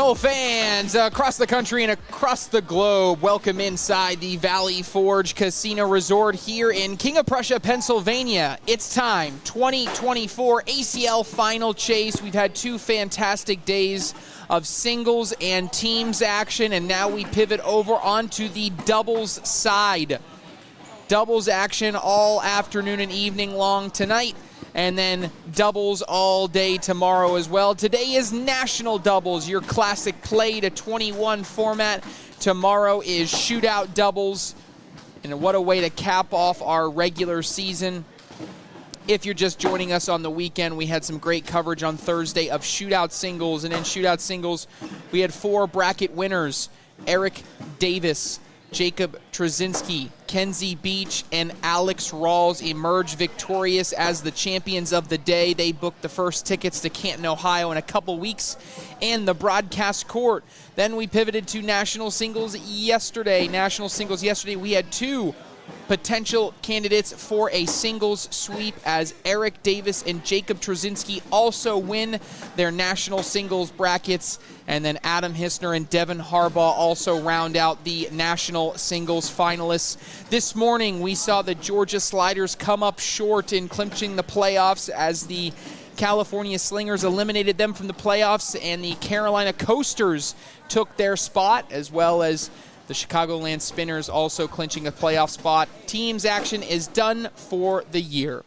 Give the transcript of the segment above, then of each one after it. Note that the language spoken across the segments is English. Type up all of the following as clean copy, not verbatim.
Cornhole fans across the country and across the globe, welcome inside the Valley Forge Casino Resort here in King of Prussia, Pennsylvania. It's time, 2024 ACL Final Chase. We've had two fantastic days of singles and teams action, and now we pivot over onto the doubles side. Doubles action all afternoon and evening long tonight, and then doubles all day tomorrow as well. Today is national doubles, your classic play to 21 format. Tomorrow is shootout doubles, and what a way to cap off our regular season. If you're just joining us on the weekend, we had some great coverage on Thursday of shootout singles, and in shootout singles, we had four bracket winners: Eric Davis, Jacob Trzynski, Kenzie Beach, and Alex Rawls emerged victorious as the champions of the day. They booked the first tickets to Canton, Ohio in a couple weeks and the broadcast court. Then we pivoted to national singles yesterday. We had two potential candidates for a singles sweep as Eric Davis and Jacob Trzynski also win their national singles brackets, and then Adam Hissner and Devin Harbaugh also round out the national singles finalists. This morning we saw the Georgia Sliders come up short in clinching the playoffs as the California Slingers eliminated them from the playoffs, and the Carolina Coasters took their spot, as well as the Chicagoland Spinners also clinching a playoff spot. Teams action is done for the year.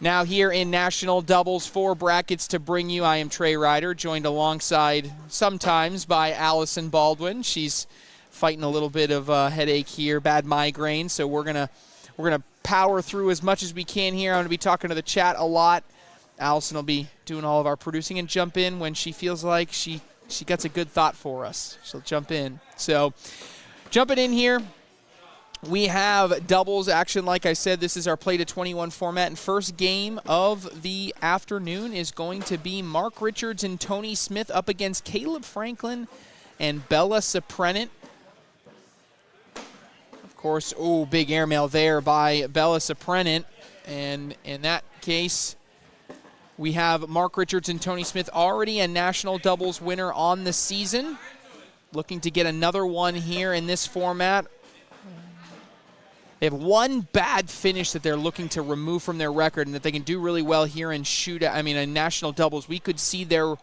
Now here in national doubles, four brackets to bring you. I am Trey Ryder, joined alongside sometimes by Allison Baldwin. She's fighting a little bit of a headache here, bad migraine, so we're gonna power through as much as we can here. I'm gonna be talking to the chat a lot. Allison will be doing all of our producing and jump in when she feels like she gets a good thought for us. She'll jump in. So, jumping in here, we have doubles action. Like I said, this is our play to 21 format, and first game of the afternoon is going to be Mark Richards and Tony Smith up against Caleb Franklin and Bella Seprenant. Of course, big airmail there by Bella Seprenant, and in that case, we have Mark Richards and Tony Smith, already a national doubles winner on the season, looking to get another one here in this format. They have one bad finish that they're looking to remove from their record, and that they can do really well here in in national doubles. We could see their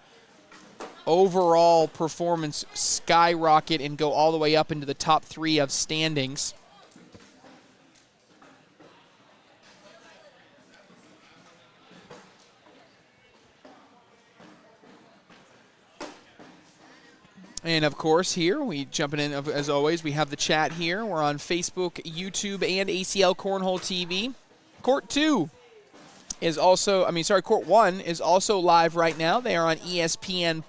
overall performance skyrocket and go all the way up into the top three of standings. And, of course, here, we jumping in, as always, we have the chat here. We're on Facebook, YouTube, and ACL Cornhole TV. Court 1 is also live right now. They are on ESPN+.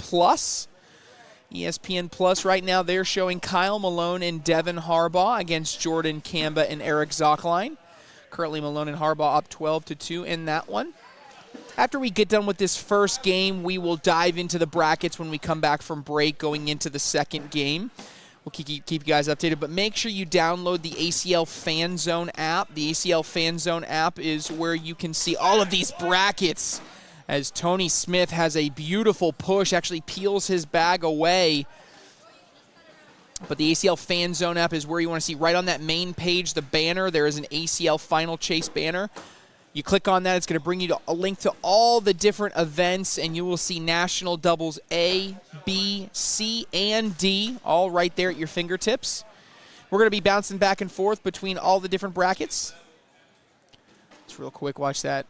ESPN Plus right now, they're showing Kyle Malone and Devin Harbaugh against Jordan Kamba and Eric Zockline. Currently, Malone and Harbaugh up 12-2 in that one. After we get done with this first game, we will dive into the brackets when we come back from break going into the second game. We'll keep you guys updated, but make sure you download the ACL Fan Zone app. The ACL Fan Zone app is where you can see all of these brackets as Tony Smith has a beautiful push, actually peels his bag away. But the ACL Fan Zone app is where you want to see right on that main page, the banner. There is an ACL Final Chase banner. You click on that, it's going to bring you to a link to all the different events, and you will see national doubles A, B, C, and D, all right there at your fingertips. We're going to be bouncing back and forth between all the different brackets. Let's real quick watch that.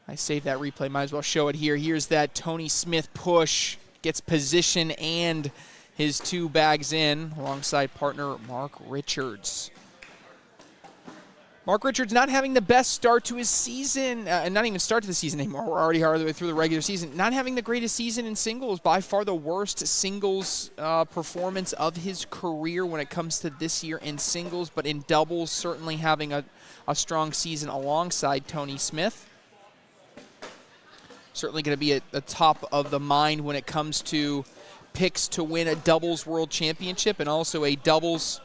I saved that replay, might as well show it here. Here's that Tony Smith push, gets position and his two bags in alongside partner Mark Richards. Mark Richards not having the best start to his season, and not even start to the season anymore. We're already all the way through the regular season. Not having the greatest season in singles, by far the worst singles performance of his career when it comes to this year in singles, but in doubles, certainly having a strong season alongside Tony Smith. Certainly going to be at the top of the mind when it comes to picks to win a doubles world championship and also a doubles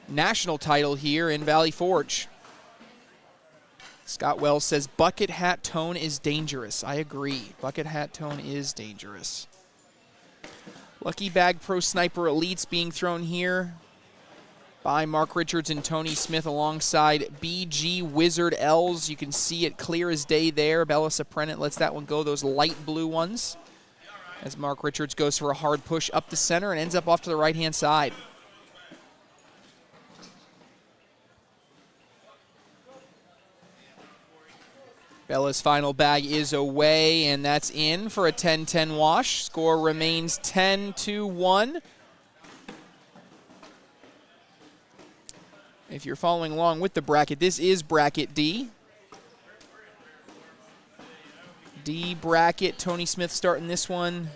national title here in Valley Forge. Scott Wells says bucket hat tone is dangerous. I agree. Bucket hat tone is dangerous. Lucky Bag Pro Sniper Elites being thrown here by Mark Richards and Tony Smith alongside BG Wizard L's. You can see it clear as day there. Bella Suprenant lets that one go, those light blue ones, as Mark Richards goes for a hard push up the center and ends up off to the right-hand side. Bella's final bag is away, and that's in for a 10-10 wash. Score remains 10-1. If you're following along with the bracket, this is bracket D. D bracket, Tony Smith starting this one.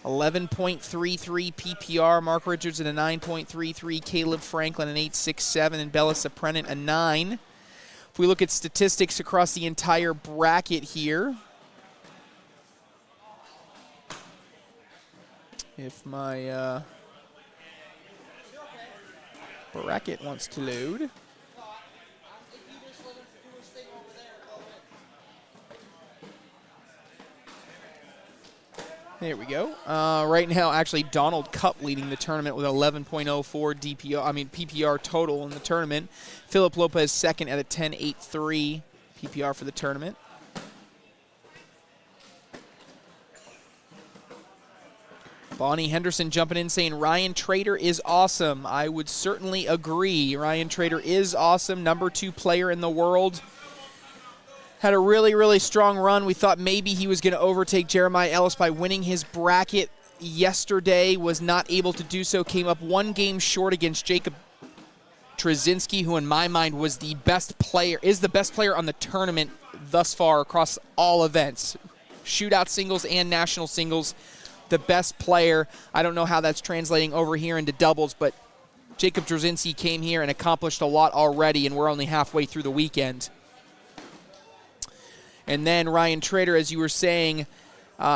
11.33 PPR, Mark Richards at a 9.33, Caleb Franklin an 8.67, and Bella Suprenant a 9. If we look at statistics across the entire bracket here, if my bracket wants to load. There we go. Right now, actually, Donald Cup leading the tournament with 11.04 PPR total in the tournament. Philip Lopez second at a 10.83 PPR for the tournament. Bonnie Henderson jumping in saying Ryan Trader is awesome. I would certainly agree. Ryan Trader is awesome. Number 2 player in the world. Had a really, really strong run. We thought maybe he was going to overtake Jeremiah Ellis by winning his bracket yesterday. Was not able to do so. Came up 1 game short against Jacob Trzynski, who in my mind was the best player, is the best player on the tournament thus far across all events. Shootout singles and national singles. The best player. I don't know how that's translating over here into doubles, but Jacob Trzynski came here and accomplished a lot already, and we're only halfway through the weekend. And then Ryan Trader, as you were saying,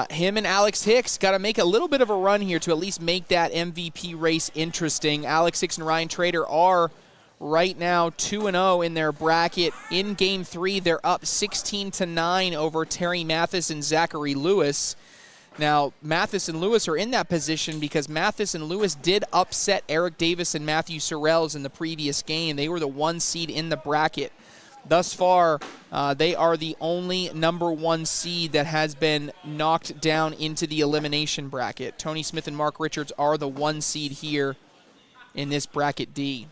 him and Alex Hicks got to make a little bit of a run here to at least make that MVP race interesting. Alex Hicks and Ryan Trader are right now 2-0 in their bracket. In Game 3, they're up 16-9 over Terry Mathis and Zachary Lewis. Now, Mathis and Lewis are in that position because Mathis and Lewis did upset Eric Davis and Matthew Sorrells in the previous game. They were the 1 seed in the bracket. Thus far, they are the only number 1 seed that has been knocked down into the elimination bracket. Tony Smith and Mark Richards are the 1 seed here in this bracket D.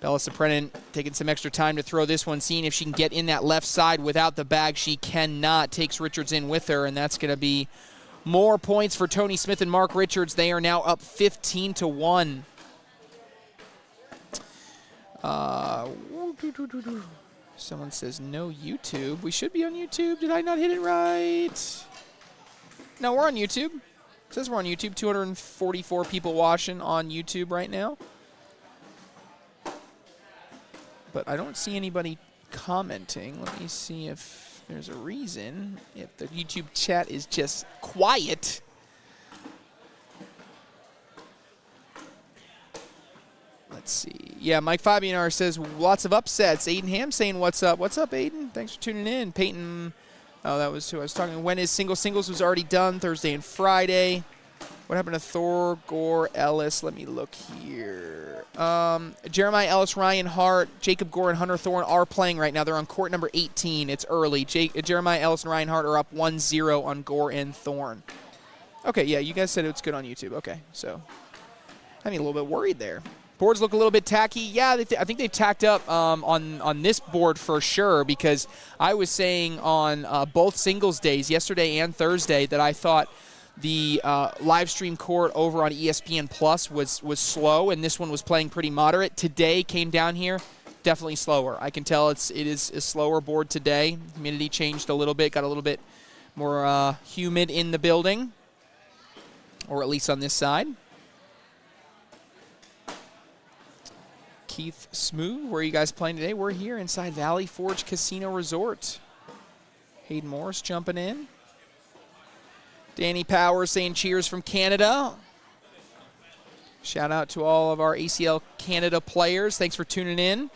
Bella Suprenant taking some extra time to throw this one, seeing if she can get in that left side without the bag. She cannot. Takes Richards in with her, and that's going to be more points for Tony Smith and Mark Richards. They are now up 15-1. Someone says no YouTube. We should be on YouTube. Did I not hit it right? No, we're on YouTube. It says we're on YouTube. 244 people watching on YouTube right now. But I don't see anybody commenting. Let me see if there's a reason. If the YouTube chat is just quiet. Let's see. Yeah, Mike Fabianar says lots of upsets. Aiden Ham saying what's up. What's up, Aiden? Thanks for tuning in. Peyton, oh, that was who I was talking to. When is singles was already done, Thursday and Friday. What happened to Thor, Gore, Ellis? Let me look here. Jeremiah Ellis, Ryan Hart, Jacob Gore, and Hunter Thorne are playing right now. They're on court number 18. It's early. Jeremiah Ellis and Ryan Hart are up 1-0 on Gore and Thorne. Okay, yeah, you guys said it's good on YouTube. Okay, so I'm a little bit worried there. Boards look a little bit tacky. Yeah, I think they've tacked up on this board for sure, because I was saying on both singles days, yesterday and Thursday, that I thought the live stream court over on ESPN Plus was slow, and this one was playing pretty moderate. Today came down here, definitely slower. I can tell it is a slower board today. Humidity changed a little bit, got a little bit more humid in the building, or at least on this side. Keith Smooth, where are you guys playing today? We're here inside Valley Forge Casino Resort. Hayden Morris jumping in. Danny Powers saying cheers from Canada. Shout out to all of our ACL Canada players. Thanks for tuning in.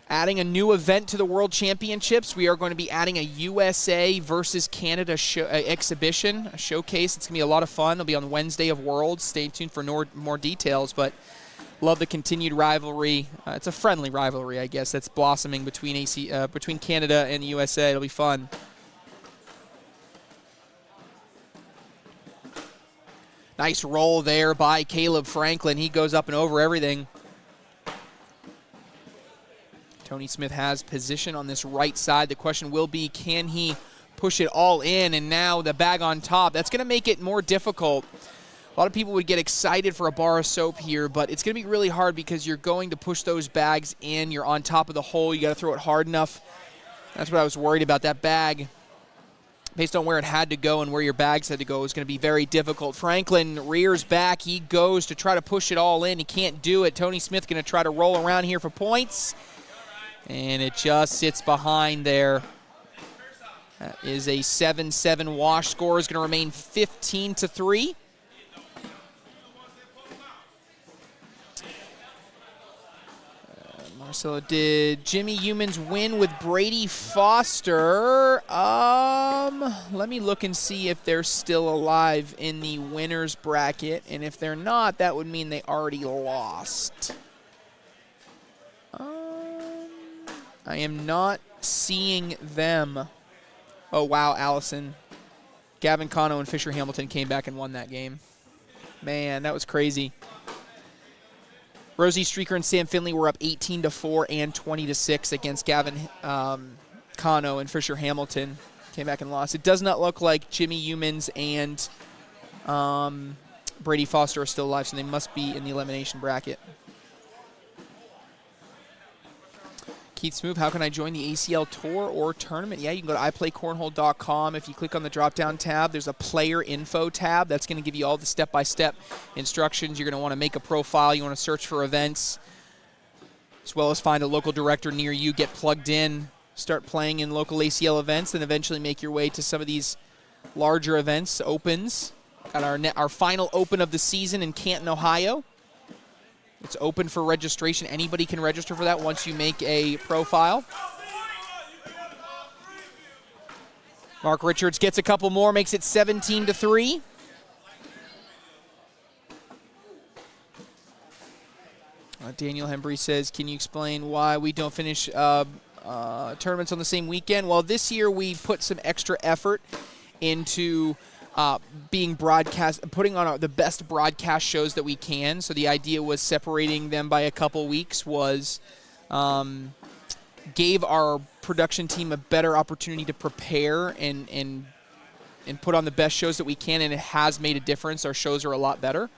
Adding a new event to the World Championships, we are going to be adding a USA versus Canada exhibition, a showcase. It's going to be a lot of fun. It'll be on Wednesday of Worlds. Stay tuned for more details, but love the continued rivalry. It's a friendly rivalry, I guess, that's blossoming between Canada and the USA. It'll be fun. Nice roll there by Caleb Franklin. He goes up and over everything. Tony Smith has position on this right side. The question will be, can he push it all in? And now the bag on top. That's going to make it more difficult. A lot of people would get excited for a bar of soap here, but it's going to be really hard because you're going to push those bags in. You're on top of the hole. You got to throw it hard enough. That's what I was worried about. That bag, based on where it had to go and where your bags had to go, is going to be very difficult. Franklin rears back. He goes to try to push it all in. He can't do it. Tony Smith going to try to roll around here for points. And it just sits behind there. That is a 7-7 wash. Score is going to remain 15-3. Marcelo, did Jimmy Humans win with Brady Foster? Let me look and see if they're still alive in the winners bracket. And if they're not, that would mean they already lost. I am not seeing them. Oh, wow, Allison. Gavin Cano and Fisher Hamilton came back and won that game. Man, that was crazy. Rosie Streaker and Sam Finley were up 18-4 and 20-6 against Gavin Cano and Fisher Hamilton. Came back and lost. It does not look like Jimmy Humans and Brady Foster are still alive, so they must be in the elimination bracket. Keith Smoove, how can I join the ACL tour or tournament? Yeah, you can go to iPlayCornhole.com. If you click on the drop-down tab, there's a player info tab. That's going to give you all the step-by-step instructions. You're going to want to make a profile. You want to search for events, as well as find a local director near you, get plugged in, start playing in local ACL events, and eventually make your way to some of these larger events, opens. Got our final open of the season in Canton, Ohio. It's open for registration. Anybody can register for that once you make a profile. Mark Richards gets a couple more, makes it 17-3. Daniel Hembry says, can you explain why we don't finish tournaments on the same weekend? Well, this year we put some extra effort into being broadcast, putting on the best broadcast shows that we can. So the idea was separating them by a couple weeks was gave our production team a better opportunity to prepare and put on the best shows that we can, and it has made a difference. Our shows are a lot better.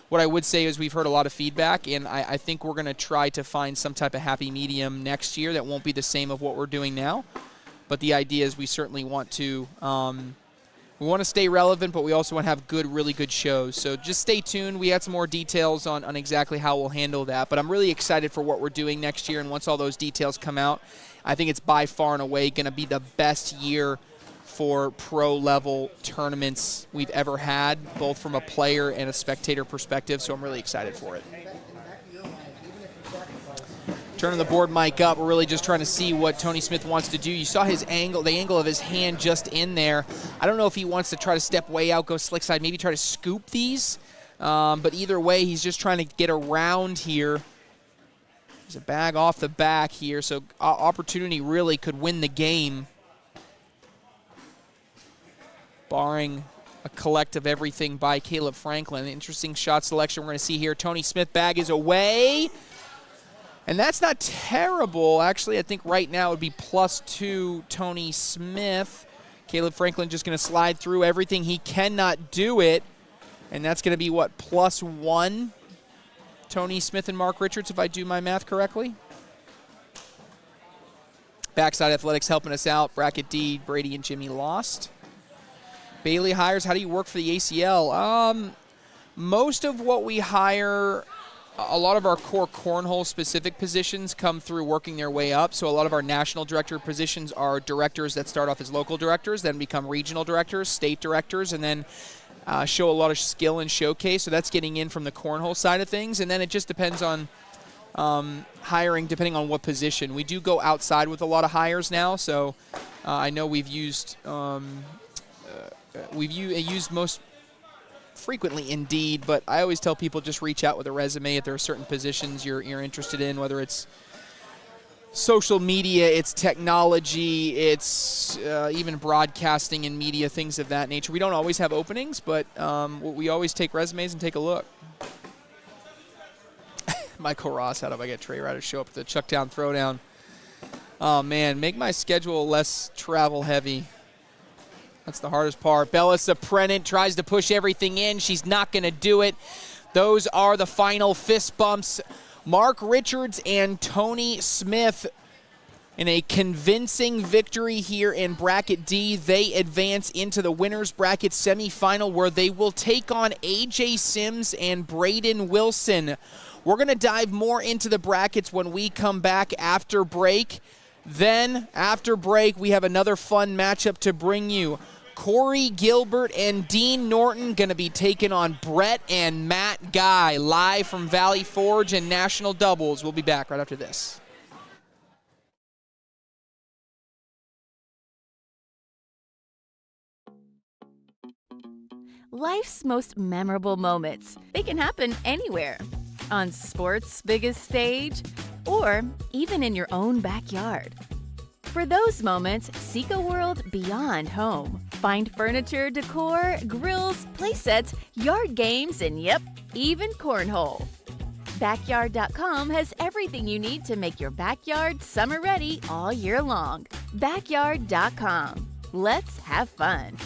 What I would say is we've heard a lot of feedback, and I think we're going to try to find some type of happy medium next year that won't be the same of what we're doing now. But the idea is we certainly want to we want to stay relevant, but we also want to have really good shows. So just stay tuned. We had some more details on exactly how we'll handle that. But I'm really excited for what we're doing next year, and once all those details come out, I think it's by far and away going to be the best year for pro-level tournaments we've ever had, both from a player and a spectator perspective, so I'm really excited for it. Turning the board mic up, we're really just trying to see what Tony Smith wants to do. You saw his angle, the angle of his hand just in there. I don't know if he wants to try to step way out, go slick side, maybe try to scoop these. But either way, he's just trying to get around here. There's a bag off the back here, so opportunity really could win the game, barring a collect of everything by Caleb Franklin. Interesting shot selection we're going to see here. Tony Smith bag is away. And that's not terrible. Actually, I think right now it would be +2 Tony Smith. Caleb Franklin just going to slide through everything. He cannot do it. And that's going to be, what, +1 Tony Smith and Mark Richards, if I do my math correctly. Backside Athletics helping us out. Bracket D, Brady and Jimmy lost. Bailey hires, how do you work for the ACL? Most of what we hire, a lot of our core cornhole specific positions come through working their way up. So a lot of our national director positions are directors that start off as local directors, then become regional directors, state directors, and then show a lot of skill and showcase. So that's getting in from the cornhole side of things. And then it just depends on hiring depending on what position. We do go outside with a lot of hires now, so I know we've used most frequently Indeed, but I always tell people just reach out with a resume if there are certain positions you're interested in, whether it's social media, it's technology, it's even broadcasting and media, things of that nature. We don't always have openings, but we always take resumes and take a look. Michael Ross, how do I get Trey Ryder to show up at the Chuck Down Throwdown? Oh, man, make my schedule less travel heavy. That's the hardest part. Bella Saprenant tries to push everything in. She's not going to do it. Those are the final fist bumps. Mark Richards and Tony Smith in a convincing victory here in Bracket D. They advance into the winner's bracket semifinal where they will take on AJ Sims and Braden Wilson. We're going to dive more into the brackets when we come back after break. Then, after break, we have another fun matchup to bring you. Corey Gilbert and Dean Norton going to be taking on Brett and Matt Guy, live from Valley Forge and National Doubles. We'll be back right after this. Life's most memorable moments, they can happen anywhere. On sports' biggest stage, or even in your own backyard. For those moments, seek a world beyond home. Find furniture, decor, grills, playsets, yard games, and yep, even cornhole. Backyard.com has everything you need to make your backyard summer ready all year long. Backyard.com. Let's have fun.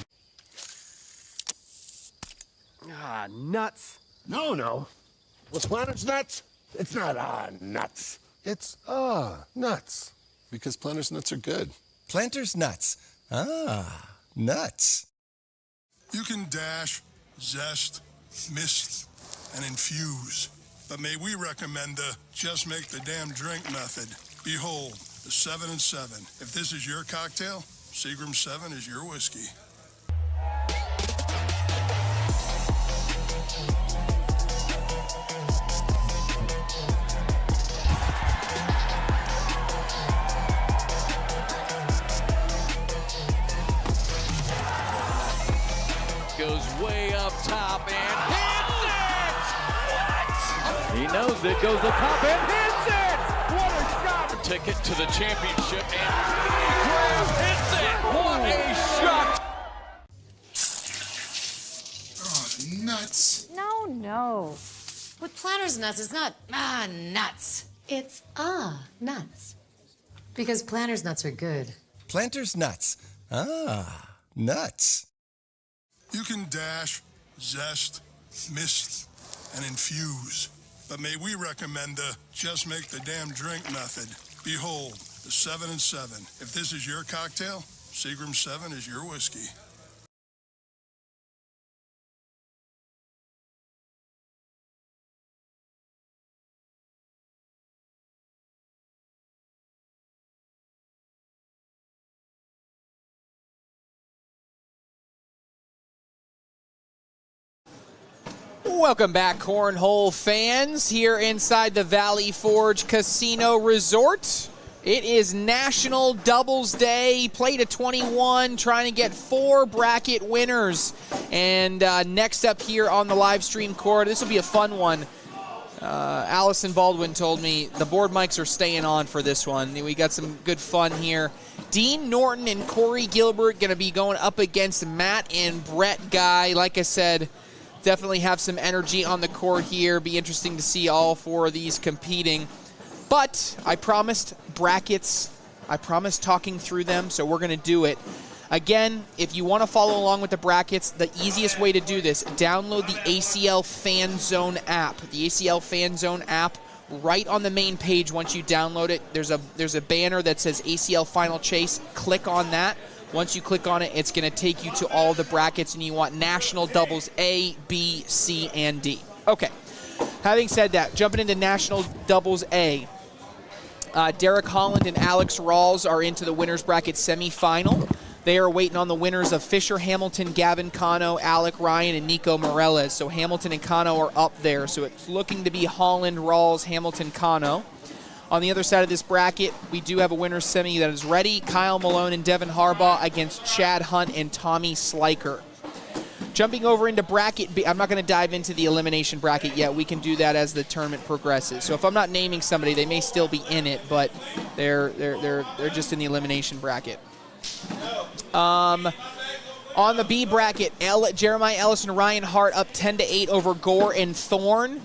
Ah, nuts. No. What's Planters nuts? It's not nuts. It's nuts. Because Planters nuts are good. Planters nuts. Nuts. You can dash, zest, mist, and infuse. But may we recommend the just make the damn drink method. Behold, the 7 and 7. If this is your cocktail, Seagram 7 is your whiskey. Goes way up top and hits it! What? He knows it, goes up top and hits it! What a shot! Ticket to the championship and Graham hits it! What a shot! Oh, nuts. No. With Planters nuts, it's not nuts. It's nuts. Because Planters nuts are good. Planters nuts. Nuts. You can dash, zest, mist, and infuse. But may we recommend the just make the damn drink method. Behold, the 7 and 7. If this is your cocktail, Seagram 7 is your whiskey. Welcome back, Cornhole fans, here inside the Valley Forge Casino Resort. It is National Doubles Day, play to 21, trying to get 4 bracket winners. And next up here on the live stream court, this will be a fun one. Allison Baldwin told me the board mics are staying on for this one. We got some good fun here. Dean Norton and Corey Gilbert going to be going up against Matt and Brett Guy. Like I said, definitely have some energy on the court here. Be interesting to see all 4 of these competing. But I promised brackets. I promised talking through them, so we're going to do it. Again, if you want to follow along with the brackets, the easiest way to do this, download the ACL Fan Zone app. The ACL Fan Zone app, right on the main page once you download it, there's a banner that says ACL Final Chase. Click on that. Once you click on it, it's going to take you to all the brackets, and you want National Doubles A, B, C, and D. Okay. Having said that, jumping into National Doubles A, Derek Holland and Alex Rawls are into the winner's bracket semifinal. They are waiting on the winners of Fisher Hamilton, Gavin Cano, Alec Ryan, and Nico Morales. So Hamilton and Cano are up there. So it's looking to be Holland, Rawls, Hamilton, Cano. On the other side of this bracket, we do have a winner's semi that is ready. Kyle Malone and Devin Harbaugh against Chad Hunt and Tommy Sliker. Jumping over into bracket B, I'm not going to dive into the elimination bracket yet. We can do that as the tournament progresses. So if I'm not naming somebody, they may still be in it, but they're just in the elimination bracket. On the B bracket, Jeremiah Ellis and Ryan Hart up 10-8 over Gore and Thorne.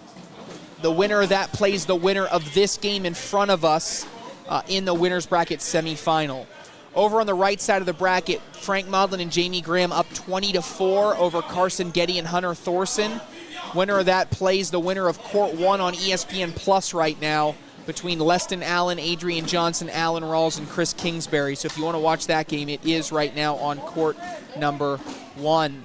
The winner of that plays the winner of this game in front of us in the winner's bracket semifinal. Over on the right side of the bracket, Frank Modlin and Jamie Graham up 20-4 over Carson Getty and Hunter Thorson. Winner of that plays the winner of Court 1 on ESPN Plus right now between Leston Allen, Adrian Johnson, Alan Rawls, and Chris Kingsbury. So if you want to watch that game, it is right now on Court number 1.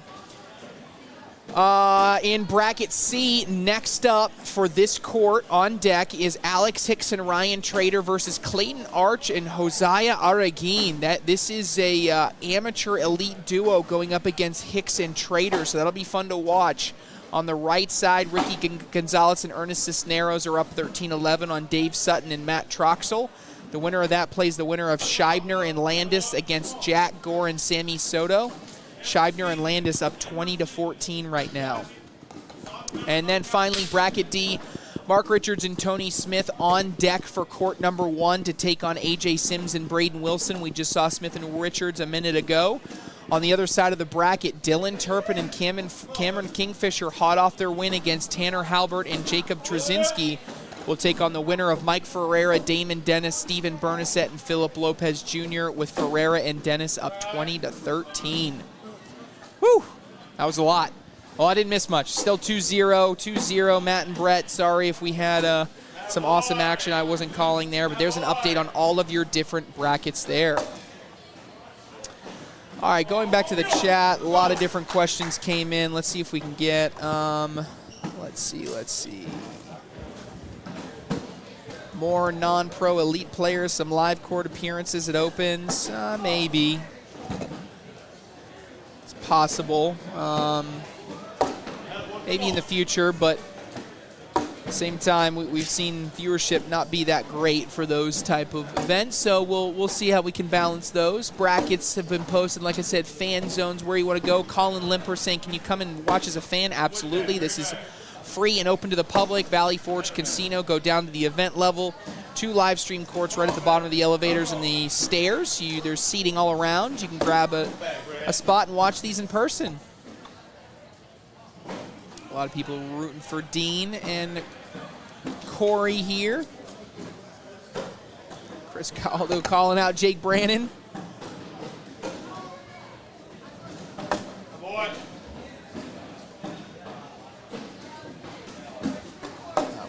In bracket C, next up for this court on deck is Alex Hicks and Ryan Trader versus Clayton Arch and Josiah Araguin. This is a amateur elite duo going up against Hicks and Trader, so that'll be fun to watch. On the right side, Ricky Gonzalez and Ernest Cisneros are up 13-11 on Dave Sutton and Matt Troxel. The winner of that plays the winner of Scheibner and Landis against Jack Gore and Sammy Soto. Scheibner and Landis up 20-14 right now. And then finally, bracket D, Mark Richards and Tony Smith on deck for court number 1 to take on AJ Sims and Braden Wilson. We just saw Smith and Richards a minute ago. On the other side of the bracket, Dylan Turpin and Cameron Kingfisher hot off their win against Tanner Halbert and Jacob Trzynski will take on the winner of Mike Ferreira, Damon Dennis, Steven Bernasette, and Philip Lopez Jr. with Ferreira and Dennis up 20-13. Whew, that was a lot. Well, I didn't miss much. Still 2-0, 2-0, Matt and Brett. Sorry if we had some awesome action I wasn't calling there, but there's an update on all of your different brackets there. All right, going back to the chat, a lot of different questions came in. Let's see if we can get, let's see. More non-pro elite players, some live court appearances at Opens, maybe. It's possible. Maybe in the future, but at the same time, we've seen viewership not be that great for those type of events, so we'll see how we can balance those. Brackets have been posted, like I said, fan zones, where you want to go. Colin Limper saying, can you come and watch as a fan? Absolutely. This is free and open to the public. Valley Forge Casino, go down to the event level. 2 live stream courts right at the bottom of the elevators and the stairs. There's seating all around. You can grab a spot and watch these in person. A lot of people rooting for Dean and Corey here. Chris Caldo calling out Jake Brannon.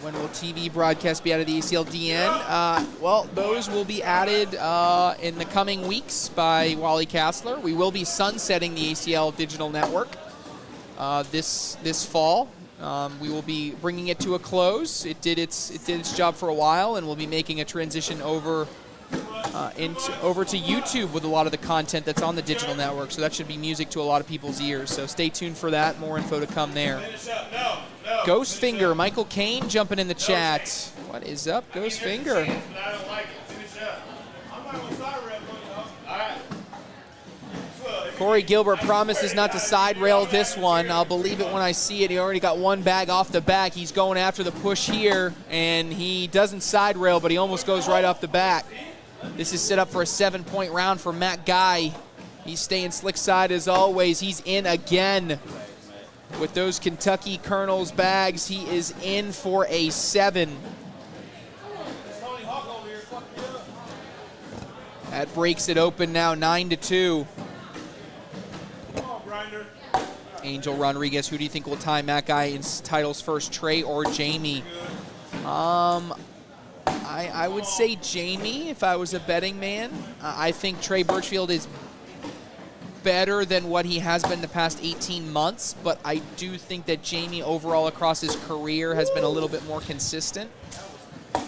When will TV broadcast be out of the ACL DN? Well, those will be added in the coming weeks by Wally Kassler. We will be sunsetting the ACL digital network this fall. We will be bringing it to a close. It did its job for a while, and we'll be making a transition over to YouTube with a lot of the content that's on the digital network. So that should be music to a lot of people's ears. So stay tuned for that. More info to come there. Ghostfinger, Michael Kane jumping in the chat. What is up, Ghostfinger? Corey Gilbert promises not to side rail this one. I'll believe it when I see it. He already got one bag off the back. He's going after the push here, and he doesn't side rail, but he almost goes right off the back. This is set up for a 7-point round for Matt Guy. He's staying slick side as always. He's in again with those Kentucky Colonels bags. He is in for a 7. That breaks it open now, 9-2. Angel Rodriguez, who do you think will tie Matt Guy in titles first, Trey or Jamie? I would say Jamie if I was a betting man. I think Trey Birchfield is better than what he has been the past 18 months, but I do think that Jamie overall across his career has been a little bit more consistent,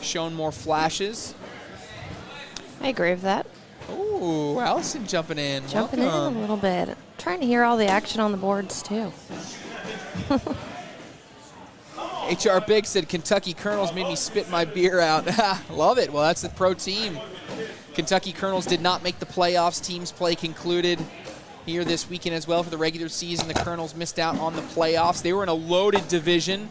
shown more flashes. I agree with that. Ooh, Ooh, Allison jumping in. Jumping Welcome. in a little bit. Trying to hear all the action on the boards, too. HR Big said Kentucky Colonels made me spit my beer out. Love it. Well, that's the pro team. Kentucky Colonels did not make the playoffs. Teams play concluded here this weekend as well for the regular season. The Colonels missed out on the playoffs. They were in a loaded division.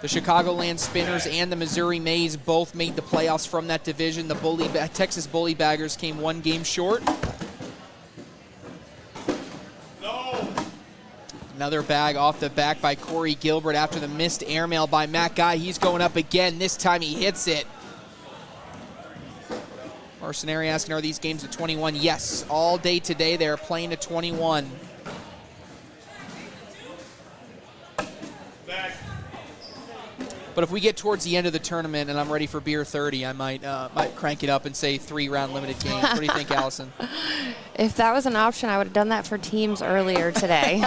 The Chicagoland Spinners and the Missouri Mays both made the playoffs from that division. The Texas Bully Baggers came one game short. Another bag off the back by Corey Gilbert after the missed airmail by Matt Guy. He's going up again. This time he hits it. Mercenary asking, are these games at 21? Yes, all day today they're playing to 21. But if we get towards the end of the tournament and I'm ready for beer 30, I might crank it up and say 3-round limited games. What do you think, Allison? If that was an option, I would have done that for teams earlier today.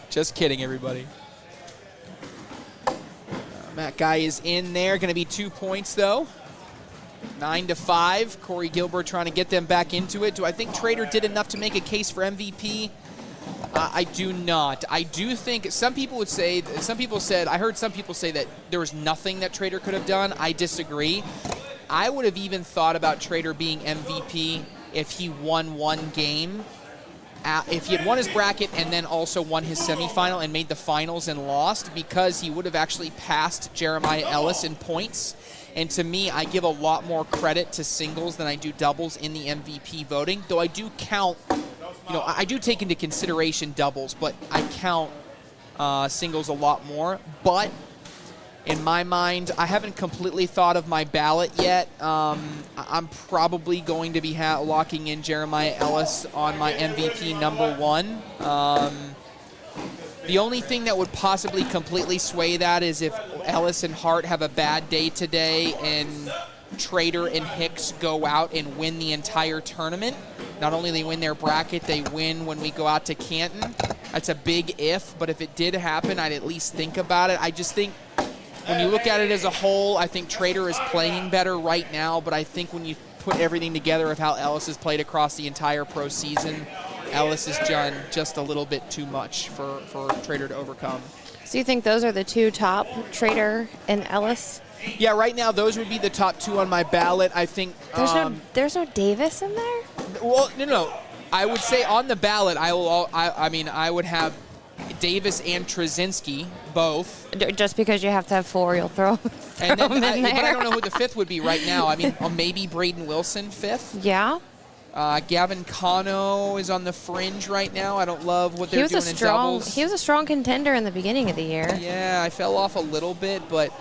Just kidding, everybody. Matt Guy is in there. Going to be 2 points, though. 9-5. Corey Gilbert trying to get them back into it. Do I think Trader did enough to make a case for MVP? I do not. I do think some people said, I heard some people say that there was nothing that Trader could have done. I disagree. I would have even thought about Trader being MVP if he won one game. If he had won his bracket and then also won his semifinal and made the finals and lost, because he would have actually passed Jeremiah Ellis in points. And to me, I give a lot more credit to singles than I do doubles in the MVP voting, though I do count, I do take into consideration doubles, but I count singles a lot more. But in my mind, I haven't completely thought of my ballot yet. I'm probably going to be locking in Jeremiah Ellis on my MVP number 1. The only thing that would possibly completely sway that is if Ellis and Hart have a bad day today and Trader and Hicks go out and win the entire tournament. Not only they win their bracket, they win when we go out to Canton. That's a big if, but if it did happen, I'd at least think about it. I just think when you look at it as a whole, I think Trader is playing better right now, but I think when you put everything together of how Ellis has played across the entire pro season, Ellis has done just a little bit too much for Trader to overcome. So you think those are the two top, Trader and Ellis? Yeah, right now those would be the top 2 on my ballot. I think there's no Davis in there? Well, no. I would say on the ballot, I would have Davis and Trzynski both. Just because you have to have 4, you'll throw And then, them in there. But I don't know who the 5th would be right now. I mean, maybe Braden Wilson 5th. Yeah. Gavin Cano is on the fringe right now. I don't love what they're doing in doubles. He was a strong contender in the beginning of the year. Yeah, I fell off a little bit, but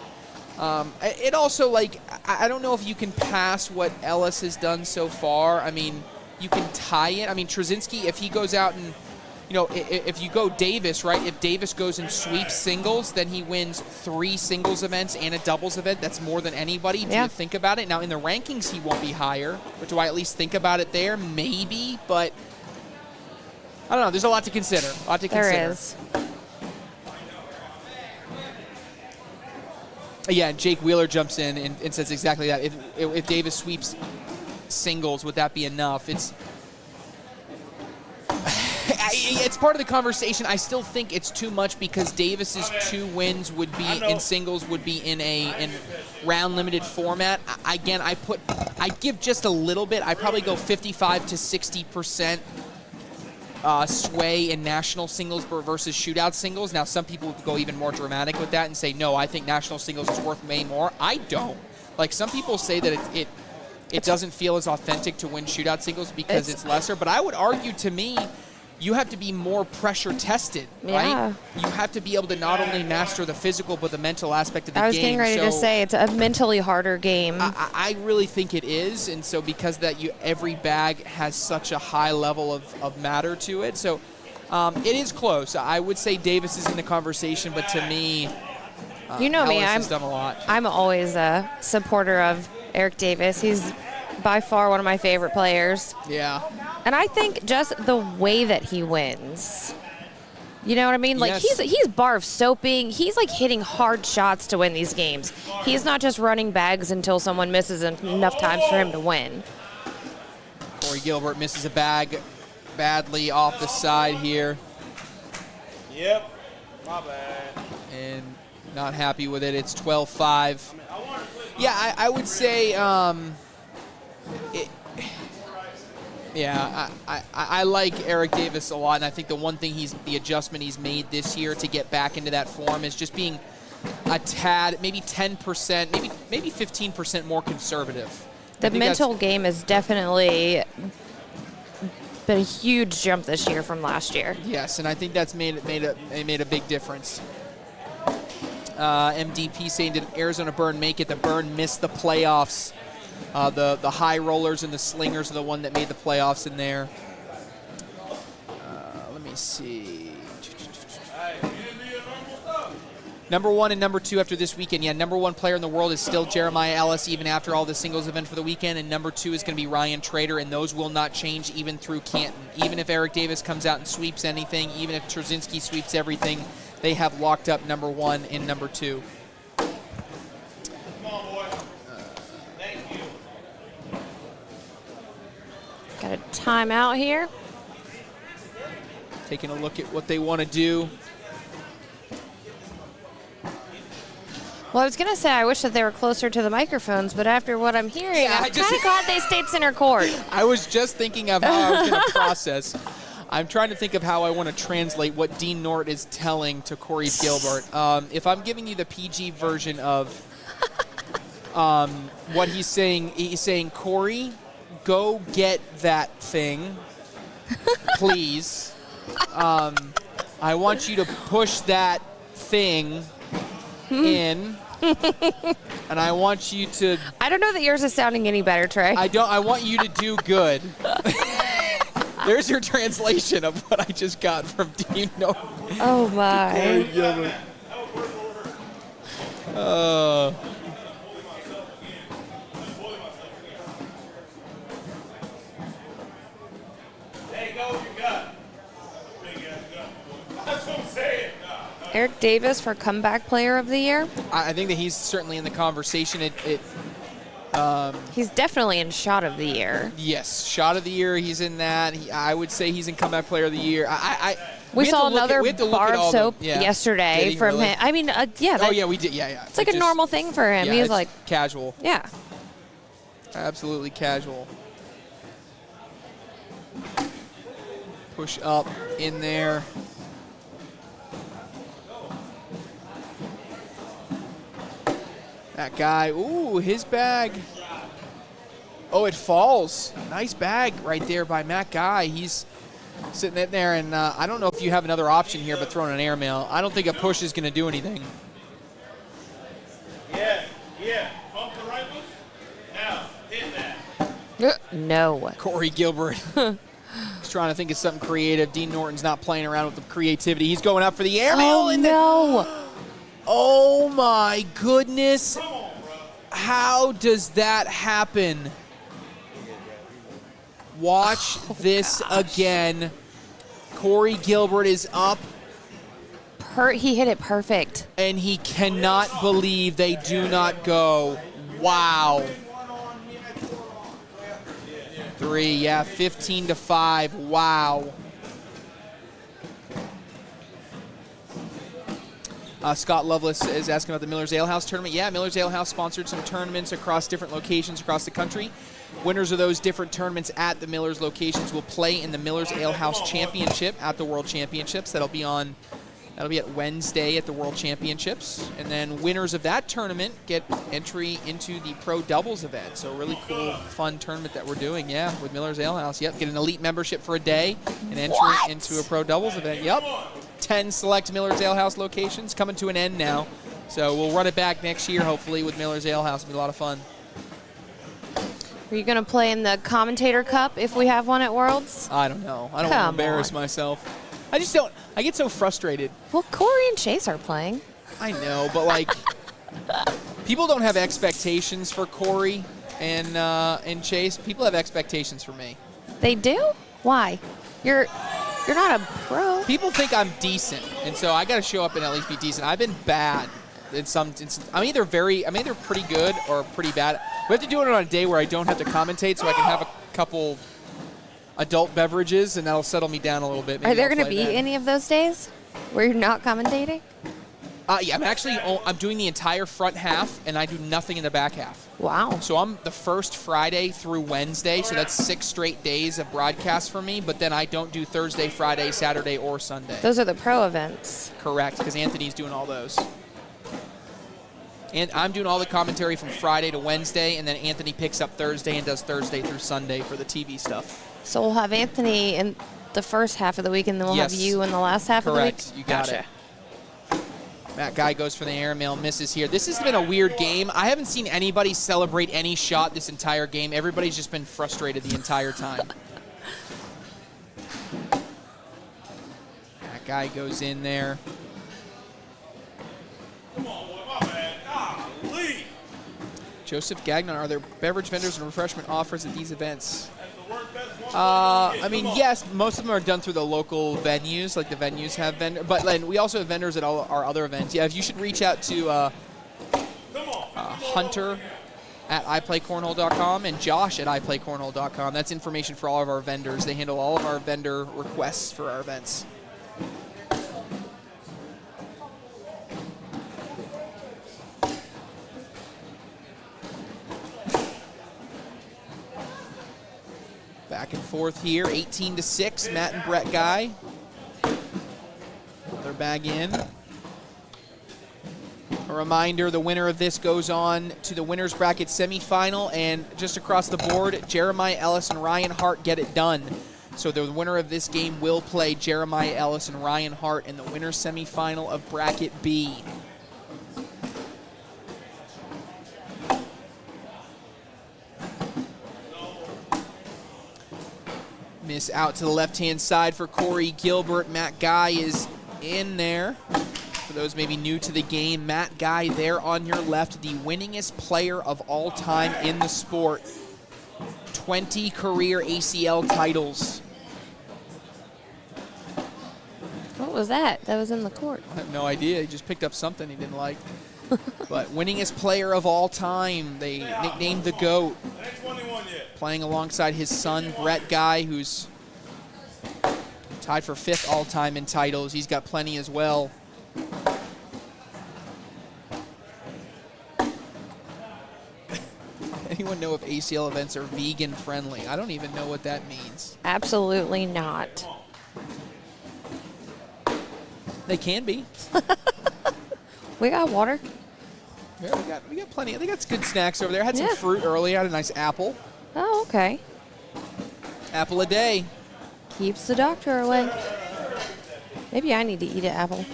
it also, I don't know if you can pass what Ellis has done so far. I mean, you can tie it. I mean, Trzynski, if he goes out and, if you go Davis, right, if Davis goes and sweeps singles, then he wins 3 singles events and a doubles event. That's more than anybody. Do you think about it? Now, in the rankings, he won't be higher, but do I at least think about it there? Maybe, but I don't know. There's a lot to consider. There is. Yeah, and Jake Wheeler jumps in and says exactly that. If Davis sweeps singles, would that be enough? It's part of the conversation. I still think it's too much because Davis's 2 wins would be in singles would be in round limited format. Again, I give just a little bit. I probably go 55 to 60% sway in national singles versus shootout singles. Now, some people would go even more dramatic with that and say, no, I think national singles is worth way more. I don't. Some people say that it doesn't feel as authentic to win shootout singles because it's lesser. But I would argue, to me, you have to be more pressure tested, right? You have to be able to not only master the physical but the mental aspect of the game. I was getting ready to say it's a mentally harder game. I really think it is, and so because that every bag has such a high level of matter to it. So it is close. I would say Davis is in the conversation, but to me, Ellis has done a lot. I'm always a supporter of Eric Davis. He's by far one of my favorite players. Yeah. And I think just the way that he wins. You know what I mean? He's barf soaping. He's hitting hard shots to win these games. He's not just running bags until someone misses enough times for him to win. Gilbert misses a bag badly off the side here. Yep, my bad. And not happy with it. It's 12-5. Yeah, I would say I like Eric Davis a lot, and I think the one thing the adjustment he's made this year to get back into that form is just being a tad, maybe 10%, maybe 15% more conservative. The mental game has definitely been a huge jump this year from last year. Yes, and I think that's made a big difference. MDP saying, did Arizona Burn make it? The Burn missed the playoffs. The high rollers and the slingers are the one that made the playoffs in there. Let me see. Number 1 and number 2 after this weekend. Yeah, number 1 player in the world is still Jeremiah Ellis, even after all the singles event for the weekend. And number 2 is going to be Ryan Trader, and those will not change even through Canton. Even if Eric Davis comes out and sweeps anything, even if Trzynski sweeps everything, they have locked up number 1 and number 2. Come on, boy. Thank you. Got a timeout here. Taking a look at what they want to do. Well, I was going to say I wish that they were closer to the microphones, but after what I'm hearing, I'm kind of glad they stayed center court. I was just thinking of how I was going to process. I'm trying to think of how I want to translate what Dean Nort is telling to Corey Gilbert. If I'm giving you the PG version of what he's saying, Corey, go get that thing, please. I want you to push that thing in, and I want you to... I don't know that yours is sounding any better, Trey. I want you to do good. There's your translation of what I just got from Dean Norton. Oh, my. Corey Gilbert. Hey, go with your gut. That's what I'm saying. Eric Davis for comeback player of the year. I think that he's certainly in the conversation. He's definitely in shot of the year. Yes, shot of the year. He's in that. I would say he's in comeback player of the year. We saw another bar of soap yesterday from really? him. I mean, yeah. Oh yeah, we did. Yeah. It's like a normal thing for him. Yeah, He's like casual. Yeah. Absolutely casual. Push up in there. That guy, ooh, his bag. Oh, it falls. Nice bag right there by Matt Guy. He's sitting in there, and I don't know if you have another option here but throwing an airmail. I don't think a push is going to do anything. Yeah. Bump the right one. Now, hit that. No. Corey Gilbert. He's trying to think of something creative. Dean Norton's not playing around with the creativity. He's going up for the airmail. Oh, no. Oh, my goodness. How does that happen? Watch this again. Corey Gilbert is up. He hit it perfect. And he cannot believe they do not go. Wow. 3, yeah, 15-5. Wow. Scott Lovelace is asking about the Miller's Ale House tournament. Yeah, Miller's Ale House sponsored some tournaments across different locations across the country. Winners of those different tournaments at the Miller's locations will play in the Miller's Ale House Championship at the World Championships. That'll be at Wednesday at the World Championships. And then winners of that tournament get entry into the Pro Doubles event. So a really cool, fun tournament that we're doing, yeah, with Miller's Ale House. Yep, get an elite membership for a day and entry into a Pro Doubles event. Yep. 10 select Miller's Ale House locations coming to an end now. So we'll run it back next year, hopefully, with Miller's Ale House. It'll be a lot of fun. Are you going to play in the Commentator Cup if we have one at Worlds? I don't know. I don't want to embarrass myself. I just don't. I get so frustrated. Well, Corey and Chase are playing. I know, but like, people don't have expectations for Corey and Chase. People have expectations for me. They do? Why? You're not a pro. People think I'm decent, and so I got to show up and at least be decent. I've been bad in some. I'm either pretty good or pretty bad. We have to do it on a day where I don't have to commentate, so I can have a couple adult beverages, and that'll settle me down a little bit. Maybe Are there I'll going to play be then. any of those days where you're not commentating? Yeah, I'm doing the entire front half, and I do nothing in the back half. Wow. So I'm the first Friday through Wednesday, so that's 6 straight days of broadcast for me, but then I don't do Thursday, Friday, Saturday, or Sunday. Those are the pro events. Correct, because Anthony's doing all those. And I'm doing all the commentary from Friday to Wednesday, and then Anthony picks up Thursday and does Thursday through Sunday for the TV stuff. So we'll have Anthony in the first half of the week, and then we'll have you in the last half of the week? Correct, you got Gotcha. it. Matt Guy goes for the airmail, misses here. This has been a weird game. I haven't seen anybody celebrate any shot this entire game. Everybody's just been frustrated the entire time. Matt Guy goes in there. Come on, boy, my bad. Golly. Joseph Gagnon, are there beverage vendors and refreshment offers at these events? That's the worst, best one. I mean, yes, most of them are done through the local venues, like the venues have vendors, but then we also have vendors at all our other events. Yeah, if you should reach out to Hunter at iPlayCornhole.com and Josh at iPlayCornhole.com. That's information for all of our vendors. They handle all of our vendor requests for our events. Back and forth here, 18-6, Matt and Brett Guy. Another bag in. A reminder, the winner of this goes on to the winner's bracket semifinal, and just across the board, Jeremiah Ellis and Ryan Hart get it done. So the winner of this game will play Jeremiah Ellis and Ryan Hart in the winner's semifinal of bracket B. Miss out to the left-hand side for Corey Gilbert. Matt Guy is in there. For those maybe new to the game, Matt Guy there on your left, the winningest player of all time in the sport. 20 career ACL titles. What was that? That was in the court. I have no idea. He just picked up something he didn't like. But winningest player of all time. They nicknamed the GOAT. Playing alongside his son, Brett Guy, who's tied for 5th all-time in titles. He's got plenty as well. Anyone know if ACL events are vegan friendly? I don't even know what that means. Absolutely not. They can be. We got water. Yeah, we got plenty. They got good snacks over there. Had some fruit earlier. Had a nice apple. Oh, okay. Apple a day. Keeps the doctor away. Maybe I need to eat an apple.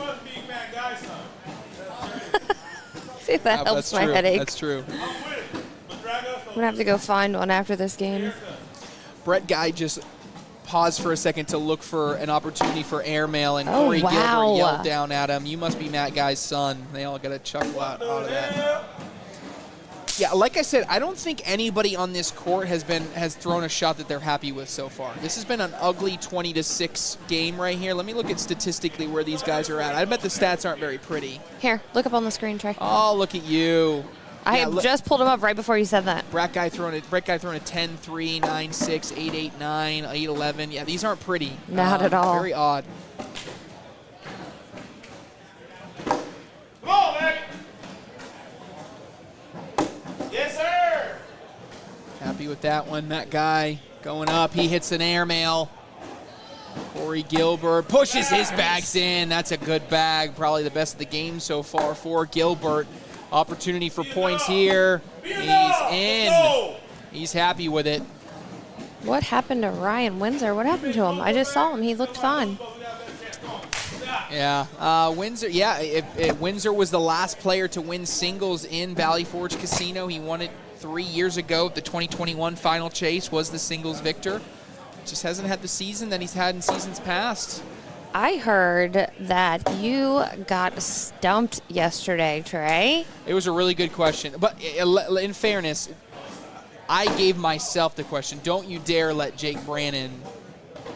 See if that helps my headache. That's true. I'm going to have to go find one after this game. Brett Guy just paused for a second to look for an opportunity for airmail, and Corey Gilbert yelled down at him, "You must be Matt Guy's son." They all got a chuckle out of that. Yeah, like I said, I don't think anybody on this court has thrown a shot that they're happy with so far. This has been an ugly 20-6 game right here. Let me look at statistically where these guys are at. I bet the stats aren't very pretty. Here, look up on the screen, Trey. Oh, look at you. I just pulled them up right before you said that. Brett Guy throwing a 10-3, 9-6, 8-8, 9, 8-11. Yeah, these aren't pretty. Not at all. Very odd. Come on, baby. Yes, sir. Happy with that one. Matt Guy going up. He hits an airmail. Corey Gilbert pushes his bags in. That's a good bag. Probably the best of the game so far for Gilbert. Opportunity for points here. He's in. He's happy with it. What happened to Ryan Windsor? What happened to him? I just saw him. He looked fine. Yeah, Windsor. Yeah, Windsor was the last player to win singles in Valley Forge Casino. He won it 3 years ago. The 2021 Final Chase was the singles victor. Just hasn't had the season that he's had in seasons past. I heard that you got stumped yesterday, Trey. It was a really good question. But in fairness, I gave myself the question. Don't you dare let Jake Brannon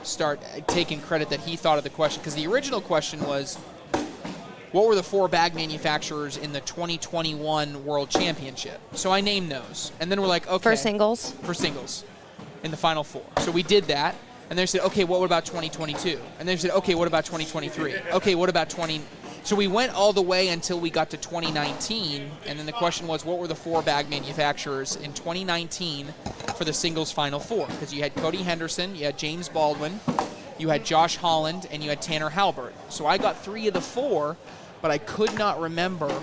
start taking credit that he thought of the question. Because the original question was, what were the 4 bag manufacturers in the 2021 World Championship? So I named those. And then we're like, okay. For singles? For singles in the Final 4. So we did that. And they said, okay, what about 2022? And they said, okay, what about 2023? Okay, what about 20? So we went all the way until we got to 2019, and then the question was, what were the 4 bag manufacturers in 2019 for the singles Final Four? Because you had Cody Henderson, you had James Baldwin, you had Josh Holland, and you had Tanner Halbert. So I got 3 of the 4, but I could not remember.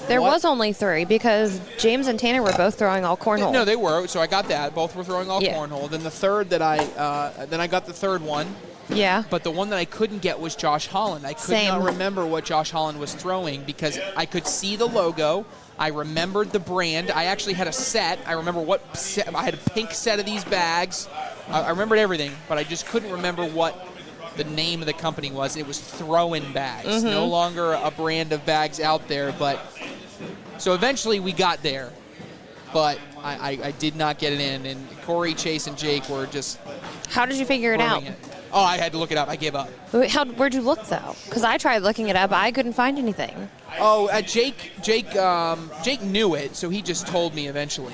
There was only 3 because James and Tanner were both throwing all cornhole. No, they were. So I got that. Both were throwing all cornhole. Then the third that then I got the third one. Yeah. But the one that I couldn't get was Josh Holland. I could not remember what Josh Holland was throwing because I could see the logo. I remembered the brand. I actually had a set. I remember what set. I had a pink set of these bags. I remembered everything, but I just couldn't remember what the name of the company was. It was Throw-In Bags. No longer a brand of bags out there. But so eventually we got there, but I did not get it in. And Corey, Chase, and Jake were just. How did you figure it out? Oh, I had to look it up. I gave up. Where'd you look, though? Because I tried looking it up. I couldn't find anything. Oh, Jake knew it, so he just told me eventually.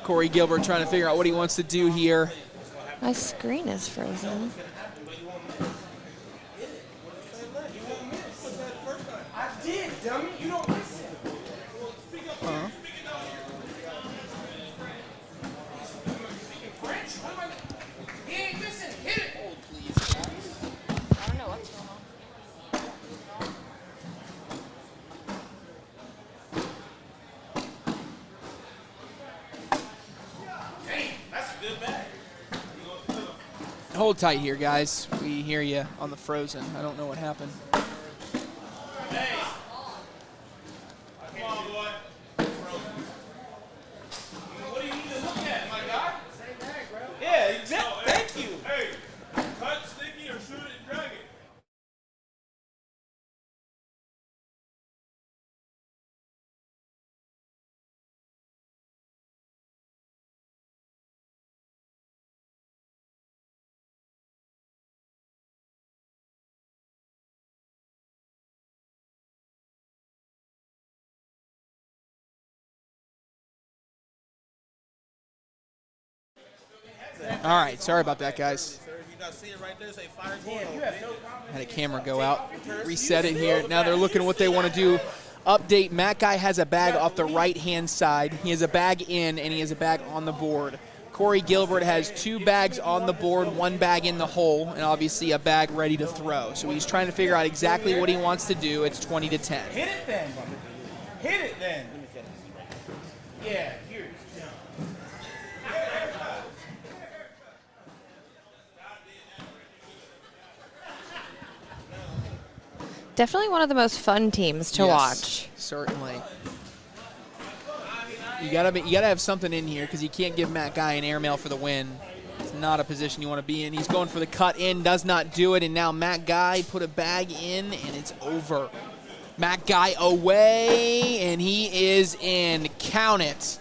Corey Gilbert trying to figure out what he wants to do here. My screen is frozen. I did, dummy. You don't listen. Uh-huh. Hold tight here, guys. We hear you on the frozen. I don't know what happened. Hey. Come on, boy. What do you need to look at, my guy? Same bag, bro. Yeah, exactly. Thank you. Hey, cut sticky or shoot it and drag it. All right, sorry about that, guys. Had a camera go out, reset it here. Now they're looking at what they want to do. Update, Matt Guy has a bag off the right-hand side. He has a bag in, and he has a bag on the board. Corey Gilbert has 2 bags on the board, 1 bag in the hole, and obviously a bag ready to throw. So he's trying to figure out exactly what he wants to do. It's 20-10. Hit it then. Hit it then. Yeah, here. Definitely one of the most fun teams to watch. Certainly. You gotta have something in here because you can't give Matt Guy an airmail for the win. It's not a position you want to be in. He's going for the cut in, does not do it, and now Matt Guy put a bag in, and it's over. Matt Guy away, and he is in. Count it.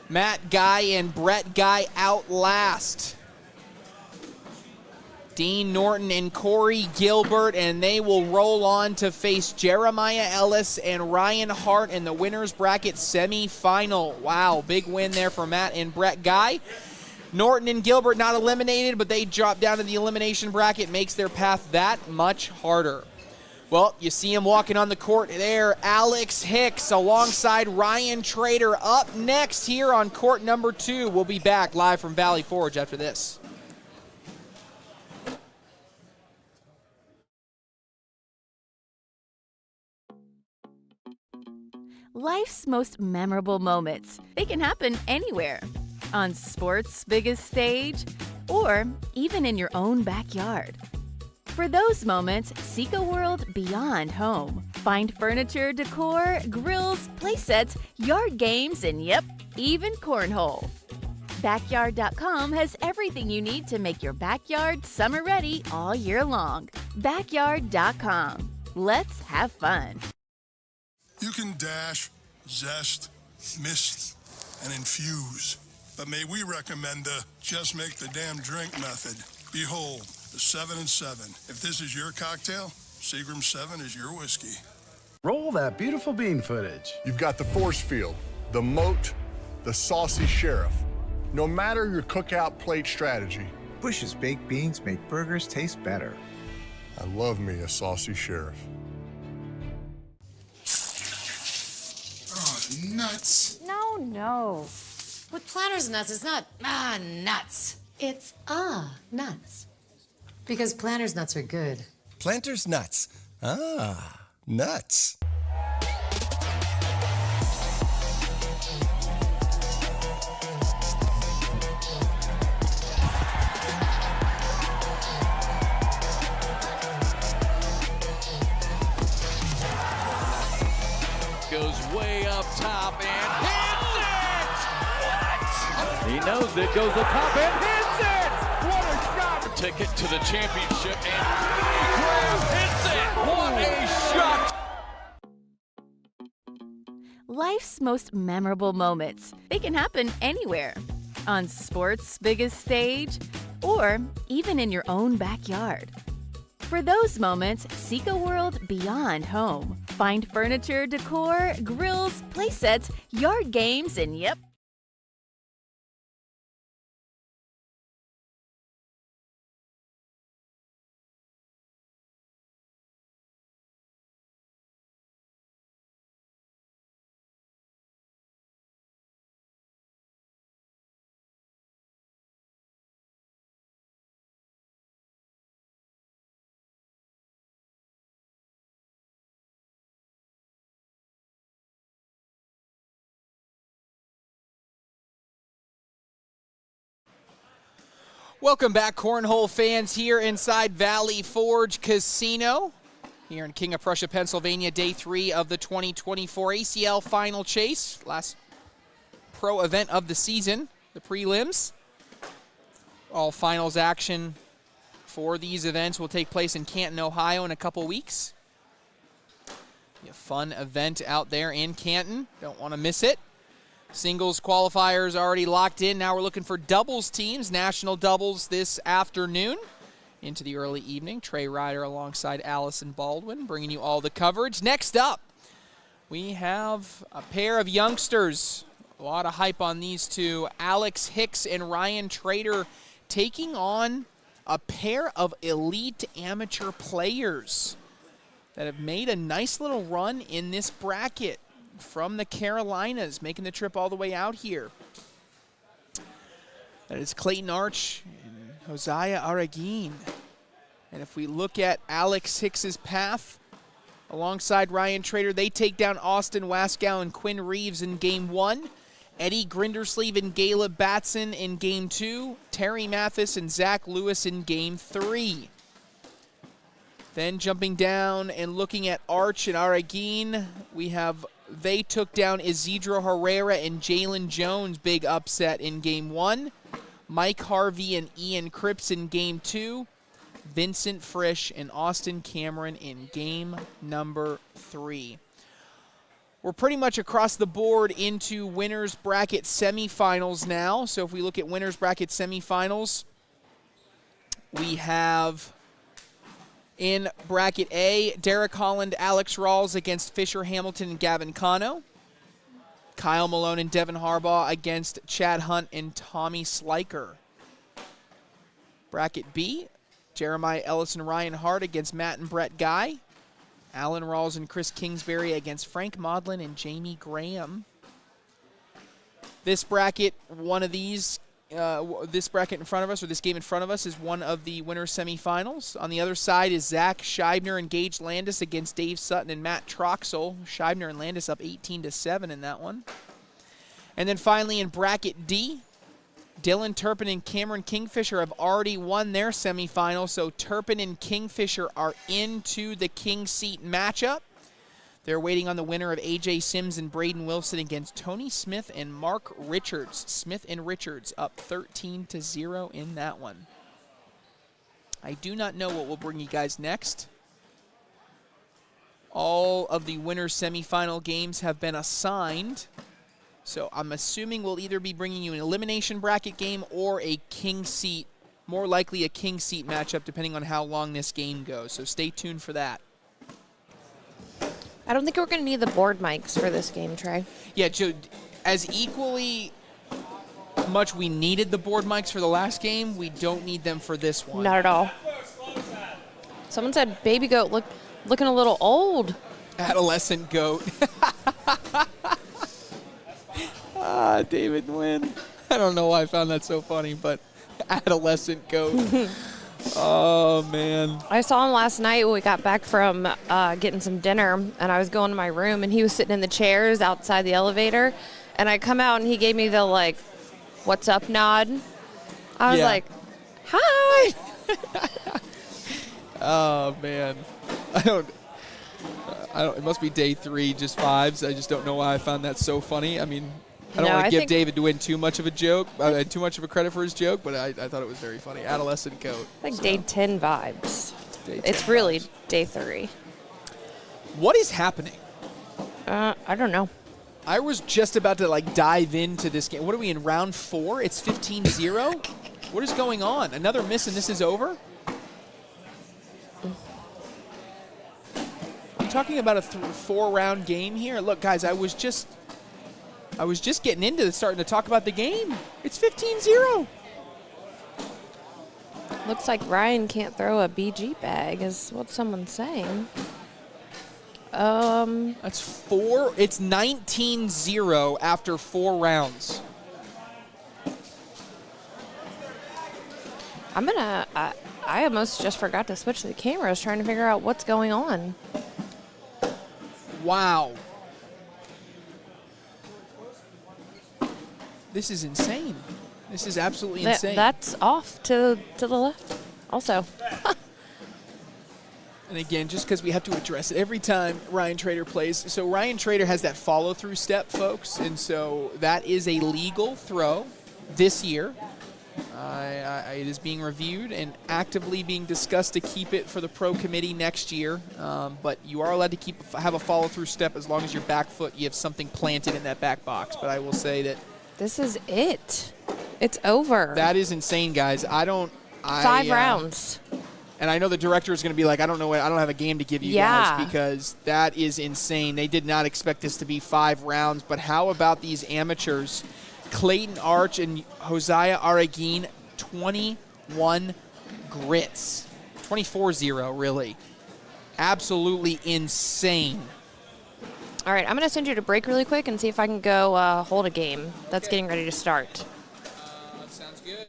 Matt Guy and Brett Guy out last. Dean Norton and Corey Gilbert, and they will roll on to face Jeremiah Ellis and Ryan Hart in the winner's bracket semifinal. Wow, big win there for Matt and Brett Guy. Norton and Gilbert not eliminated, but they drop down to the elimination bracket, makes their path that much harder. Well, you see him walking on the court there, Alex Hicks alongside Ryan Trader up next here on court number 2. We'll be back live from Valley Forge after this. Life's most memorable moments. They can happen anywhere. On sports' biggest stage, or even in your own backyard. For those moments, seek a world beyond home. Find furniture, decor, grills, playsets, yard games, and yep, even cornhole. Backyard.com has everything you need to make your backyard summer ready all year long. Backyard.com. Let's have fun. You can dash, zest, mist, and infuse. But may we recommend the just make the damn drink method. Behold, the 7 and 7. If this is your cocktail, Seagram 7 is your whiskey. Roll that beautiful bean footage. You've got the force field, the moat, the saucy sheriff. No matter your cookout plate strategy, Bush's baked beans make burgers taste better. I love me a saucy sheriff. Oh, nuts. No. With Planters nuts, it's not nuts. It's nuts. Because Planters nuts are good. Planters nuts. Nuts. Goes way up top and hits it! What? He knows it. Goes up top and hits it! What a shot! Ticket to the championship and Graham hits it! What a shot! Life's most memorable moments. They can happen anywhere. On sports' biggest stage, or even in your own backyard. For those moments, seek a world beyond home. Find furniture, decor, grills, playsets, yard games, and yep, Welcome back, Cornhole fans, here inside Valley Forge Casino, here in King of Prussia, Pennsylvania, day 3 of the 2024 ACL Final Chase, last pro event of the season, the prelims. All finals action for these events will take place in Canton, Ohio in a couple weeks. Be a fun event out there in Canton. Don't want to miss it. Singles qualifiers already locked in. Now we're looking for doubles teams, national doubles this afternoon into the early evening. Trey Ryder alongside Allison Baldwin bringing you all the coverage. Next up, we have a pair of youngsters. A lot of hype on these two. Alex Hicks and Ryan Trader taking on a pair of elite amateur players that have made a nice little run in this bracket. From the Carolinas, making the trip all the way out here. That is Clayton Arch and Josiah Araguin. And if we look at Alex Hicks's path, alongside Ryan Trader, they take down Austin Waskow and Quinn Reeves in Game 1. Eddie Grindersleeve and Gayla Batson in Game 2. Terry Mathis and Zach Lewis in Game 3. Then jumping down and looking at Arch and Araguin, we have they took down Isidro Herrera and Jalen Jones, big upset in Game 1. Mike Harvey and Ian Cripps in Game 2. Vincent Frisch and Austin Cameron in Game number 3. We're pretty much across the board into winners bracket semifinals now. So if we look at winners bracket semifinals, we have in bracket A, Derek Holland, Alex Rawls against Fisher Hamilton and Gavin Cano. Kyle Malone and Devin Harbaugh against Chad Hunt and Tommy Sliker. Bracket B, Jeremiah Ellis and Ryan Hart against Matt and Brett Guy. Alan Rawls and Chris Kingsbury against Frank Maudlin and Jamie Graham. This bracket, one of these, this bracket in front of us, or this game in front of us, is one of the winners semifinals. On the other side is Zach Scheibner and Gage Landis against Dave Sutton and Matt Troxel. Scheibner and Landis up 18-7 in that one. And then finally in bracket D, Dylan Turpin and Cameron Kingfisher have already won their semifinal, so Turpin and Kingfisher are into the King seat matchup. They're waiting on the winner of A.J. Sims and Braden Wilson against Tony Smith and Mark Richards. Smith and Richards up 13-0 in that one. I do not know what will bring you guys next. All of the winners' semifinal games have been assigned. So I'm assuming we'll either be bringing you an elimination bracket game or a king seat, more likely a king seat matchup depending on how long this game goes. So stay tuned for that. I don't think we're going to need the board mics for this game, Trey. Yeah, Joe, as equally much we needed the board mics for the last game, we don't need them for this one. Not at all. Someone said Baby Goat looking a little old. Adolescent goat. David Nguyen. I don't know why I found that so funny, but adolescent goat. Oh, man. I saw him last night when we got back from getting some dinner, and I was going to my room, and he was sitting in the chairs outside the elevator, and I come out, and he gave me the, like, what's up nod. I was like, hi. Oh, man. I don't, it must be day 3, just 5s. I just don't know why I found that so funny. I mean, I don't want to give David Nguyen too much of a joke, too much of a credit for his joke, but I thought it was very funny. Adolescent goat. Like day 10 vibes. It's vibes. Really day 3. What is happening? I don't know. I was just about to like dive into this game. What are we in, round 4? It's 15-0? What is going on? Another miss and this is over? Are you talking about a 4-round game here? Look, guys, I was just getting into it, starting to talk about the game. It's 15-0. Looks like Ryan can't throw a BG bag, is what someone's saying. That's 4. It's 19-0 after 4 rounds. I almost just forgot to switch the cameras trying to figure out what's going on. Wow. This is insane. This is absolutely insane. That's off to the left also. And again, just because we have to address it every time Ryan Trader plays. So Ryan Trader has that follow-through step, folks, and so that is a legal throw this year. It is being reviewed and actively being discussed to keep it for the pro committee next year. But you are allowed to have a follow-through step as long as your back foot, you have something planted in that back box. But I will say that this is it. It's over. That is insane, guys. 5 rounds. And I know the director is going to be like, I don't have a game to give you guys because that is insane. They did not expect this to be 5 rounds. But how about these amateurs? Clayton Arch and Josiah Araguin, 21 grits. 24-0, really. Absolutely insane. All right, I'm going to send you to break really quick and see if I can go hold a game that's getting ready to start. Sounds good.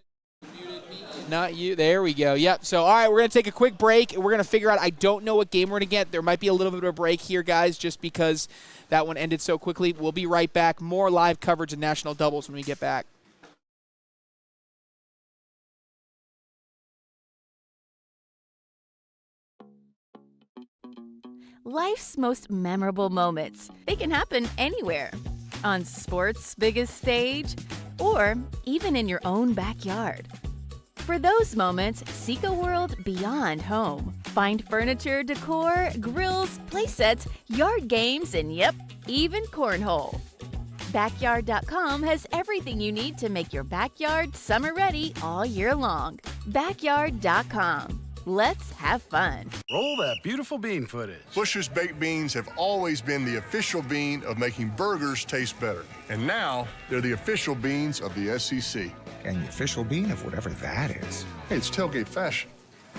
Not you. There we go. Yep. So, all right, we're going to take a quick break. We're going to figure out, I don't know what game we're going to get. There might be a little bit of a break here, guys, just because that one ended so quickly. We'll be right back. More live coverage of national doubles when we get back. Life's most memorable moments. They can happen anywhere. On sports' biggest stage, or even in your own backyard. For those moments, seek a world beyond home. Find furniture, decor, grills, playsets, yard games, and yep, even cornhole. Backyard.com has everything you need to make your backyard summer ready all year long. Backyard.com. Let's have fun. Roll that beautiful bean footage. Bush's Baked Beans have always been the official bean of making burgers taste better. And now, they're the official beans of the SEC. And the official bean of whatever that is. Hey, it's tailgate fashion.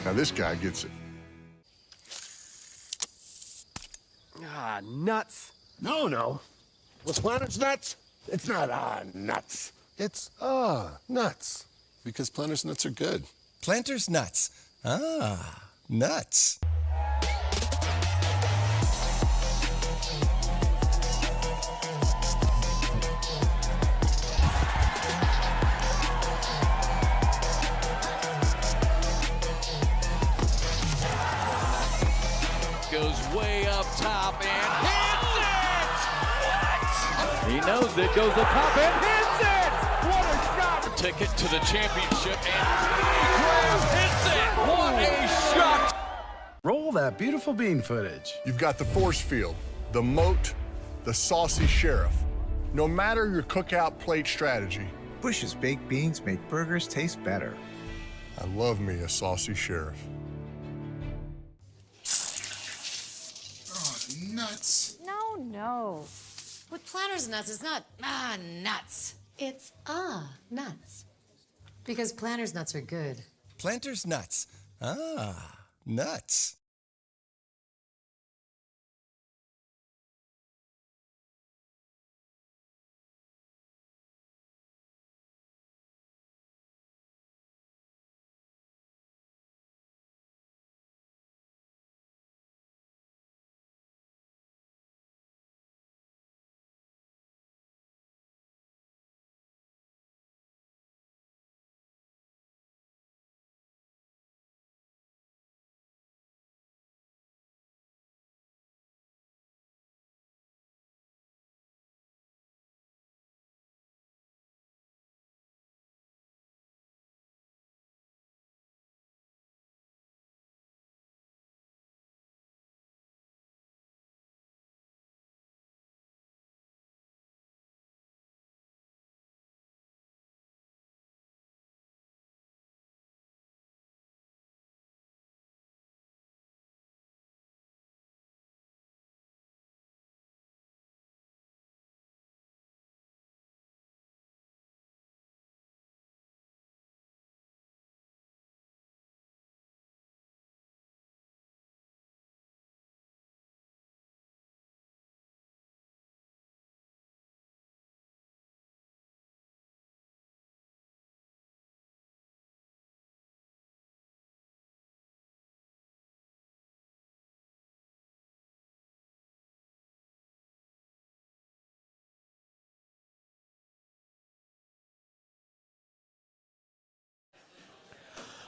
Now this guy gets it. Nuts. No. With Planters nuts? It's not nuts. It's nuts. Because Planters nuts are good. Planters nuts. Nuts. Goes way up top and hits it! What? He knows it. Goes up top and hits it! What a shot! Ticket to the championship and hits it! What a shot! Roll that beautiful bean footage. You've got the force field, the moat, the saucy sheriff. No matter your cookout plate strategy, Bush's baked beans make burgers taste better. I love me a saucy sheriff. Nuts. No. With Planters nuts, it's not nuts. It's nuts. Because Planters nuts are good. Planters nuts. Nuts.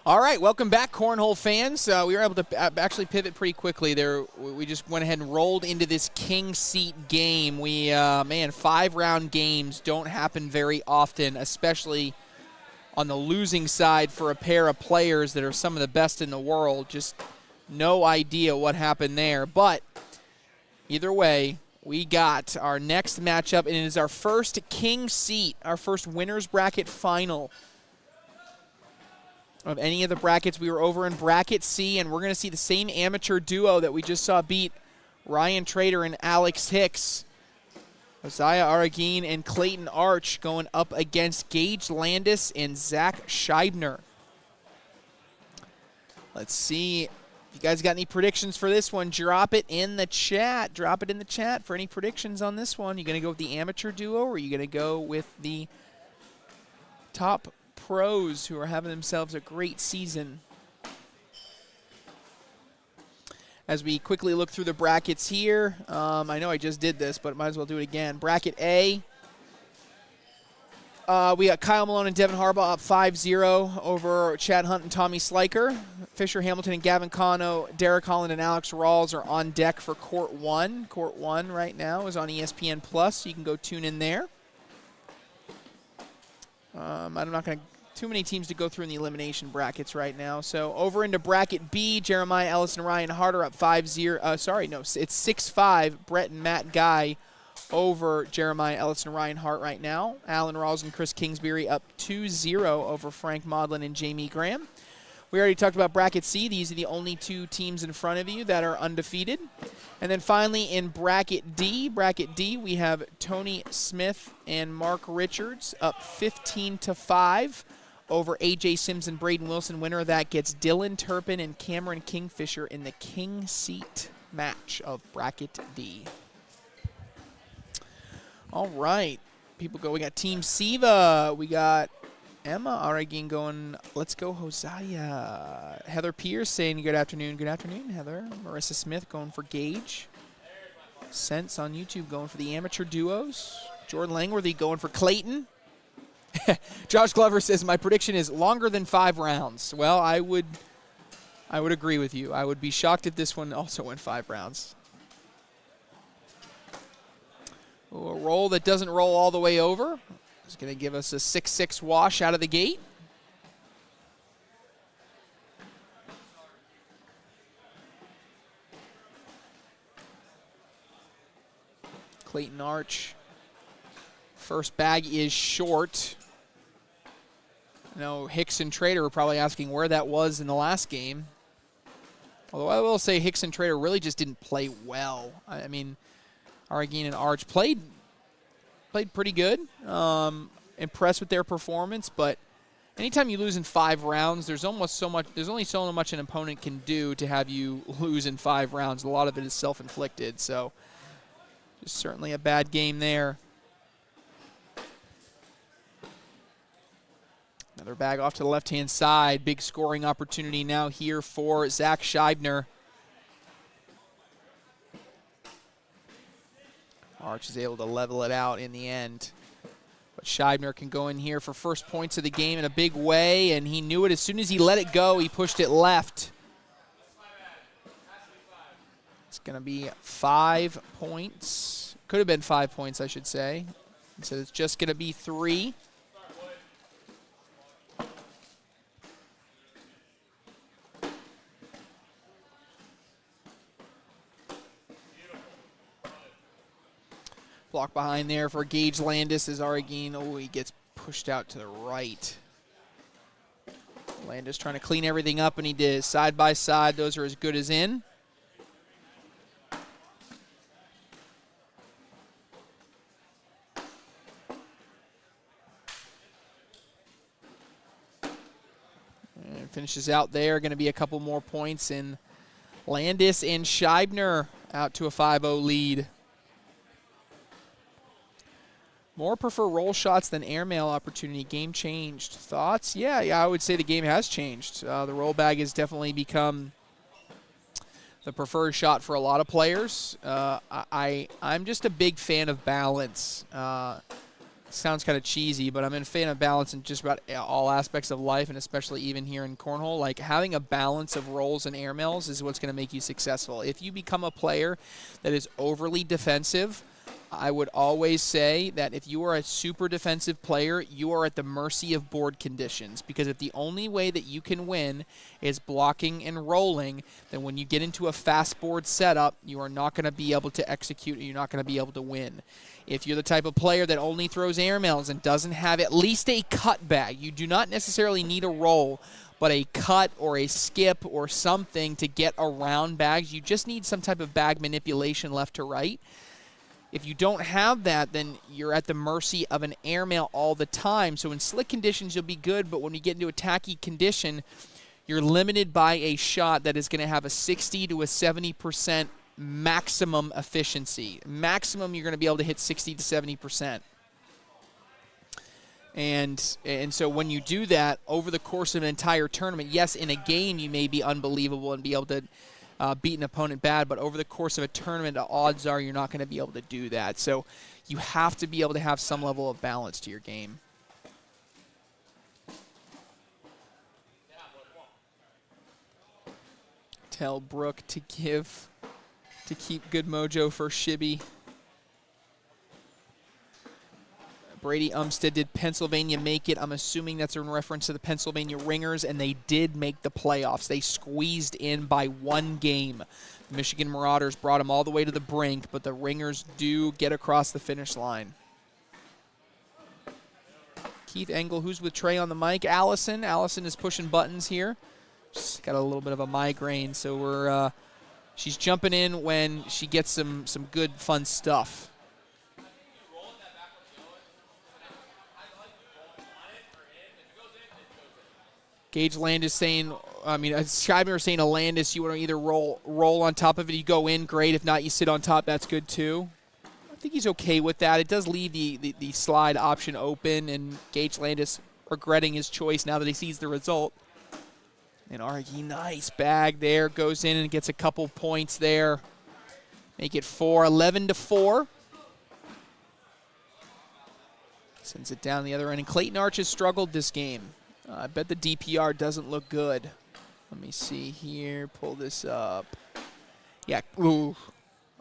All right, welcome back, Cornhole fans. We were able to actually pivot pretty quickly there. We just went ahead and rolled into this king seat game. We, 5-round games don't happen very often, especially on the losing side for a pair of players that are some of the best in the world. Just no idea what happened there. But either way, we got our next matchup, and it is our first king seat, our first winner's bracket final of any of the brackets. We were over in bracket C, and we're going to see the same amateur duo that we just saw beat Ryan Trader and Alex Hicks. Josiah Aragine and Clayton Arch going up against Gage Landis and Zach Scheibner. Let's see if you guys got any predictions for this one. Drop it in the chat. Drop it in the chat for any predictions on this one. You going to go with the amateur duo, or are you going to go with the top pros who are having themselves a great season? As we quickly look through the brackets here, I know I just did this, but might as well do it again. Bracket A, we got Kyle Malone and Devin Harbaugh up 5-0 over Chad Hunt and Tommy Sliker. Fisher Hamilton and Gavin Cano, Derek Holland and Alex Rawls are on deck for Court 1. Court 1 right now is on ESPN+, so you can go tune in there. I'm not going to too many teams to go through in the elimination brackets right now. So over into bracket B, Jeremiah Ellis and Ryan Harder up 5-0. It's 6-5. Brett and Matt Guy over Jeremiah Ellis and Ryan Hart right now. Alan Rawls and Chris Kingsbury up 2-0 over Frank Modlin and Jamie Graham. We already talked about bracket C. These are the only two teams in front of you that are undefeated. And then finally in bracket D, we have Tony Smith and Mark Richards up 15-5 over A.J. Sims and Braden Wilson. Winner of that gets Dylan Turpin and Cameron Kingfisher in the king seat match of bracket D. All right, people go. We got Team Siva. We got Emma Aragin going, let's go Hosea. Heather Pierce saying good afternoon. Good afternoon, Heather. Marissa Smith going for Gage. Sense on YouTube going for the amateur duos. Jordan Langworthy going for Clayton. Josh Glover says, my prediction is longer than 5 rounds. Well, I would agree with you. I would be shocked if this one also went 5 rounds. Ooh, a roll that doesn't roll all the way over. It's going to give us a 6-6 wash out of the gate. Clayton Arch. First bag is short. I know Hicks and Trader were probably asking where that was in the last game. Although I will say Hicks and Trader really just didn't play well. I mean, Aragine and Arch played played pretty good. Impressed with their performance, but anytime you lose in 5 rounds, there's only so much an opponent can do to have you lose in 5 rounds. A lot of it is self-inflicted, so just certainly a bad game there. Another bag off to the left-hand side. Big scoring opportunity now here for Zach Scheibner. Arch is able to level it out in the end. But Scheibner can go in here for first points of the game in a big way, and he knew it as soon as he let it go. He pushed it left. It's going to be 5 points. Could have been 5 points, I should say. So it's just going to be 3. Block behind there for Gage Landis as Arreguin. Oh, he gets pushed out to the right. Landis trying to clean everything up, and he did. Side by side, those are as good as in. And finishes out there. Going to be a couple more points, and Landis and Scheibner out to a 5-0 lead. More prefer roll shots than airmail opportunity. Game changed. Thoughts? Yeah, I would say the game has changed. The roll bag has definitely become the preferred shot for a lot of players. I'm just a big fan of balance. It sounds kind of cheesy, but I'm a fan of balance in just about all aspects of life, and especially even here in cornhole. Like, having a balance of rolls and airmails is what's going to make you successful. If you become a player that is overly defensive, I would always say that if you are a super defensive player, you are at the mercy of board conditions, because if the only way that you can win is blocking and rolling, then when you get into a fast board setup, you are not going to be able to execute, and you're not going to be able to win. If you're the type of player that only throws airmails and doesn't have at least a cut bag, you do not necessarily need a roll, but a cut or a skip or something to get around bags. You just need some type of bag manipulation left to right. If you don't have that, then you're at the mercy of an airmail all the time. So in slick conditions, you'll be good, but when you get into a tacky condition, you're limited by a shot that is going to have a 60 to a 70% maximum efficiency. Maximum, you're going to be able to hit 60 to 70%. And so when you do that over the course of an entire tournament, yes, in a game you may be unbelievable and be able to beat an opponent bad, but over the course of a tournament, the odds are you're not going to be able to do that. So you have to be able to have some level of balance to your game. Tell Brooke to keep good mojo for Shibby. Brady Umstead, did Pennsylvania make it? I'm assuming that's in reference to the Pennsylvania Ringers, and they did make the playoffs. They squeezed in by 1 game. The Michigan Marauders brought them all the way to the brink, but the Ringers do get across the finish line. Keith Engel, who's with Trey on the mic? Allison is pushing buttons here. She's got a little bit of a migraine, so she's jumping in when she gets some good, fun stuff. Gage Landis saying, Scheibner saying to Landis, you want to either roll on top of it, you go in, great. If not, you sit on top, that's good too. I think he's okay with that. It does leave the slide option open, and Gage Landis regretting his choice now that he sees the result. And Argy, nice bag there, goes in and gets a couple points there. Make it 11-4. Sends it down the other end, and Clayton Arch has struggled this game. I bet the DPR doesn't look good. Let me see here. Pull this up. Yeah, ooh.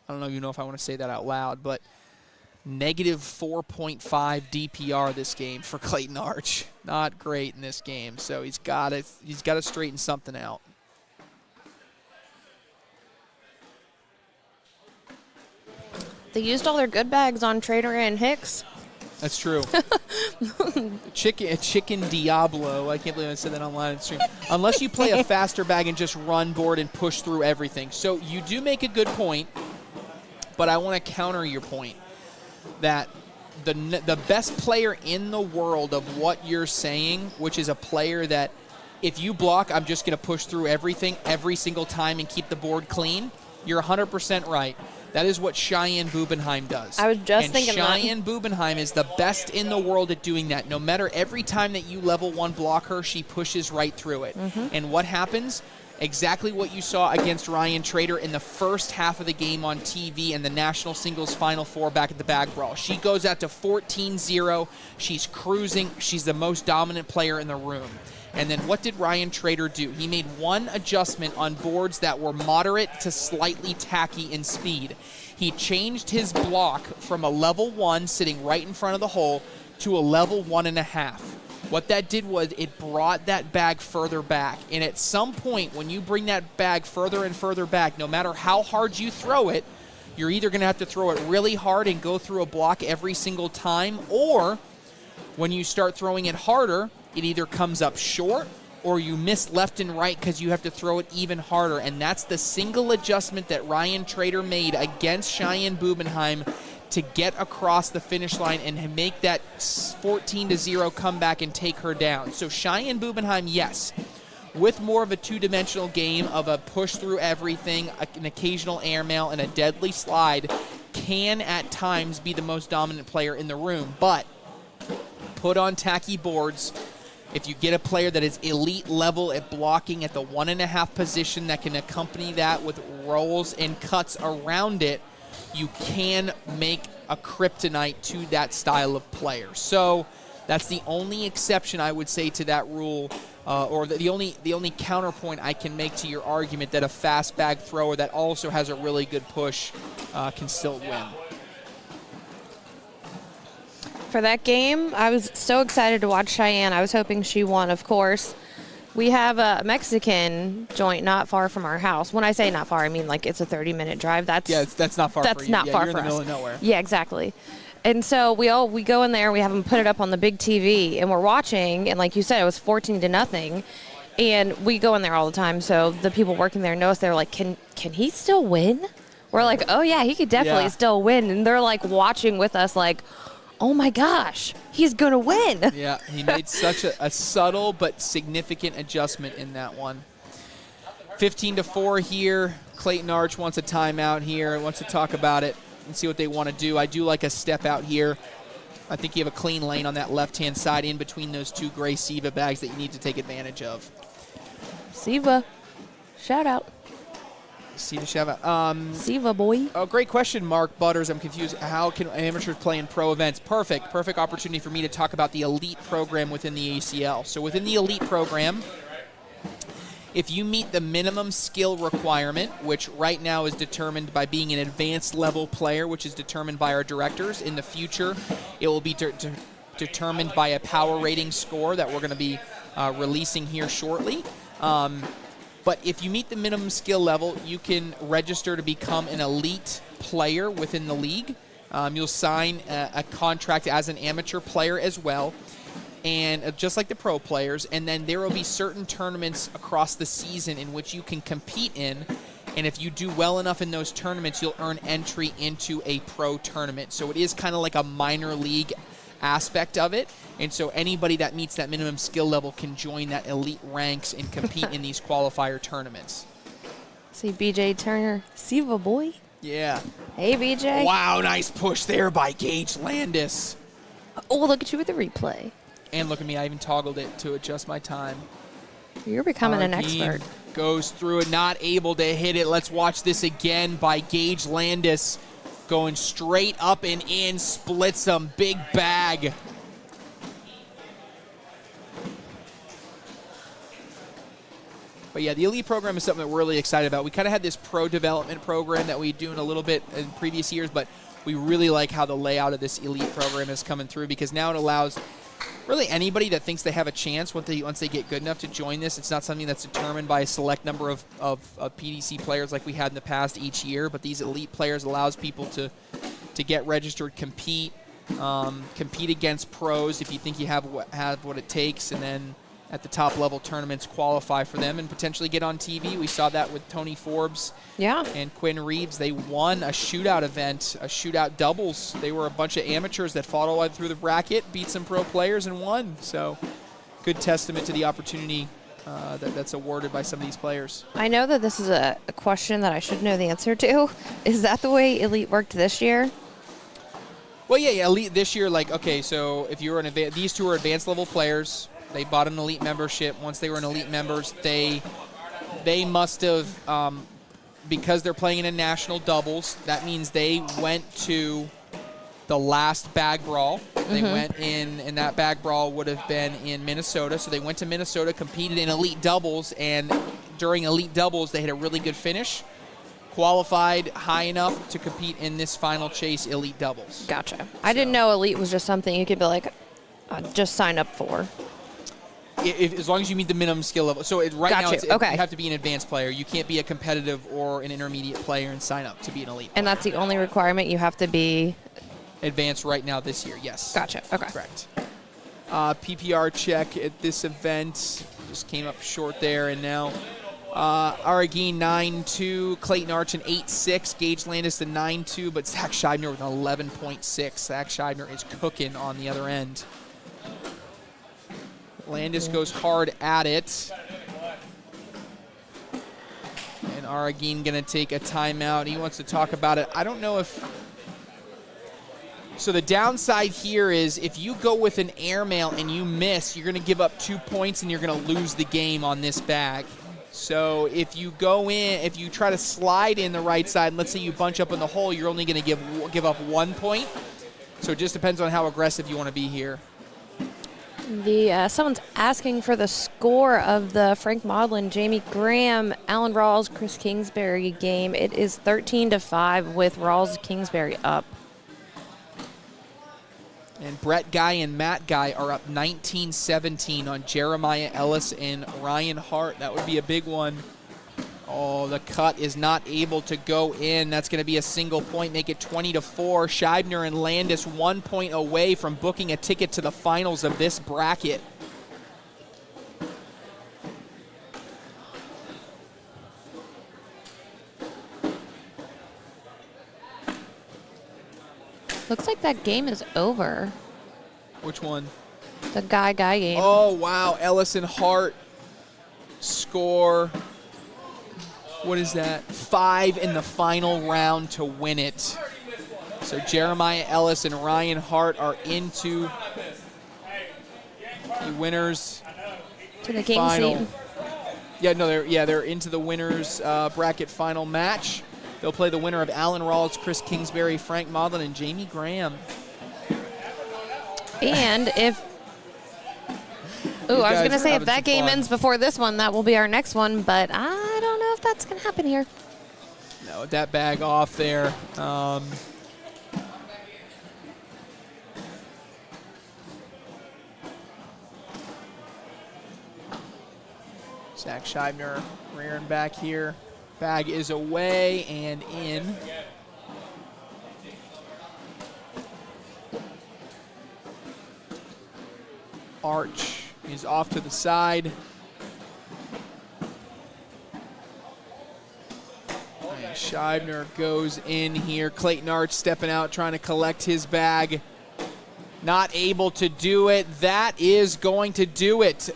I don't even know if I want to say that out loud, but negative 4.5 DPR this game for Clayton Arch. Not great in this game, so he's got to straighten something out. They used all their good bags on Trader and Hicks. That's true. Chicken Diablo. I can't believe I said that online. Unless you play a faster bag and just run board and push through everything. So you do make a good point, but I want to counter your point that the best player in the world of what you're saying, which is a player that if you block, I'm just going to push through everything every single time and keep the board clean, you're 100% right. That is what Cheyenne Bubenheim does. I was just thinking Cheyenne Bubenheim is the best in the world at doing that. No matter every time that you level 1 block her, she pushes right through it. And what happens? Exactly what you saw against Ryan Trader in the first half of the game on TV and the National Singles Final Four back at the Bag Brawl. She goes out to 14-0. She's cruising. She's the most dominant player in the room. And then what did Ryan Trader do? He made one adjustment on boards that were moderate to slightly tacky in speed. He changed his block from a level 1 sitting right in front of the hole to a level 1.5. What that did was it brought that bag further back. And at some point, when you bring that bag further and further back, no matter how hard you throw it, you're either going to have to throw it really hard and go through a block every single time, or when you start throwing it harder, it either comes up short or you miss left and right because you have to throw it even harder. And that's the single adjustment that Ryan Trader made against Cheyenne Bubenheim to get across the finish line and make that 14-0 comeback and take her down. So Cheyenne Bubenheim, yes, with more of a two-dimensional game of a push through everything, an occasional airmail, and a deadly slide, can at times be the most dominant player in the room. But put on tacky boards. If you get a player that is elite level at blocking at the 1.5 position that can accompany that with rolls and cuts around it, you can make a kryptonite to that style of player. So that's the only exception I would say to that rule, or the only counterpoint I can make to your argument that a fast bag thrower that also has a really good push can still win. For that game, I was so excited to watch Cheyenne. I was hoping she won, of course. We have a Mexican joint not far from our house. When I say not far, I mean like it's a 30-minute drive. That's not far. That's for you. not yeah, far you're for in the middle us. of nowhere. Yeah, exactly. And so we go in there. We have them put it up on the big TV, and we're watching. And like you said, it was 14-0, and we go in there all the time. So the people working there know us. They're like, "Can he still win?" We're like, "Oh yeah, he could definitely still win." And they're like watching with us, like, oh my gosh, he's going to win. Yeah, he made such a subtle but significant adjustment in that one. 15-4 here. Clayton Arch wants a timeout here, wants to talk about it and see what they want to do. I do like a step out here. I think you have a clean lane on that left-hand side in between those two gray Siva bags that you need to take advantage of. Siva, shout out. Siva boy. Oh, great question, Mark Butters. I'm confused. How can amateurs play in pro events? Perfect opportunity for me to talk about the elite program within the ACL. So within the elite program, if you meet the minimum skill requirement, which right now is determined by being an advanced level player, which is determined by our directors, in the future it will be determined by a power rating score that we're going to be releasing here shortly. But if you meet the minimum skill level, you can register to become an elite player within the league. You'll sign a contract as an amateur player as well, and just like the pro players. And then there will be certain tournaments across the season in which you can compete in. And if you do well enough in those tournaments, you'll earn entry into a pro tournament. So it is kind of like a minor league aspect of it. And so anybody that meets that minimum skill level can join that elite ranks and compete in these qualifier tournaments. See BJ Turner, Siva boy. Yeah. Hey BJ. Wow, nice push there by Gage Landis. Oh, look at you with the replay. And look at me, I even toggled it to adjust my time. You're becoming an Hardeem expert. Goes through it, not able to hit it. Let's watch this again by Gage Landis. Going straight up and in, splits them, big bag. But yeah, the elite program is something that we're really excited about. We kind of had this pro development program that we do in a little bit in previous years, but we really like how the layout of this elite program is coming through, because now it allows really anybody that thinks they have a chance once they get good enough to join this. It's not something that's determined by a select number of PDC players like we had in the past each year, but these elite players allows people to get registered, compete against pros if you think you have what it takes, and then at the top level tournaments qualify for them and potentially get on TV. We saw that with Tony Forbes and Quinn Reeves. They won a shootout event, a shootout doubles. They were a bunch of amateurs that fought all the way through the bracket, beat some pro players, and won. So good testament to the opportunity that's awarded by some of these players. I know that this is a question that I should know the answer to. Is that the way Elite worked this year? Well, yeah, Elite this year, like, okay, so if you were these two are advanced level players. They bought an Elite membership. Once they were an Elite members, they must have, because they're playing in a national doubles, that means they went to the last bag brawl. They went in, and that bag brawl would have been in Minnesota. So they went to Minnesota, competed in Elite doubles, and during Elite doubles, they had a really good finish, qualified high enough to compete in this final chase Elite doubles. Gotcha. I didn't know Elite was just something you could be like, just sign up for. As long as you meet the minimum skill level. So right now, you have to be an advanced player. You can't be a competitive or an intermediate player and sign up to be an elite player. And that's the only requirement? You have to be advanced right now this year, yes. Gotcha, okay. Correct. PPR check at this event. Just came up short there, and now Aragine 9-2, Clayton Arch an 8-6, Gage Landis a 9-2, but Zach Scheibner with an 11.6. Zach Scheibner is cooking on the other end. Landis goes hard at it. And Aragine going to take a timeout. He wants to talk about it. I don't know if... So the downside here is if you go with an airmail and you miss, you're going to give up 2 points and you're going to lose the game on this bag. So if you go in, if you try to slide in the right side, and let's say you bunch up in the hole, you're only going to give up 1 point. So it just depends on how aggressive you want to be here. Someone's asking for the score of the Frank Maudlin, Jamie Graham, Alan Rawls, Chris Kingsbury game. It is 13-5 with Rawls Kingsbury up. And Brett Guy and Matt Guy are up 19-17 on Jeremiah Ellis and Ryan Hart. That would be a big one. Oh, the cut is not able to go in. That's going to be a single point, make it 20-4. Scheibner and Landis 1 point away from booking a ticket to the finals of this bracket. Looks like that game is over. Which one? The Guy game. Oh, wow. Ellis and Hart score... What is that? 5 in the final round to win it. So Jeremiah Ellis and Ryan Hart are into the winners to the King final. Seat. They're into the winners bracket final match. They'll play the winner of Alan Rawls, Chris Kingsbury, Frank Maudlin, and Jamie Graham. And if I was going to say, if that game ends before this one, that will be our next one, but I don't know if that's going to happen here. No, that bag off there. Zach Scheibner rearing back here. Bag is away and in. Arch is off to the side. And Scheibner goes in here. Clayton Arch stepping out, trying to collect his bag. Not able to do it. That is going to do it.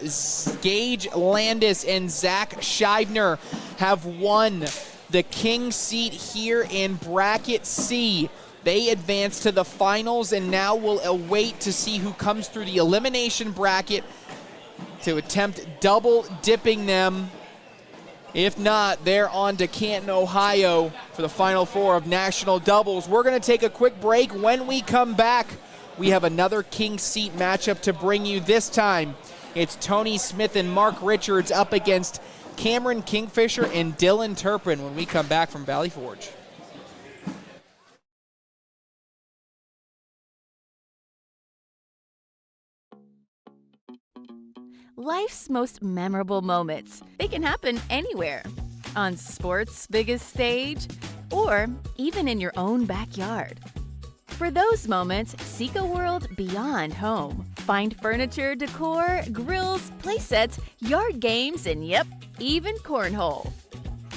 Gage Landis and Zach Scheibner have won the King seat here in Bracket C. They advance to the finals, and now we'll await to see who comes through the elimination bracket to attempt double dipping them. If not, they're on to Canton, Ohio for the Final Four of National Doubles. We're going to take a quick break. When we come back, we have another King seat matchup to bring you. This time, it's Tony Smith and Mark Richards up against Cameron Kingfisher and Dylan Turpin when we come back from Valley Forge. Life's most memorable moments. They can happen anywhere. On sports' biggest stage, or even in your own backyard. For those moments, seek a world beyond home. Find furniture, decor, grills, playsets, yard games, and yep, even cornhole.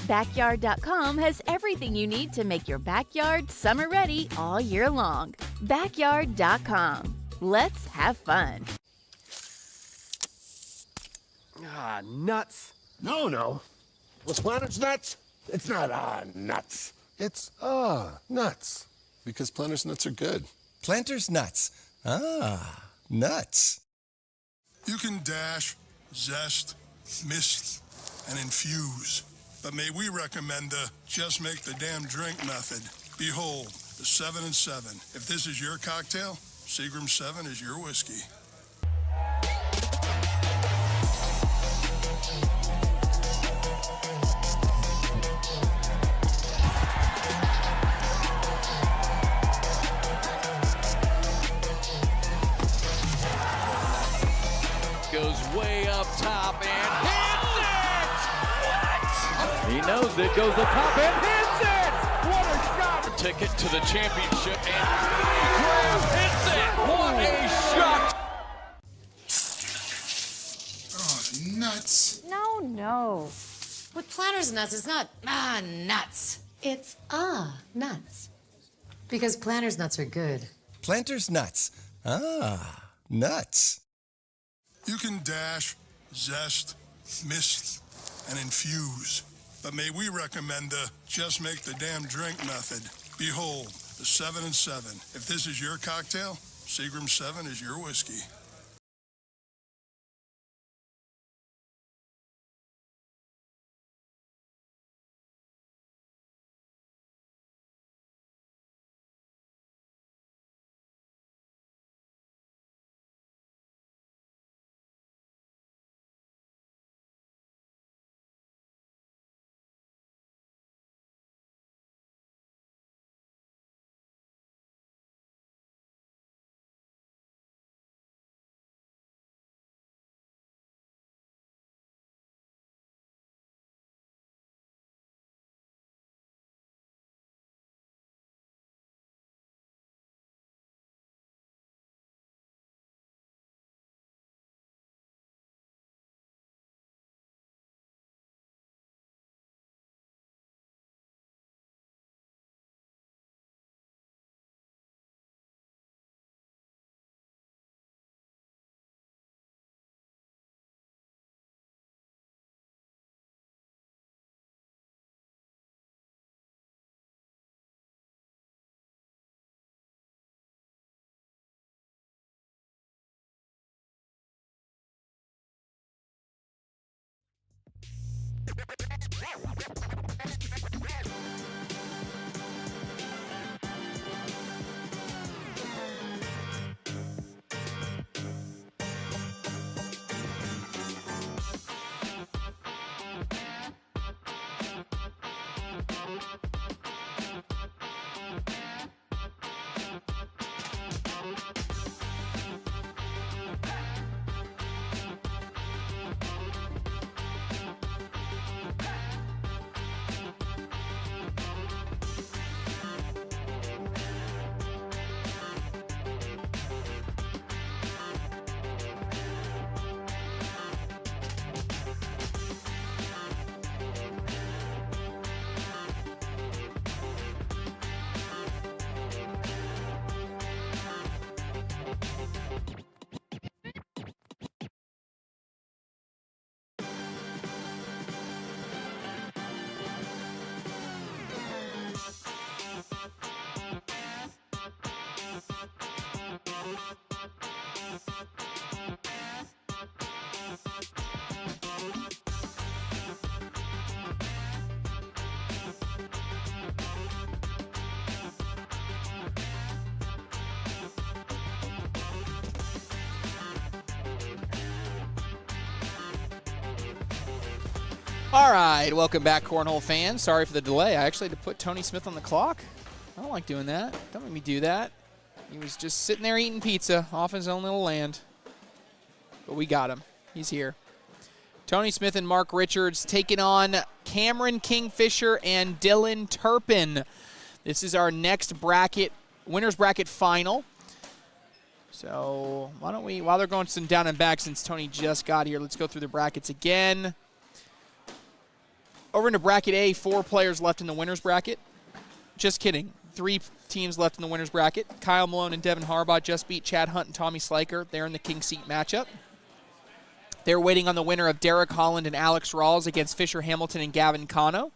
Backyard.com has everything you need to make your backyard summer ready all year long. Backyard.com. Let's have fun. Ah, nuts. No. With Planters nuts, it's not nuts. It's nuts. Because Planters nuts are good. Planters nuts. Nuts. You can dash, zest, mist, and infuse. But may we recommend the just make the damn drink method. Behold, the 7 and 7. If this is your cocktail, Seagram 7 is your whiskey. Goes way up top and hits it! What? He knows it. Goes up top and hits it! What a shot! Ticket to the championship and Graham hits it! What a shot! Oh, nuts. No. With Planters nuts, it's not nuts. It's nuts. Because Planters nuts are good. Planters nuts. Nuts. You can dash, zest, mist, and infuse. But may we recommend the just make the damn drink method. Behold, the 7 and 7. If this is your cocktail, Seagram 7 is your whiskey. All right, welcome back, Cornhole fans. Sorry for the delay. I actually had to put Tony Smith on the clock. I don't like doing that. Don't make me do that. He was just sitting there eating pizza off his own little land. But we got him. He's here. Tony Smith and Mark Richards taking on Cameron Kingfisher and Dylan Turpin. This is our next bracket, winner's bracket final. So why don't we, while they're going some down and back since Tony just got here, let's go through the brackets again. Over into bracket A, 4 players left in the winner's bracket. Just kidding. 3 teams left in the winner's bracket. Kyle Malone and Devin Harbaugh just beat Chad Hunt and Tommy Sliker. They're in the king seat matchup. They're waiting on the winner of Derek Holland and Alex Rawls against Fisher Hamilton and Gavin Cano.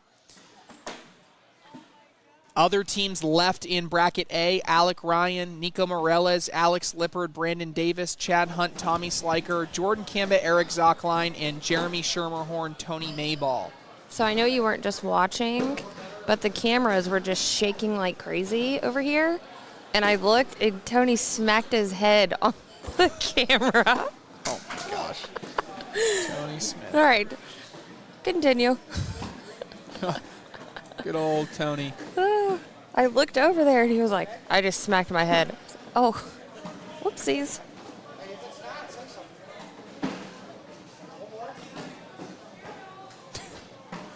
Other teams left in bracket A, Alec Ryan, Nico Morales, Alex Lippard, Brandon Davis, Chad Hunt, Tommy Sliker, Jordan Kamba, Eric Zockline, and Jeremy Schermerhorn, Tony Mayball. So I know you weren't just watching, but the cameras were just shaking like crazy over here. And I looked, and Tony smacked his head on the camera. Oh, my gosh. Tony Smith. All right. Continue. Good old Tony. I looked over there, and he was like, I just smacked my head. Oh, whoopsies.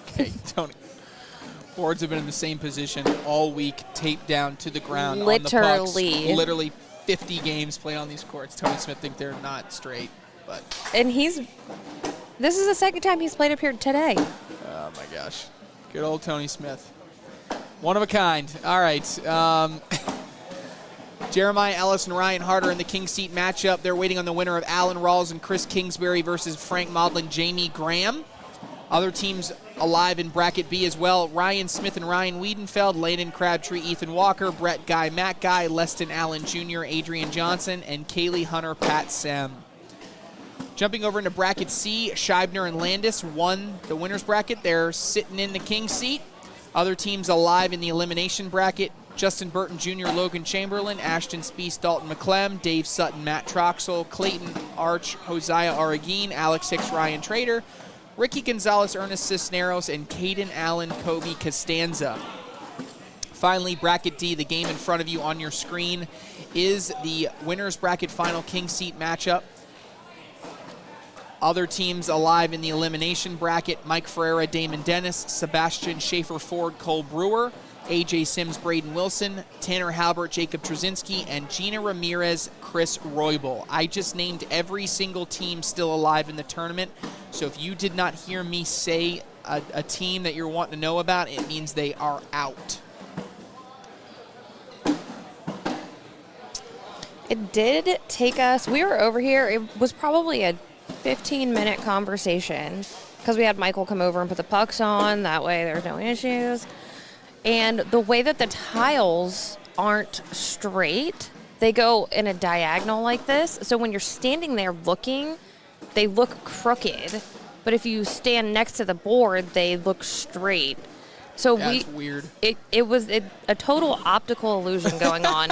Okay, Tony. Boards have been in the same position all week, taped down to the ground Literally. on the pucks. Literally 50 games played on these courts. Tony Smith think they're not straight, but. And this is the second time he's played up here today. Oh my gosh. Good old Tony Smith. One of a kind. All right. Jeremiah Ellis and Ryan Harder in the king seat matchup. They're waiting on the winner of Alan Rawls and Chris Kingsbury versus Frank Maudlin, Jamie Graham. Other teams alive in bracket B as well. Ryan Smith and Ryan Wiedenfeld, Landon Crabtree, Ethan Walker, Brett Guy, Matt Guy, Leston Allen Jr., Adrian Johnson, and Kaylee Hunter, Pat Sem. Jumping over into bracket C, Scheibner and Landis won the winner's bracket. They're sitting in the king seat. Other teams alive in the elimination bracket, Justin Burton Jr., Logan Chamberlain, Ashton Speece, Dalton McClem, Dave Sutton, Matt Troxel, Clayton Arch, Hosea Aragine, Alex Hicks, Ryan Trader, Ricky Gonzalez, Ernest Cisneros, and Caden Allen, Kobe Costanza. Finally, bracket D, the game in front of you on your screen, is the winner's bracket final king seat matchup. Other teams alive in the elimination bracket, Mike Ferreira, Damon Dennis, Sebastian Schaefer-Ford, Cole Brewer, AJ Sims, Braden Wilson, Tanner Halbert, Jacob Trzynski, and Gina Ramirez, Chris Roybal. I just named every single team still alive in the tournament, so if you did not hear me say a team that you're wanting to know about, it means they are out. It did take us, we were over here, it was probably a 15-minute conversation because we had Michael come over and put the pucks on. That way there's no issues. And the way that the tiles aren't straight, they go in a diagonal like this. So when you're standing there looking, they look crooked. But if you stand next to the board, they look straight. So That's weird. It was a total optical illusion going on.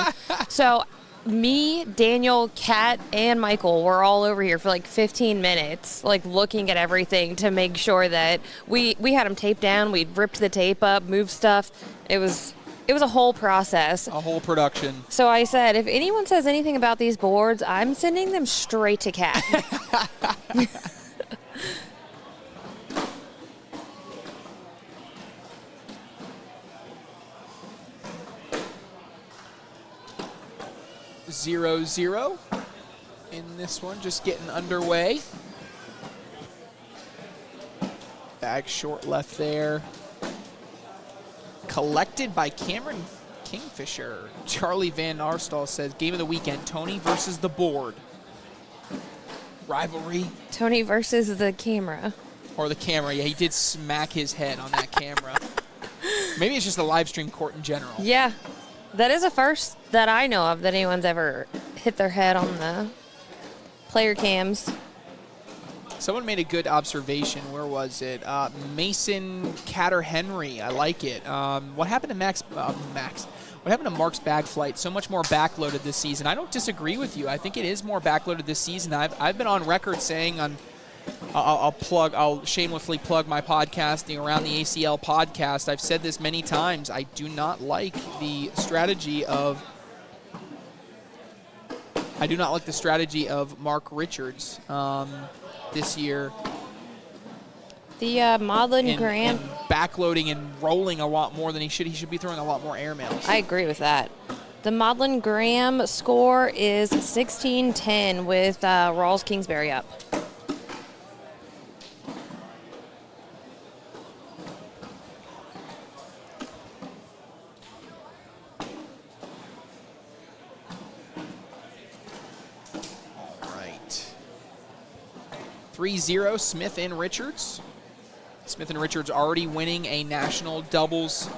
So me, Daniel, Kat, and Michael were all over here for like 15 minutes, like looking at everything to make sure that we had them taped down. We'd ripped the tape up, moved stuff. It was a whole process. A whole production. So I said, if anyone says anything about these boards, I'm sending them straight to Kat. 0-0 in this one, just getting underway. Bag short left there. Collected by Cameron Kingfisher. Charlie Van Arstal says, game of the weekend, Tony versus the board. Rivalry. Tony versus the camera. Or the camera. Yeah, he did smack his head on that camera. Maybe it's just the live stream court in general. Yeah. That is a first that I know of that anyone's ever hit their head on the player cams. Someone made a good observation. Where was it? Mason Catter-Henry. I like it. What happened to Max? What happened to Mark's bag flight? So much more backloaded this season. I don't disagree with you. I think it is more backloaded this season. I've been on record saying I'll shamelessly plug my podcast, the Around the ACL podcast. I've said this many times. I do not like the strategy of Mark Richards this year. The Maudlin Graham. And backloading and rolling a lot more than he should. He should be throwing a lot more airmails. I agree with that. The Maudlin Graham score is 16-10 with Rawls Kingsbury up. All right. 3-0 Smith and Richards. Smith and Richards already winning a national doubles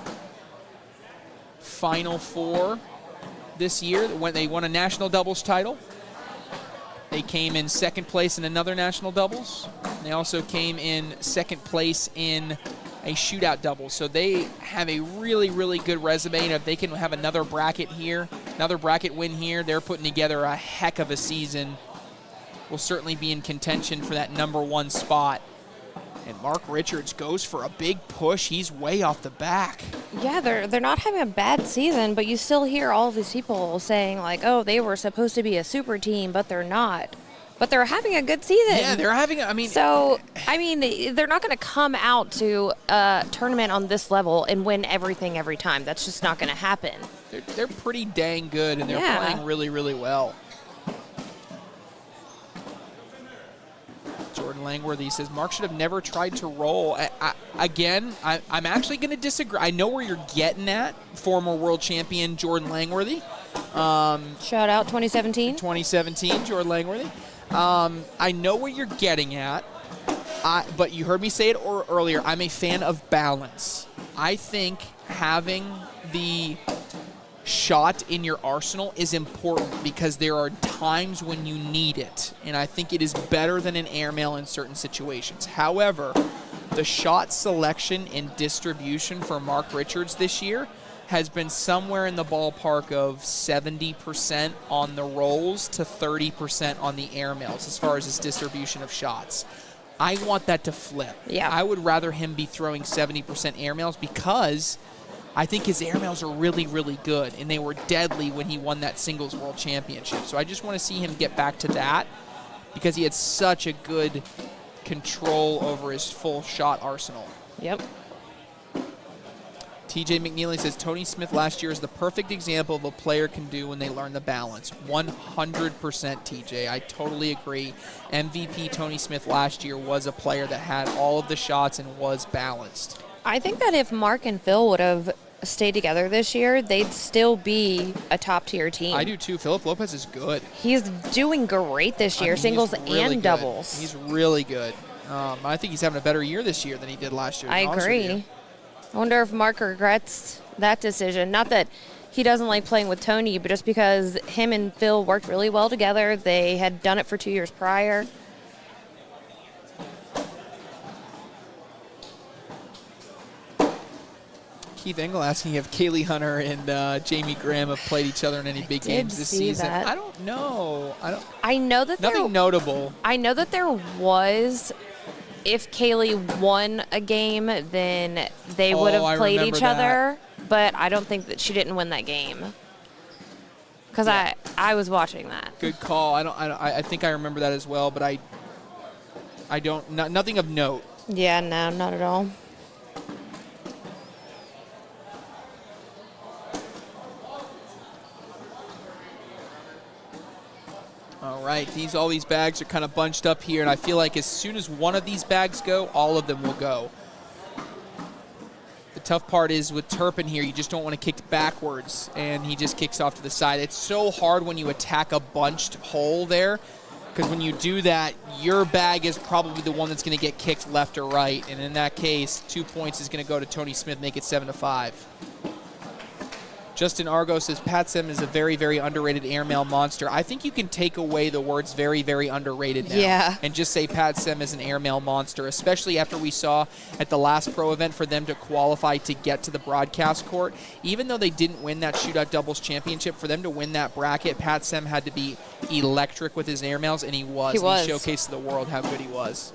Final Four this year when they won a national doubles title. They came in second place in another national doubles. They also came in second place in a shootout double. So they have a really, really good resume. And if they can have another bracket here, another bracket win here, they're putting together a heck of a season. Will certainly be in contention for that #1 spot. And Mark Richards goes for a big push. He's way off the back. Yeah, they're not having a bad season, but you still hear all of these people saying, like, oh, they were supposed to be a super team, but they're not. But they're having a good season. Yeah, they're having, they're not going to come out to a tournament on this level and win everything every time. That's just not going to happen. They're pretty dang good, and they're playing really, really well. Jordan Langworthy says Mark should have never tried to roll. I'm actually going to disagree. I know where you're getting at, former world champion Jordan Langworthy. Shout out 2017. 2017, Jordan Langworthy. I know where you're getting at, but you heard me say it earlier. I'm a fan of balance. I think having the shot in your arsenal is important because there are times when you need it, and I think it is better than an airmail in certain situations. However, the shot selection and distribution for Mark Richards this year has been somewhere in the ballpark of 70% on the rolls to 30% on the airmails as far as his distribution of shots. I want that to flip. Yeah. I would rather him be throwing 70% airmails because I think his airmails are really, really good, and they were deadly when he won that singles world championship. So I just want to see him get back to that because he had such a good control over his full shot arsenal. Yep. TJ McNeely says Tony Smith last year is the perfect example of a player can do when they learn the balance. 100% TJ. I totally agree. MVP Tony Smith last year was a player that had all of the shots and was balanced. I think that if Mark and Phil would have stayed together this year, they'd still be a top-tier team. I do too. Philip Lopez is good. He's doing great this year, singles really and doubles. He's really good. I think he's having a better year this year than he did last year. I agree. I wonder if Mark regrets that decision. Not that he doesn't like playing with Tony, but just because him and Phil worked really well together. They had done it for 2 years prior. Keith Engel asking if Kaylee Hunter and Jamie Graham have played each other in any big games this season. That. I don't know. I know that nothing notable. I know that there was. If Kaylee won a game, then they would have played each other. But I don't think that she didn't win that game because I was watching that. Good call. I think I remember that as well, but I don't. Nothing of note. Yeah, no, not at all. All right, all these bags are kind of bunched up here, and I feel like as soon as one of these bags go, all of them will go. The tough part is with Turpin here, you just don't want to kick backwards, and he just kicks off to the side. It's so hard when you attack a bunched hole there, because when you do that, your bag is probably the one that's going to get kicked left or right, and in that case, 2 points is going to go to Tony Smith, make it 7-5. Justin Argo says Pat Sim is a very, very underrated airmail monster. I think you can take away the words very, very underrated now and just say Pat Sim is an airmail monster, especially after we saw at the last pro event for them to qualify to get to the broadcast court. Even though they didn't win that shootout doubles championship, for them to win that bracket, Pat Sim had to be electric with his airmails, and he was. He showcased to the world how good he was.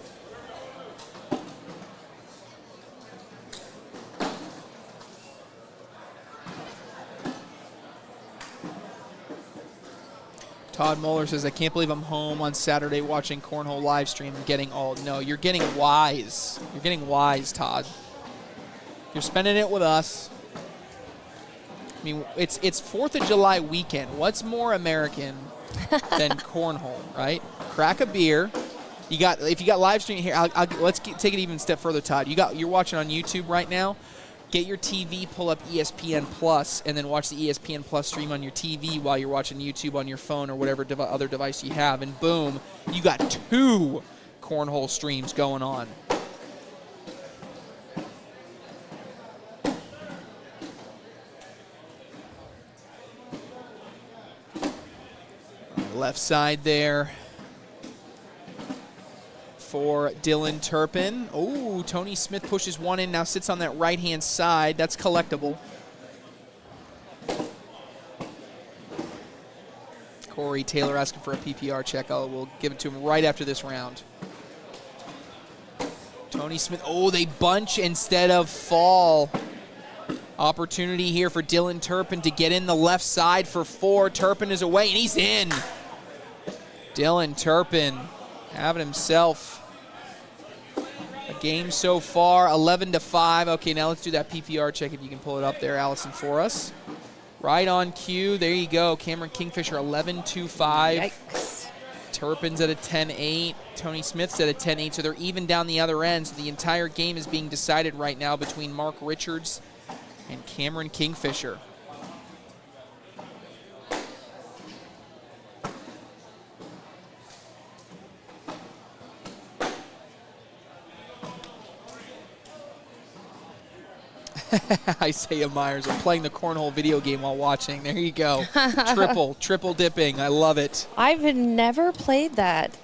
Todd Moeller says, I can't believe I'm home on Saturday watching Cornhole live stream and getting old. No, you're getting wise. You're getting wise, Todd. You're spending it with us. mean, it's 4th of July weekend. What's more American than cornhole, right? Crack a beer. If you got live streaming here, let's take it even a step further, Todd. You're watching on YouTube right now. Get your TV, pull up ESPN Plus, and then watch the ESPN Plus stream on your TV while you're watching YouTube on your phone or whatever other device you have, and boom, you got 2 cornhole streams going on. Left side there for Dylan Turpin. Oh, Tony Smith pushes one in, now sits on that right-hand side. That's collectible. Corey Taylor asking for a PPR check. We'll give it to him right after this round. Tony Smith, oh, they bunch instead of fall. Opportunity here for Dylan Turpin to get in the left side for 4. Turpin is away, and he's in. Dylan Turpin having himself a game so far, 11-5. Okay, now let's do that PPR check if you can pull it up there, Allison, for us. Right on cue. There you go. Cameron Kingfisher, 11-5. Yikes. Turpin's at a 10-8. Tony Smith's at a 10-8, so they're even down the other end. So the entire game is being decided right now between Mark Richards and Cameron Kingfisher. Isaiah Myers, I'm playing the cornhole video game while watching. There you go. Triple dipping. I love it. I've never played that.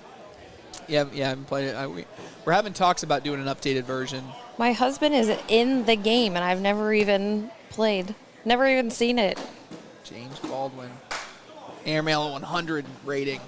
Yeah, I haven't played it. We're having talks about doing an updated version. My husband is in the game, and I've never even played. Never even seen it. James Baldwin. Airmail 100 rating.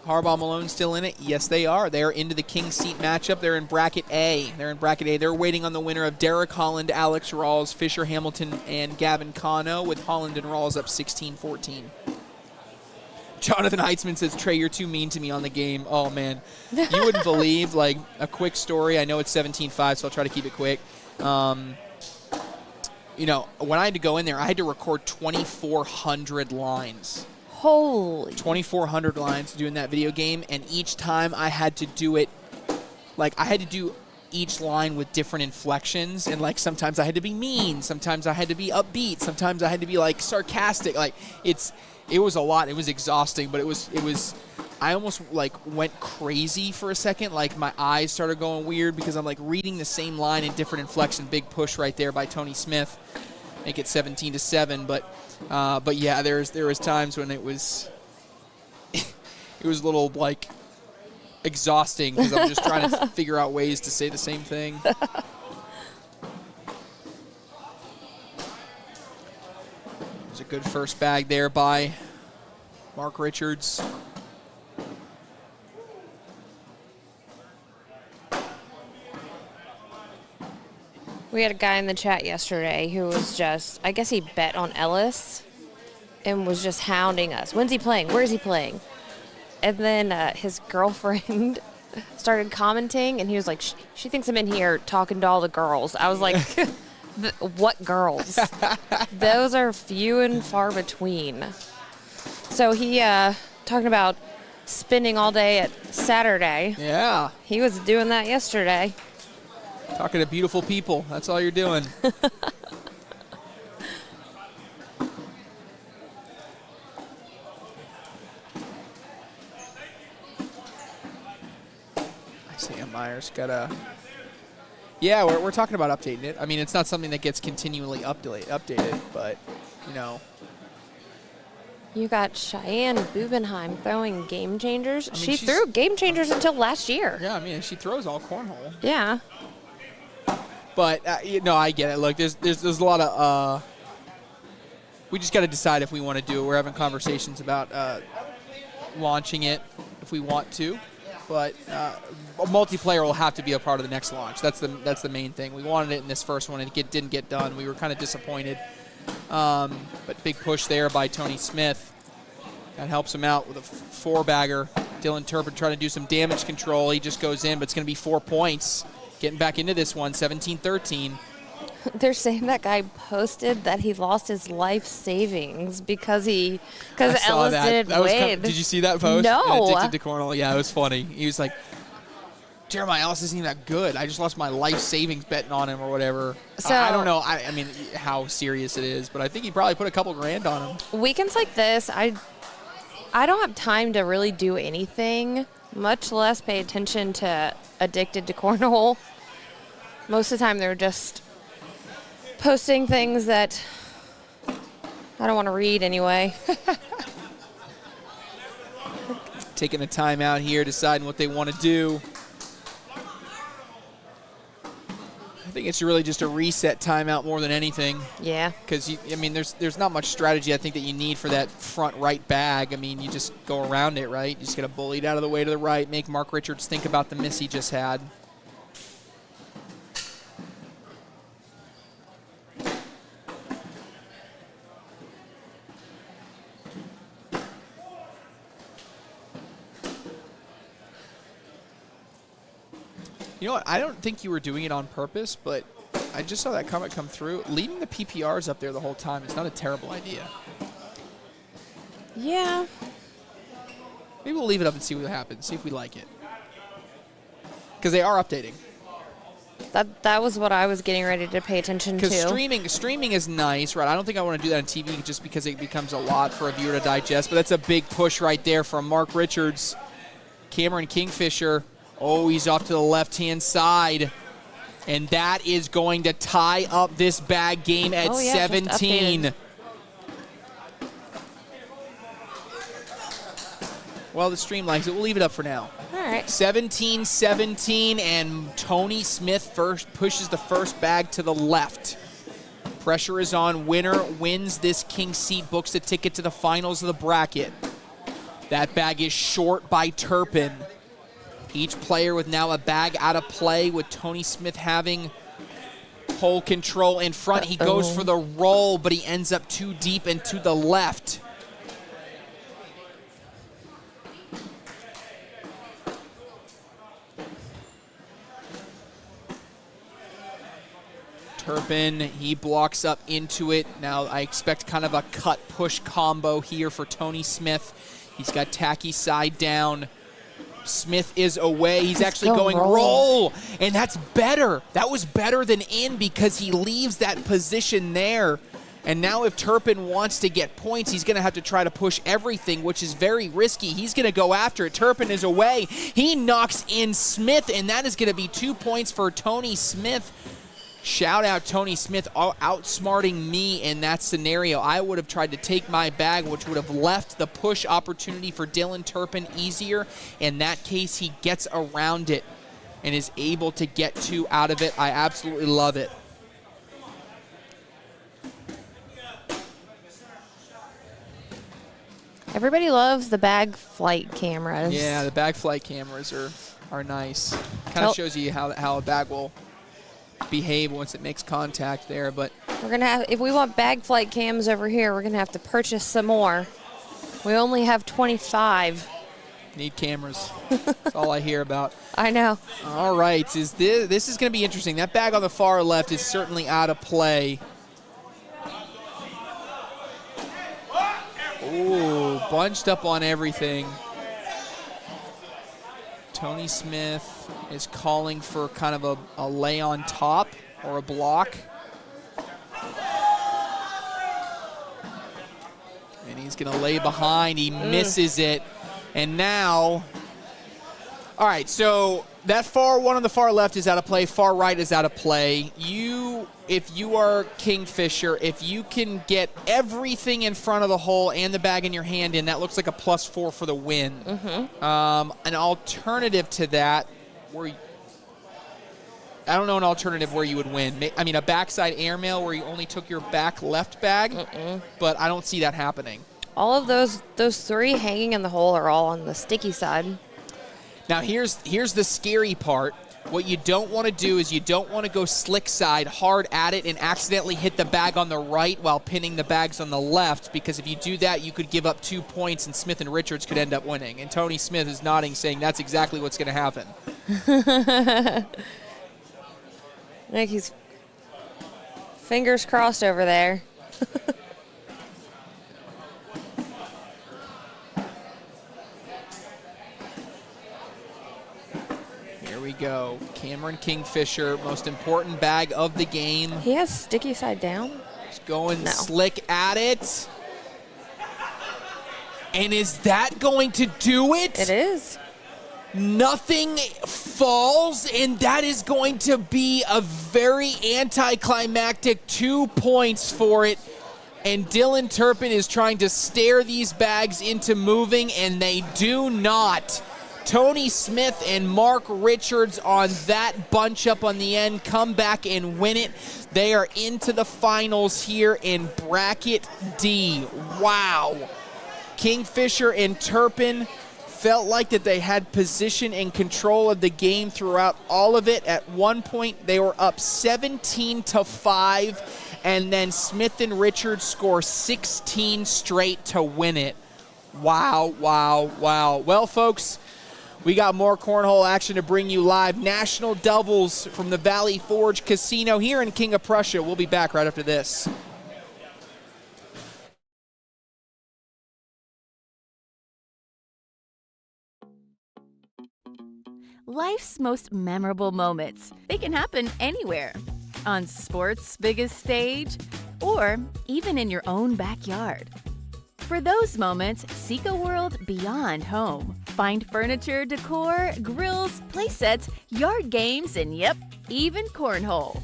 Harbaugh Malone still in it? Yes, they are. They are into the King seat matchup. They're in bracket A. They're waiting on the winner of Derek Holland, Alex Rawls, Fisher Hamilton, and Gavin Cano, with Holland and Rawls up 16-14. Jonathan Heitzman says, Trey, you're too mean to me on the game. Oh, man. You wouldn't believe, like, a quick story. I know it's 17-5, so I'll try to keep it quick. You know, when I had to go in there, I had to record 2,400 lines. Holy. 2,400 lines doing that video game, and each time I had to do it, like, I had to do each line with different inflections, and, like, sometimes I had to be mean, sometimes I had to be upbeat, sometimes I had to be, like, sarcastic. Like, it was a lot. It was exhausting, but it was I almost, like, went crazy for a second. Like, my eyes started going weird because I'm, like, reading the same line in different inflection. Big push right there by Tony Smith. Make it 17-7, but yeah, there was times when it was a little, like, exhausting because I'm just trying to figure out ways to say the same thing. There's a good first bag there by Mark Richards. We had a guy in the chat yesterday who was just, I guess he bet on Ellis and was just hounding us. When's he playing? Where's he playing? And then his girlfriend started commenting, and he was like, she thinks I'm in here talking to all the girls. I was like, what girls? Those are few and far between. So he, talking about spending all day at Saturday. Yeah. He was doing that yesterday. Talking to beautiful people. That's all you're doing. Isaiah Myers got a... Yeah, we're talking about updating it. I mean, it's not something that gets continually updated, but, you know. You got Cheyenne Bubenheim throwing Game Changers. I mean, she threw Game Changers until last year. Yeah, I mean, she throws all cornhole. Yeah. But, you know, I get it. Look, there's a lot of... we just got to decide if we want to do it. We're having conversations about launching it if we want to. But multiplayer will have to be a part of the next launch. That's the main thing. We wanted it in this first one, and it didn't get done. We were kind of disappointed. But big push there by Tony Smith. That helps him out with a 4-bagger Dylan Turpin trying to do some damage control. He just goes in, but it's going to be 4 points. Getting back into this one, 17-13. They're saying that guy posted that he lost his life savings because Ellis did Wade. Did you see that post? No. Addicted to Cornell. Yeah, it was funny. He was like, Jeremiah Ellis isn't even that good. I just lost my life savings betting on him or whatever. So, I don't know. I mean, how serious it is, but I think he probably put a couple grand on him. Weekends like this, I don't have time to really do anything, much less pay attention to Addicted to Cornhole. Most of the time, they're just posting things that I don't want to read anyway. Taking a timeout here, deciding what they want to do. I think it's really just a reset timeout more than anything. Yeah. Because, I mean, there's not much strategy I think that you need for that front right bag. I mean, you just go around it, right? You just get a bullied out of the way to the right, make Mark Richards think about the miss he just had. You know what? I don't think you were doing it on purpose, but I just saw that comment come through. Leaving the PPRs up there the whole time is not a terrible idea. Yeah. Maybe we'll leave it up and see what happens, see if we like it. Because they are updating. That was what I was getting ready to pay attention to. Because streaming is nice, right? I don't think I want to do that on TV just because it becomes a lot for a viewer to digest, but that's a big push right there from Mark Richards. Cameron Kingfisher. Oh, he's off to the left-hand side. And that is going to tie up this bag game at 17. Well, the stream likes it. We'll leave it up for now. All right. 17-17, and Tony Smith first pushes the first bag to the left. Pressure is on. Winner wins this king seat, books the ticket to the finals of the bracket. That bag is short by Turpin. Each player with now a bag out of play, with Tony Smith having pole control in front. He goes for the roll, but he ends up too deep and to the left. Turpin, he blocks up into it. Now I expect kind of a cut-push combo here for Tony Smith. He's got tacky side down. Smith is away. He's actually going roll, and that's better. That was better than in because he leaves that position there. And now if Turpin wants to get points, he's going to have to try to push everything, which is very risky. He's going to go after it. Turpin is away. He knocks in Smith, and that is going to be 2 points for Tony Smith. Shout out Tony Smith outsmarting me in that scenario. I would have tried to take my bag, which would have left the push opportunity for Dylan Turpin easier. In that case, he gets around it and is able to get 2 out of it. I absolutely love it. Everybody loves the bag flight cameras. Yeah, the bag flight cameras are nice. Kind of shows you how a bag will behave once it makes contact there, but we're gonna have, if we want bag flight cams over here, we're gonna have to purchase some more. We only have 25. Need cameras. That's all I hear about. I know. All right, this is going to be interesting. That bag on the far left is certainly out of play. Ooh, bunched up on everything. Tony Smith is calling for kind of a lay on top or a block. And he's going to lay behind. He misses it. And now, all right, so that far one on the far left is out of play. Far right is out of play. If you are Kingfisher, if you can get everything in front of the hole and the bag in your hand in, that looks like a +4 for the win. An alternative to that, I don't know an alternative where you would win. I mean, a backside airmail where you only took your back left bag, but I don't see that happening. All of those 3 hanging in the hole are all on the sticky side. Now here's the scary part. What you don't want to do is you don't want to go slick side hard at it and accidentally hit the bag on the right while pinning the bags on the left, because if you do that, you could give up 2 points and Smith and Richards could end up winning. And Tony Smith is nodding, saying that's exactly what's going to happen. I think he's fingers crossed over there. Here we go. Cameron Kingfisher, most important bag of the game. He has sticky side down. He's going slick at it. And is that going to do it? It is. Nothing falls, and that is going to be a very anticlimactic 2 points for it. And Dylan Turpin is trying to stare these bags into moving, and they do not. Tony Smith and Mark Richards on that bunch up on the end come back and win it. They are into the finals here in Bracket D. Wow. Kingfisher and Turpin felt like that they had position and control of the game throughout all of it. At one point, they were up 17-5, and then Smith and Richards score 16 straight to win it. Wow, wow, wow. Well, folks, we got more cornhole action to bring you live. National doubles from the Valley Forge Casino here in King of Prussia. We'll be back right after this. Life's most memorable moments. They can happen anywhere. On sports' biggest stage, or even in your own backyard. For those moments, seek a world beyond home. Find furniture, decor, grills, playsets, yard games, and yep, even cornhole.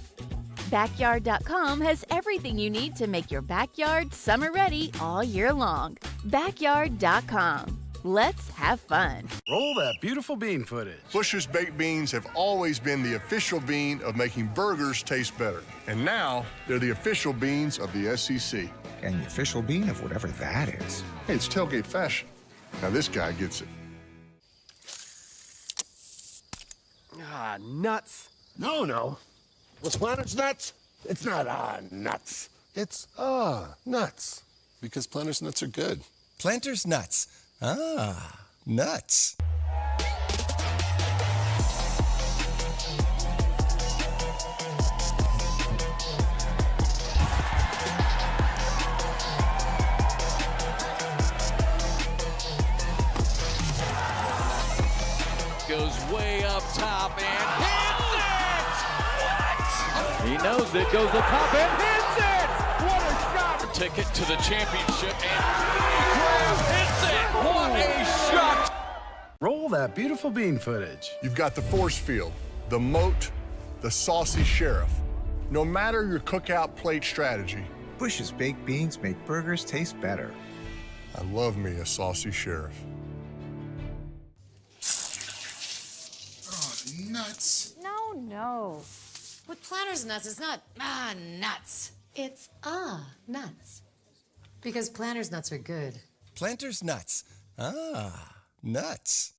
Backyard.com has everything you need to make your backyard summer ready all year long. Backyard.com. Let's have fun. Roll that beautiful bean footage. Bush's baked beans have always been the official bean of making burgers taste better. And now, they're the official beans of the SEC. And the official bean of whatever that is. Hey, it's tailgate fashion. Now this guy gets it. Ah, nuts. No. Was Planter's nuts? It's not nuts. It's nuts. Because Planter's nuts are good. Planter's nuts. Ah, nuts. Goes way up top and hits it! What? He knows it. Goes up top and hits it! What a shot! Ticket to the championship and Graham hits it! What a shot! Roll that beautiful bean footage. You've got the force field, the moat, the saucy sheriff. No matter your cookout plate strategy, Bush's baked beans make burgers taste better. I love me a saucy sheriff. Nuts. No. With Planter's nuts, it's not nuts. It's nuts. Because Planter's nuts are good. Planter's nuts. Ah, nuts.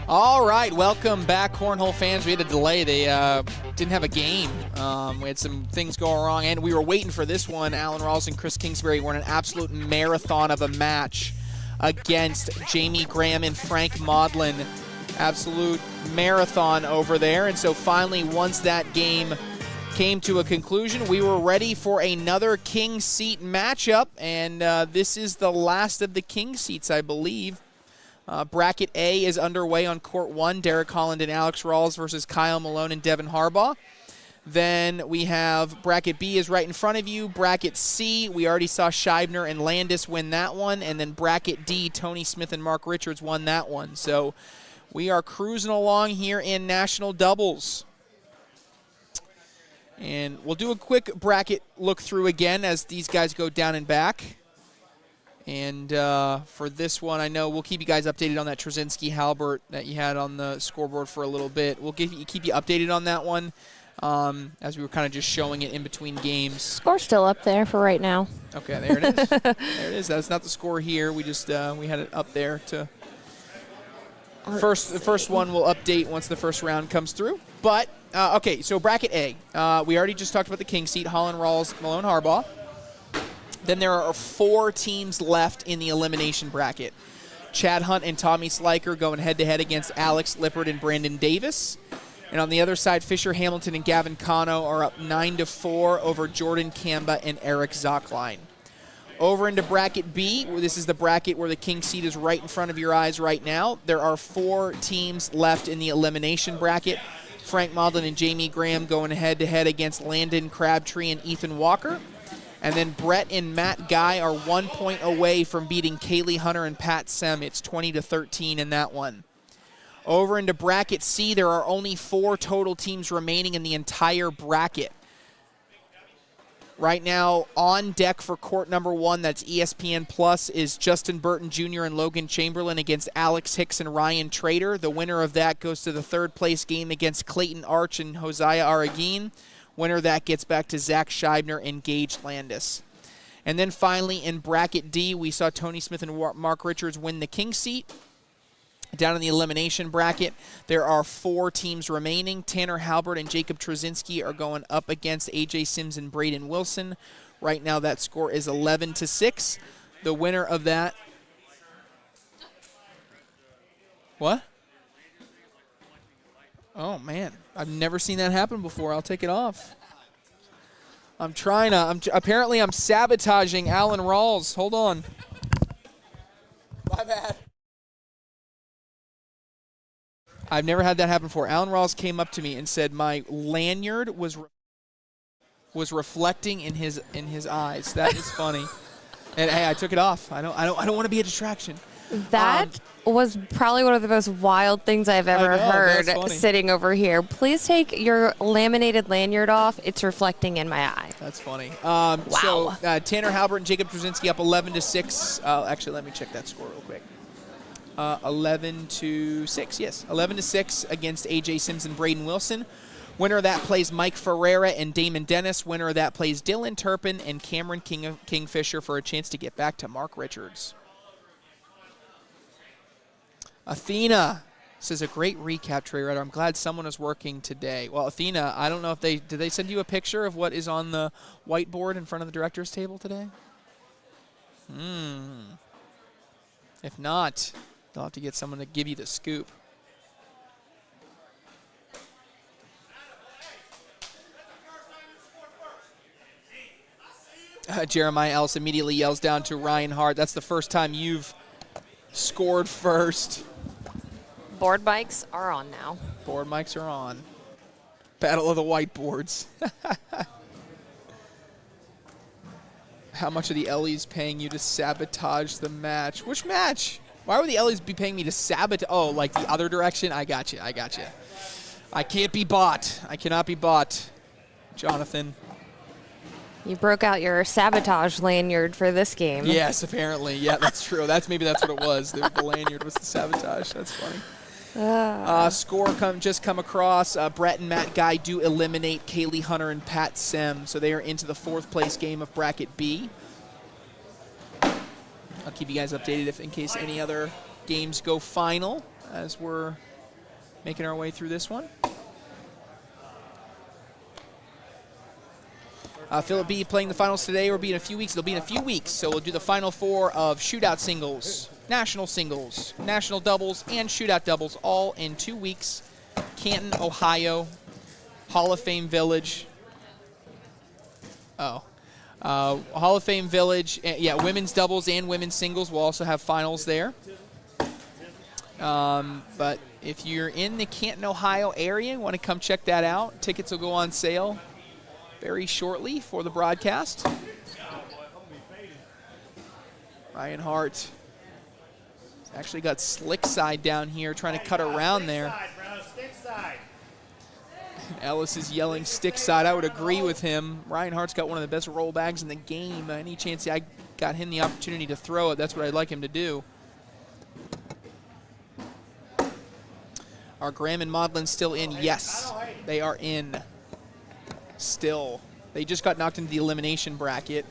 All right, welcome back, Cornhole fans. We had a delay. They didn't have a game. We had some things going wrong, and we were waiting for this one. Alan Rawls and Chris Kingsbury were in an absolute marathon of a match against Jamie Graham and Frank Maudlin. Absolute marathon over there, and so finally, once that game came to a conclusion, we were ready for another King Seat matchup, and this is the last of the King Seats, I believe. Bracket A is underway on Court 1. Derek Holland and Alex Rawls versus Kyle Malone and Devin Harbaugh. Then we have Bracket B is right in front of you. Bracket C, we already saw Scheibner and Landis win that one. And then Bracket D, Tony Smith and Mark Richards won that one. So we are cruising along here in national doubles. And we'll do a quick bracket look through again as these guys go down and back. And for this one, I know we'll keep you guys updated on that Trzynski-Halbert that you had on the scoreboard for a little bit. We'll keep you updated on that one as we were kind of just showing it in between games. Score's still up there for right now. Okay, there it is. There it is. That's not the score here. We just we had it up there to the first one we'll update once the first round comes through. But okay, so bracket A. We already just talked about the king seat: Holland, Rawls, Malone, Harbaugh. Then there are 4 teams left in the elimination bracket. Chad Hunt and Tommy Sliker going head-to-head against Alex Lippert and Brandon Davis. And on the other side, Fisher Hamilton and Gavin Cano are up 9-4 over Jordan Kamba and Eric Zockline. Over into bracket B, where this is the bracket where the king seat is right in front of your eyes right now. There are 4 teams left in the elimination bracket. Frank Maudlin and Jamie Graham going head-to-head against Landon Crabtree and Ethan Walker. And then Brett and Matt Guy are 1 point away from beating Kaylee Hunter and Pat Sem. It's 20-13 in that one. Over into bracket C, there are only 4 total teams remaining in the entire bracket. Right now, on deck for court number 1, that's ESPN Plus, is Justin Burton Jr. and Logan Chamberlain against Alex Hicks and Ryan Trader. The winner of that goes to the 3rd place game against Clayton Arch and Hosea Aragin. Winner of that gets back to Zach Scheibner and Gage Landis. And then finally in bracket D, we saw Tony Smith and Mark Richards win the king seat. Down in the elimination bracket, there are 4 teams remaining. Tanner Halbert and Jacob Trzynski are going up against AJ Sims and Braden Wilson. Right now that score is 11-6. The winner of that... What? Oh, man. I've never seen that happen before. I'll take it off. Apparently I'm sabotaging Alan Rawls. Hold on. My bad. I've never had that happen before. Alan Rawls came up to me and said my lanyard was reflecting in his eyes. That is funny. And hey, I took it off. I don't want to be a distraction. That was probably one of the most wild things I've ever heard sitting over here. Please take your laminated lanyard off. It's reflecting in my eye. That's funny. Wow. So Tanner Halbert and Jacob Trzynski up 11-6. Actually, let me check that score real quick. 11-6, yes. 11-6 against AJ Sims and Braden Wilson. Winner of that plays Mike Ferreira and Damon Dennis. Winner of that plays Dylan Turpin and Cameron Kingfisher for a chance to get back to Mark Richards. Athena says a great recap, Trey Ryder. I'm glad someone is working today. Well, Athena, I don't know if did they send you a picture of what is on the whiteboard in front of the director's table today? If not, they'll have to get someone to give you the scoop. Jeremiah Ellis immediately yells down to Ryan Hart. That's the first time you've scored first. Board mics are on now. Board mics are on. Battle of the whiteboards. How much are the Ellies paying you to sabotage the match? Which match? Why would the Ellies be paying me to sabotage? Oh, like the other direction? I got you. I can't be bought. I cannot be bought, Jonathan. You broke out your sabotage lanyard for this game. Yes, apparently. Yeah, that's true. Maybe that's what it was. The lanyard was the sabotage. That's funny. Score just come across. Brett and Matt Guy do eliminate Kaylee Hunter and Pat Sem, so they are into the 4th place game of bracket B. I'll keep you guys updated in case any other games go final as we're making our way through this one. Philip B playing the finals today or be in a few weeks. It'll be in a few weeks, so we'll do the final 4 of shootout singles, national doubles, and shootout doubles all in 2 weeks. Canton, Ohio, Hall of Fame Village. Hall of Fame Village. Yeah, women's doubles and women's singles. We'll also have finals there. But if you're in the Canton, Ohio area and want to come check that out, tickets will go on sale very shortly for the broadcast. Ryan Hart Actually got slick side down here, trying to cut around there. Ellis is yelling stick side. I would agree with him. Ryan Hart's got one of the best roll bags in the game. Any chance I got him the opportunity to throw it, that's what I'd like him to do. Are Graham and Maudlin still in? Yes, they are in still. They just got knocked into the elimination bracket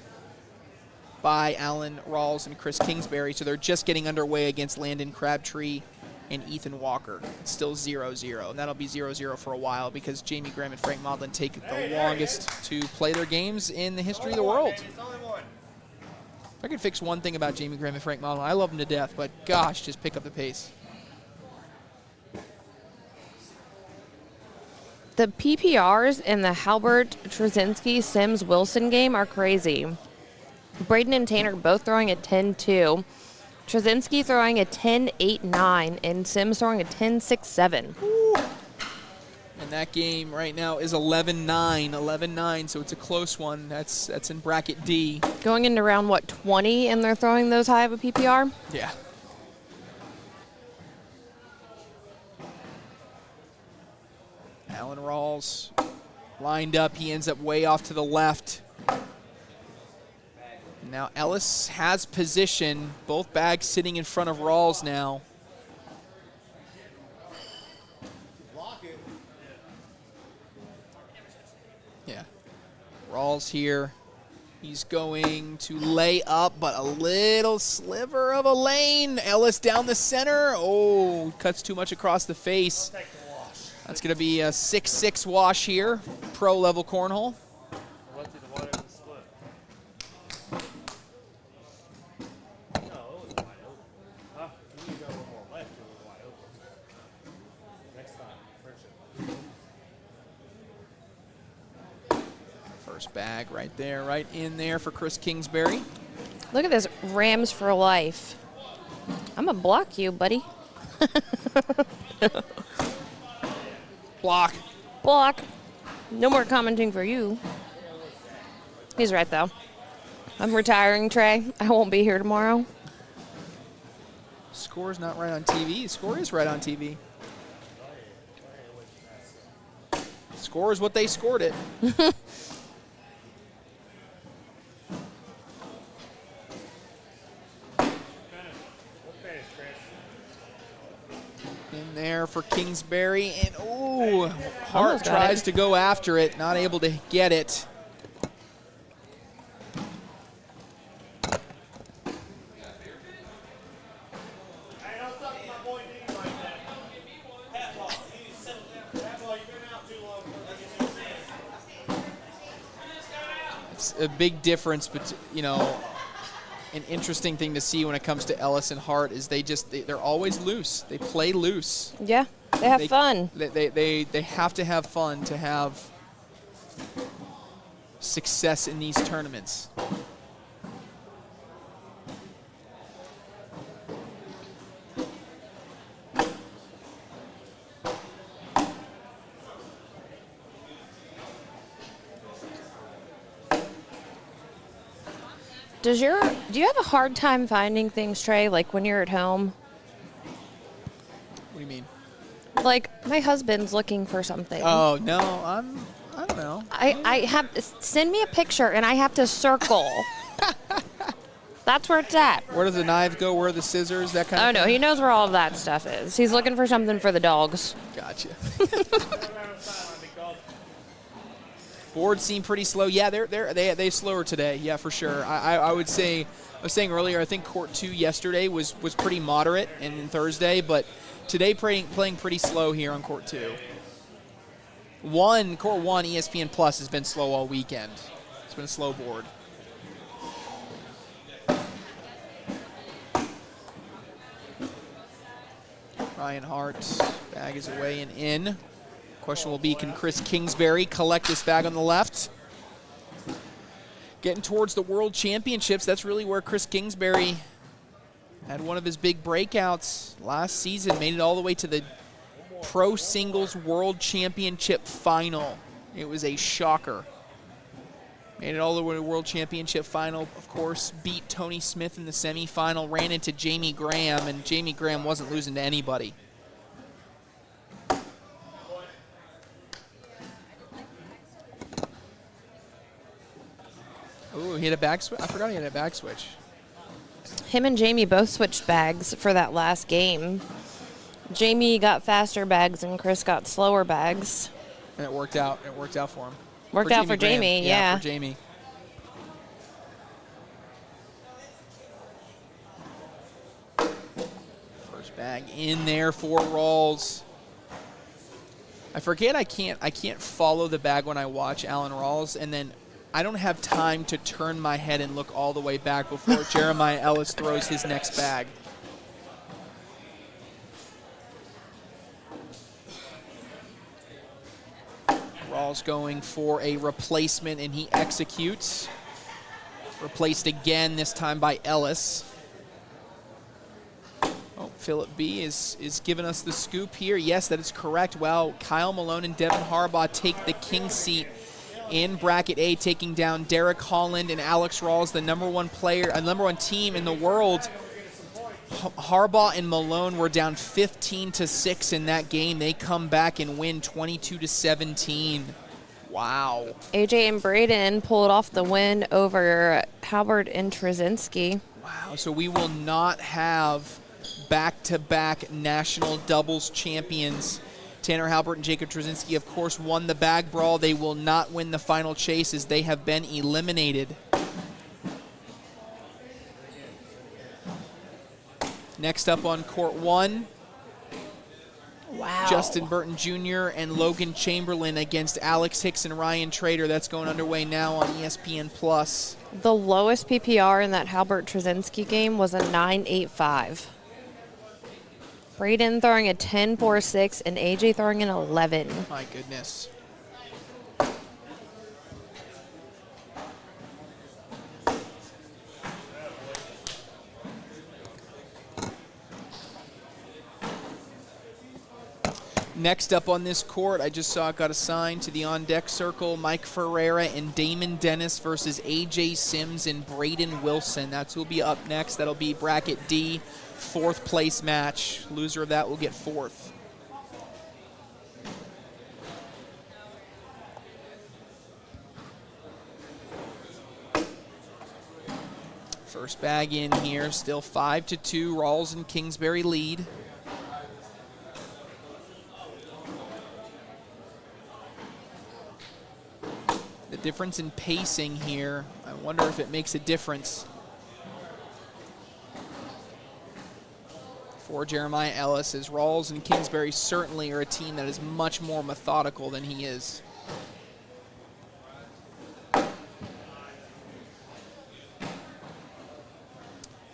by Alan Rawls and Chris Kingsbury, so they're just getting underway against Landon Crabtree and Ethan Walker. It's still 0-0, and that'll be 0-0 for a while because Jamie Graham and Frank Maudlin take the longest to play their games in the history of the world. If I could fix one thing about Jamie Graham and Frank Maudlin, I love them to death, but gosh, just pick up the pace. The PPRs in the Halbert, Trzynski, Sims, Wilson game are crazy. Braden and Tanner both throwing a 10-2. Trzynski throwing a 10-8-9, and Sims throwing a 10-6-7. And that game right now is 11-9, so it's a close one. That's in bracket D. Going into round, 20, and they're throwing those high of a PPR? Yeah. Alan Rawls lined up. He ends up way off to the left. Now Ellis has position. Both bags sitting in front of Rawls now. Yeah. Rawls here. He's going to lay up, but a little sliver of a lane. Ellis down the center. Oh, cuts too much across the face. That's going to be a 6-6 wash here. Pro-level cornhole. First bag right there, right in there for Chris Kingsbury. Look at this, Rams for life. I'm going to block you, buddy. Block. Block. No more commenting for you. He's right, though. I'm retiring, Trey. I won't be here tomorrow. Score's not right on TV. Score is right on TV. Score is what they scored it. In there for Kingsbury, and oh, Hart tries to go after it, not able to get it. It's a big difference, but you know, an interesting thing to see when it comes to Ellis and Hart is they're always loose. They play loose. Yeah, they have fun. They have to have fun to have success in these tournaments. Do you have a hard time finding things, Trey, like when you're at home? What do you mean? Like, my husband's looking for something. Oh, no, I don't know. Send me a picture and I have to circle. That's where it's at. Where does the knife go? Where are the scissors? That kind of thing? Oh, no, he knows where all of that stuff is. He's looking for something for the dogs. Gotcha. Boards seem pretty slow. Yeah, they slower today. Yeah, for sure. I would say, I was saying earlier, I think Court 2 yesterday was pretty moderate, and Thursday, but today playing pretty slow here on Court 2. Court 1 ESPN Plus has been slow all weekend. It's been a slow board. Ryan Hart, bag is away and in. Question will be, can Chris Kingsbury collect this bag on the left? Getting towards the World Championships, that's really where Chris Kingsbury had one of his big breakouts last season, made it all the way to the Pro Singles World Championship final. It was a shocker. Made it all the way to the World Championship final, of course, beat Tony Smith in the semifinal, ran into Jamie Graham, and Jamie Graham wasn't losing to anybody. Ooh, he had a back switch. I forgot he had a back switch. Him and Jamie both switched bags for that last game. Jamie got faster bags and Chris got slower bags. And it worked out. It worked out for him. Worked out for Jamie, yeah. For Jamie. First bag in there for Rawls. I forget I can't follow the bag when I watch Alan Rawls, and then I don't have time to turn my head and look all the way back before Jeremiah Ellis throws his next bag. Rawls going for a replacement, and he executes. Replaced again, this time by Ellis. Oh, Philip B. is giving us the scoop here. Yes, that is correct. Wow, Kyle Malone and Devin Harbaugh take the king seat in bracket A, taking down Derek Holland and Alex Rawls, the number one team in the world. Harbaugh and Malone were down 15-6 in that game. They come back and win 22-17. Wow. AJ and Braden pulled off the win over Halbert and Trzynski. Wow, so we will not have back-to-back national doubles champions. Tanner Halbert and Jacob Trzynski, of course, won the bag brawl. They will not win the final chase as they have been eliminated. Next up on court one, wow. Justin Burton Jr. and Logan Chamberlain against Alex Hicks and Ryan Trader. That's going underway now on ESPN+. The lowest PPR in that Halbert Trzynski game was a 9.85. Braden throwing a 10.46 and AJ throwing an 11. My goodness. Next up on this court, I just saw it got assigned to the on-deck circle, Mike Ferreira and Damon Dennis versus AJ Sims and Braden Wilson. That's who will be up next. That'll be bracket D, fourth place match. Loser of that will get fourth. First bag in here, still 5-2. Rawls and Kingsbury lead. The difference in pacing here, I wonder if it makes a difference for Jeremiah Ellis, as Rawls and Kingsbury certainly are a team that is much more methodical than he is.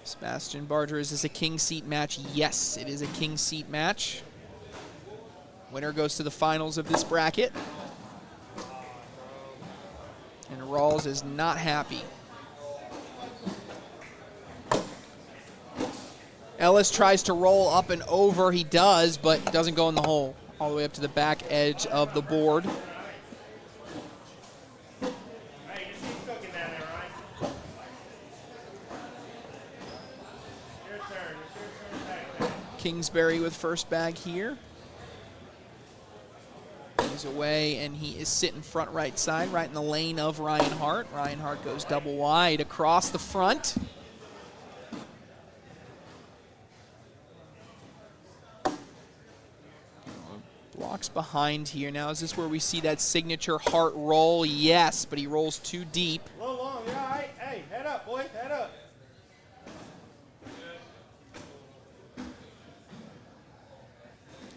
Sebastian Barger, is this a king seat match? Yes, it is a king seat match. Winner goes to the finals of this bracket. And Rawls is not happy. Ellis tries to roll up and over. He does, but doesn't go in the hole. All the way up to the back edge of the board. Kingsbury with first bag here. He's away, and he is sitting front right side, right in the lane of Ryan Hart. Ryan Hart goes double wide across the front. Blocks behind here. Now, is this where we see that signature Hart roll? Yes, but he rolls too deep. A little long, you all right? Hey, head up, boy, head up.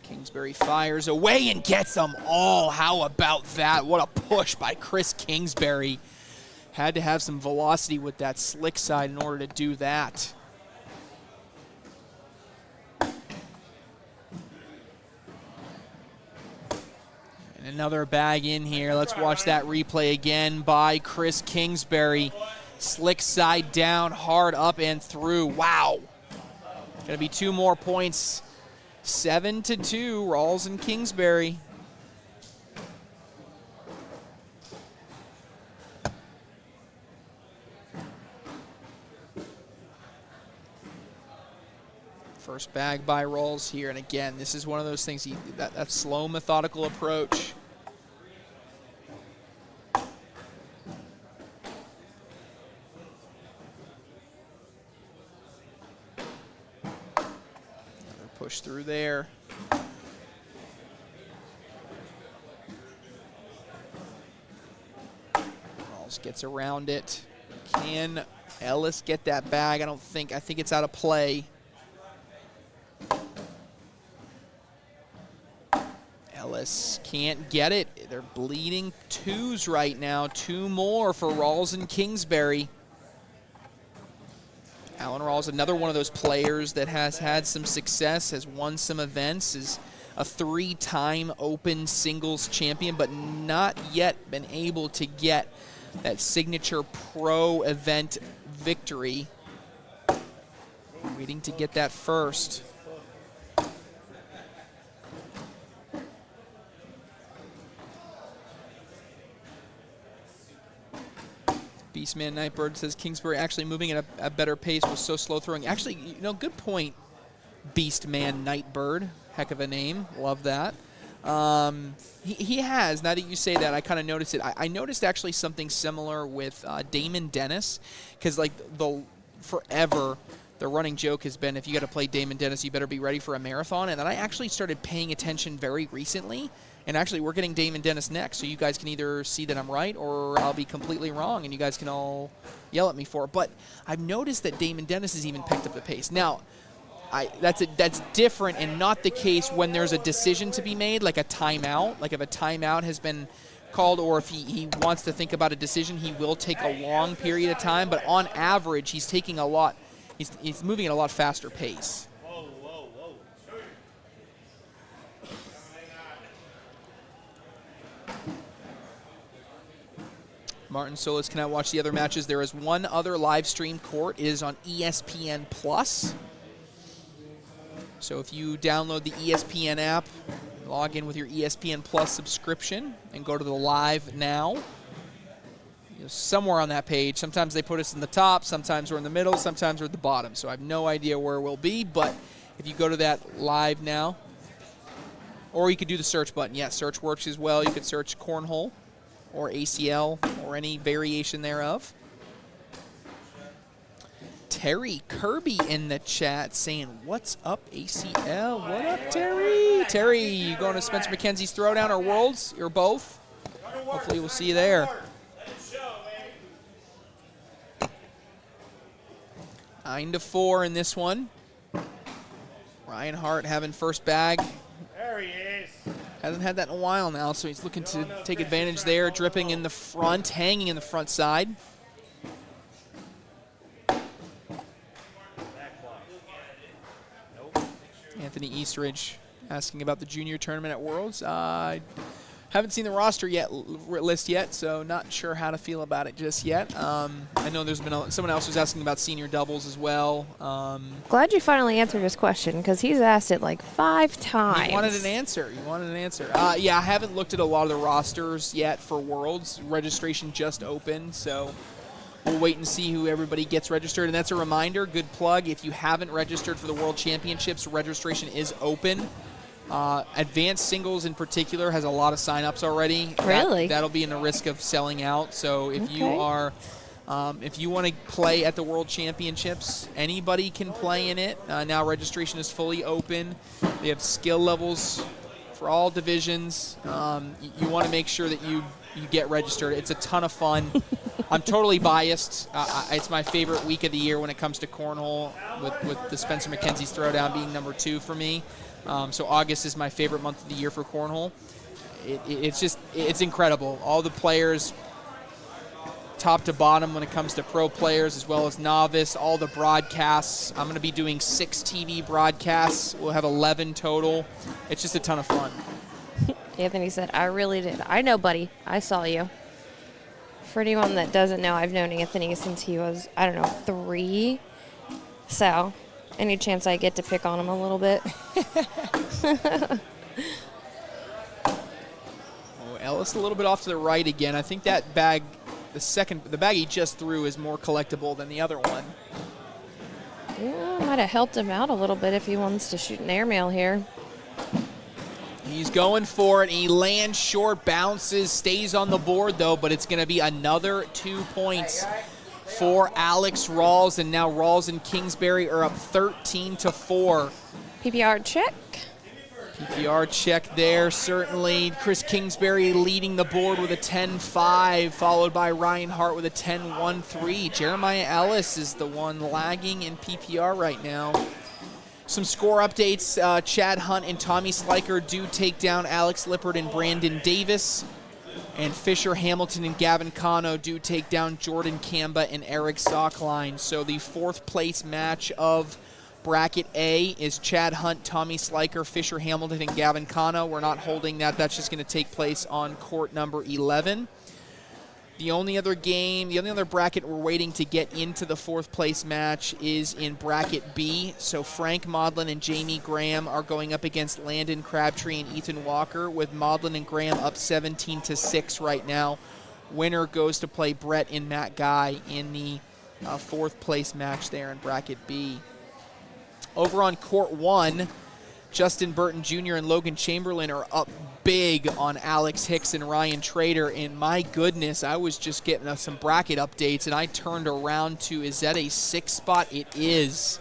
Kingsbury fires away and gets them all. How about that? What a push by Chris Kingsbury. Had to have some velocity with that slick side in order to do that. And another bag in here. Let's watch that replay again by Chris Kingsbury. Slick side down, hard up and through. Wow. Gonna be 2 more points. 7-2, Rawls and Kingsbury. First bag by Rawls here, and again, this is one of those things, that slow, methodical approach. Another push through there. Rawls gets around it. Can Ellis get that bag? I think it's out of play. Ellis can't get it. They're bleeding twos right now. 2 more for Rawls and Kingsbury. Alan Rawls, another one of those players that has had some success, has won some events, is a 3-time open singles champion, but not yet been able to get that signature pro event victory. Waiting to get that first. Beastman Nightbird says Kingsbury actually moving at a better pace, was so slow throwing. Actually, good point, Beastman Nightbird. Heck of a name. Love that. He has, now that you say that, I kind of noticed it. I noticed actually something similar with Damon Dennis, because forever the running joke has been, if you got to play Damon Dennis, you better be ready for a marathon. And then I actually started paying attention very recently. And actually, we're getting Damon Dennis next, so you guys can either see that I'm right or I'll be completely wrong, and you guys can all yell at me for it. But I've noticed that Damon Dennis has even picked up the pace. Now, that's different and not the case when there's a decision to be made, like a timeout. Like if a timeout has been called, or if he wants to think about a decision, he will take a long period of time. But on average, he's taking a lot. He's moving at a lot faster pace. Martin Solis cannot watch the other matches. There is one other live stream court. It is on ESPN Plus. So if you download the ESPN app, log in with your ESPN Plus subscription, and go to the live now, somewhere on that page. Sometimes they put us in the top, sometimes we're in the middle, sometimes we're at the bottom. So I have no idea where we'll be, but if you go to that live now, or you could do the search button. Yeah, search works as well. You could search cornhole or ACL or any variation thereof. Terry Kirby in the chat saying, what's up, ACL? What up, Terry? Terry, you going to Spencer McKenzie's Throwdown or Worlds, or both? Hopefully we'll see you there. 9-4 in this one. Ryan Hart having first bag. There he is. Hasn't had that in a while now, so he's looking to take advantage there. Dripping in the front, hanging in the front side. Anthony Eastridge asking about the junior tournament at Worlds. I haven't seen the roster list yet, so not sure how to feel about it just yet. I know there's been someone else who's asking about senior doubles as well. Glad you finally answered his question, because he's asked it like 5 times. You wanted an answer. Yeah, I haven't looked at a lot of the rosters yet for Worlds. Registration just opened, so we'll wait and see who everybody gets registered. And that's a reminder, good plug, if you haven't registered for the World Championships, registration is open. Advanced singles in particular has a lot of signups already. Really? That'll be in the risk of selling out. So if you are, if you want to play at the World Championships, anybody can play in it. Now registration is fully open. They have skill levels for all divisions. You want to make sure that you get registered. It's a ton of fun. I'm totally biased. It's my favorite week of the year when it comes to cornhole, with the Spencer McKenzie's Throwdown being number 2 for me. So August is my favorite month of the year for cornhole. It's incredible. All the players, top to bottom when it comes to pro players as well as novice, all the broadcasts. I'm going to be doing 6 TV broadcasts. We'll have 11 total. It's just a ton of fun. Anthony said, I really did. I know, buddy. I saw you. For anyone that doesn't know, I've known Anthony since he was, 3. So any chance I get to pick on him a little bit. Ellis a little bit off to the right again. I think that bag, the bag he just threw, is more collectible than the other one. Yeah, Might have helped him out a little bit if he wants to shoot an airmail here. He's going for it. He lands short, bounces, stays on the board, though, but it's going to be another 2 points for Alex Rawls, and now Rawls and Kingsbury are up 13-4. PPR check. PPR check there, certainly. Chris Kingsbury leading the board with a 10-5, followed by Ryan Hart with a 10-1-3. Jeremiah Ellis is the one lagging in PPR right now. Some score updates. Chad Hunt and Tommy Sliker do take down Alex Lippert and Brandon Davis. And Fisher Hamilton and Gavin Cano do take down Jordan Kamba and Eric Sockline. So the fourth place match of Bracket A is Chad Hunt, Tommy Sliker, Fisher Hamilton, and Gavin Cano. We're not holding that. That's just going to take place on court number 11. The only other bracket we're waiting to get into the fourth place match is in Bracket B. So Frank Maudlin and Jamie Graham are going up against Landon Crabtree and Ethan Walker, with Maudlin and Graham up 17-6 right now. Winner goes to play Brett and Matt Guy in the fourth place match there in Bracket B. Over on court 1, Justin Burton Jr. and Logan Chamberlain are up big on Alex Hicks and Ryan Trader. And my goodness, I was just getting some bracket updates, and I turned around to, is that a 6 spot? It is.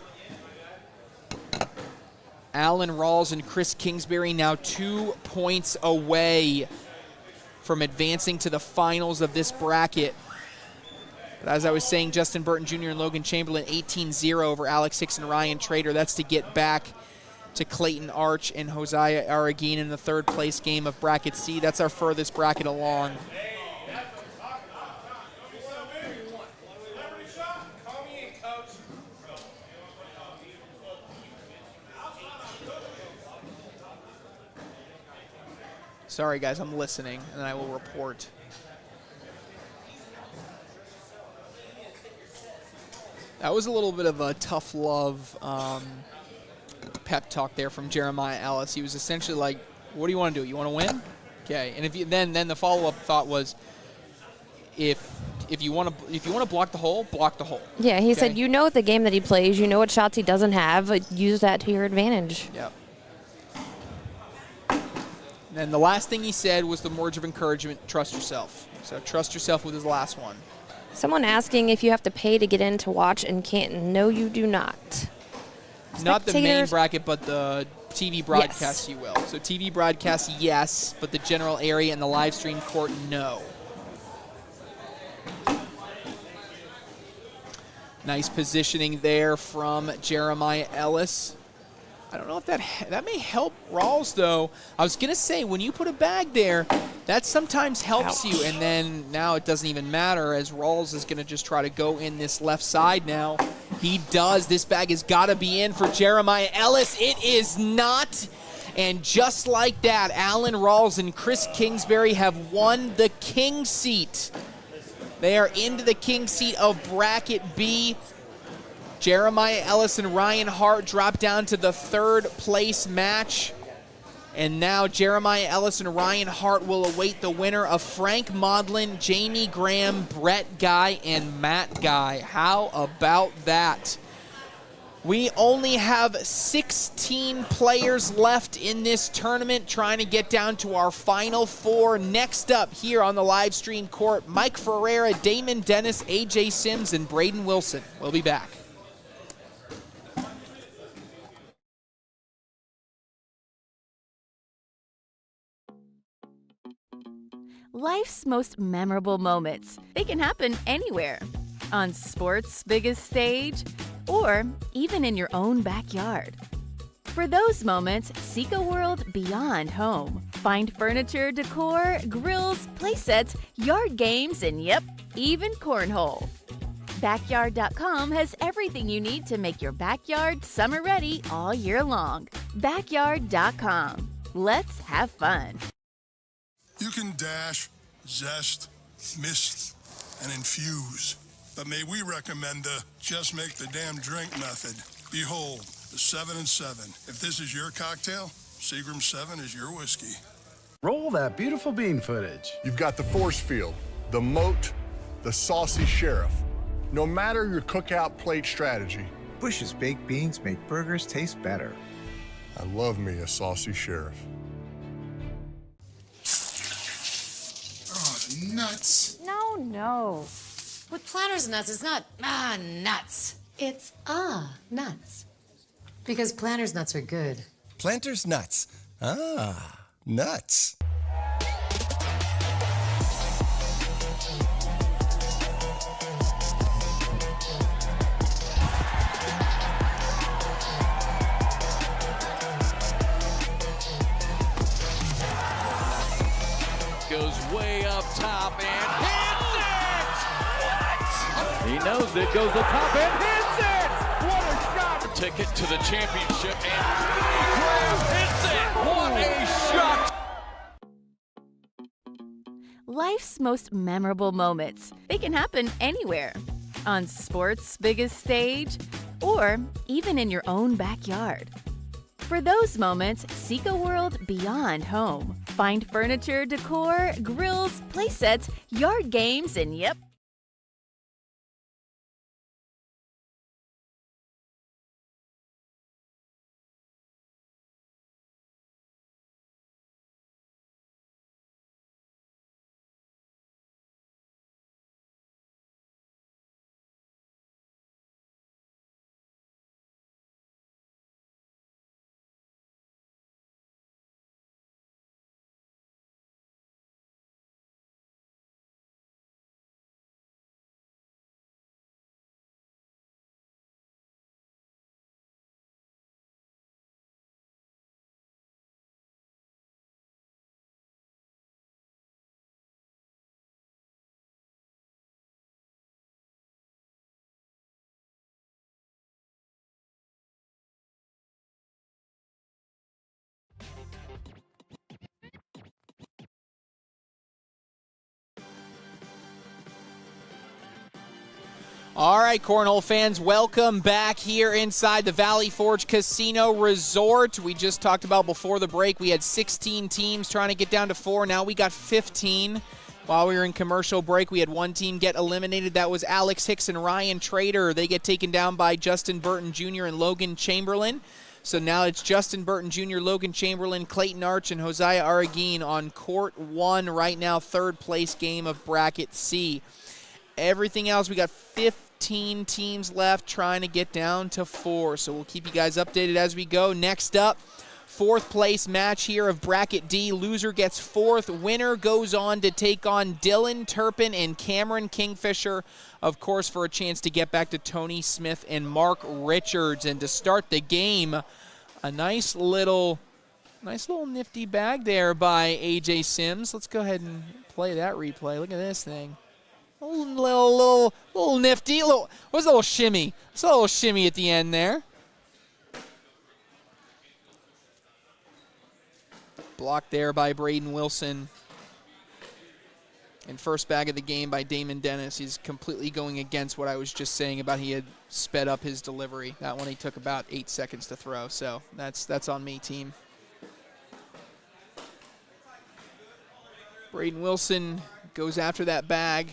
Alan Rawls and Chris Kingsbury now 2 points away from advancing to the finals of this bracket. But as I was saying, Justin Burton Jr. and Logan Chamberlain 18-0 over Alex Hicks and Ryan Trader. That's to get back to Clayton Arch and Josiah Aragin in the third place game of Bracket C. That's our furthest bracket along. Sorry, guys, I'm listening, and I will report. That was a little bit of a tough love pep talk there from Jeremiah Ellis. He was essentially like, what do you want to do? You want to win? Okay. And if you, then the follow-up thought was, if you want to block the hole, block the hole. Yeah, he said, you know the game that he plays, you know what shots he doesn't have, use that to your advantage. Yep. And the last thing he said was the words of encouragement, trust yourself. So trust yourself with his last one. Someone asking if you have to pay to get in to watch in Canton. No, you do not. Not the main bracket, but the TV broadcast, yes. You will. So TV broadcast, yes, but the general area and the live stream court, no. Nice positioning there from Jeremiah Ellis. I don't know if that may help Rawls, though. I was going to say, when you put a bag there, that sometimes helps you, and then now it doesn't even matter, as Rawls is going to just try to go in this left side now. He does. This bag has got to be in for Jeremiah Ellis. It is not. And just like that, Alan Rawls and Chris Kingsbury have won the king seat. They are into the king seat of Bracket B. Jeremiah Ellis and Ryan Hart drop down to the third place match. And now Jeremiah Ellis and Ryan Hart will await the winner of Frank Maudlin, Jamie Graham, Brett Guy, and Matt Guy. How about that? We only have 16 players left in this tournament, trying to get down to our final four. Next up here on the live stream court, Mike Ferreira, Damon Dennis, AJ Sims, and Braden Wilson. We'll be back. Life's most memorable moments. They can happen anywhere. On sports' biggest stage, or even in your own backyard. For those moments, seek a world beyond home. Find furniture, decor, grills, playsets, yard games, and yep, even cornhole. Backyard.com has everything you need to make your backyard summer ready all year long. Backyard.com. Let's have fun. You can dash, zest, mist, and infuse. But may we recommend the just make the damn drink method. Behold, the 7 and 7. If this is your cocktail, Seagram 7 is your whiskey. Roll that beautiful bean footage. You've got the force field, the moat, the saucy sheriff. No matter your cookout plate strategy, Bush's baked beans make burgers taste better. I love me a saucy sheriff. Oh, nuts. No, no. With Planters nuts, it's not nuts. It's nuts. Because Planters nuts are good. Planters nuts. Ah, nuts. Goes way up top and hits it! What? He knows it, goes up top and hits it! What a shot! Ticket to the championship and Graham hits it! What a shot! Life's most memorable moments. They can happen anywhere. On sports' biggest stage, or even in your own backyard. For those moments, seek a world beyond home. Find furniture, decor, grills, playsets, yard games, and yep, All right, Cornhole fans, welcome back here inside the Valley Forge Casino Resort. We just talked about before the break, we had 16 teams trying to get down to 4. Now we got 15. While we were in commercial break, we had one team get eliminated. That was Alex Hicks and Ryan Trader. They get taken down by Justin Burton Jr. and Logan Chamberlain. So now it's Justin Burton Jr., Logan Chamberlain, Clayton Arch, and Josiah Araguin on court 1 right now, third place game of Bracket C. Everything else, we got 15 teams left trying to get down to 4. So we'll keep you guys updated as we go. Next up, fourth place match here of Bracket D. Loser gets 4th. Winner goes on to take on Dylan Turpin and Cameron Kingfisher, of course, for a chance to get back to Tony Smith and Mark Richards. And to start the game, a nice little nifty bag there by AJ Sims. Let's go ahead and play that replay. Look at this thing. A little nifty. What's a little shimmy? It's a little shimmy at the end there. Blocked there by Braden Wilson. And first bag of the game by Damon Dennis. He's completely going against what I was just saying about he had sped up his delivery. That one he took about 8 seconds to throw. So that's on me, team. Braden Wilson goes after that bag.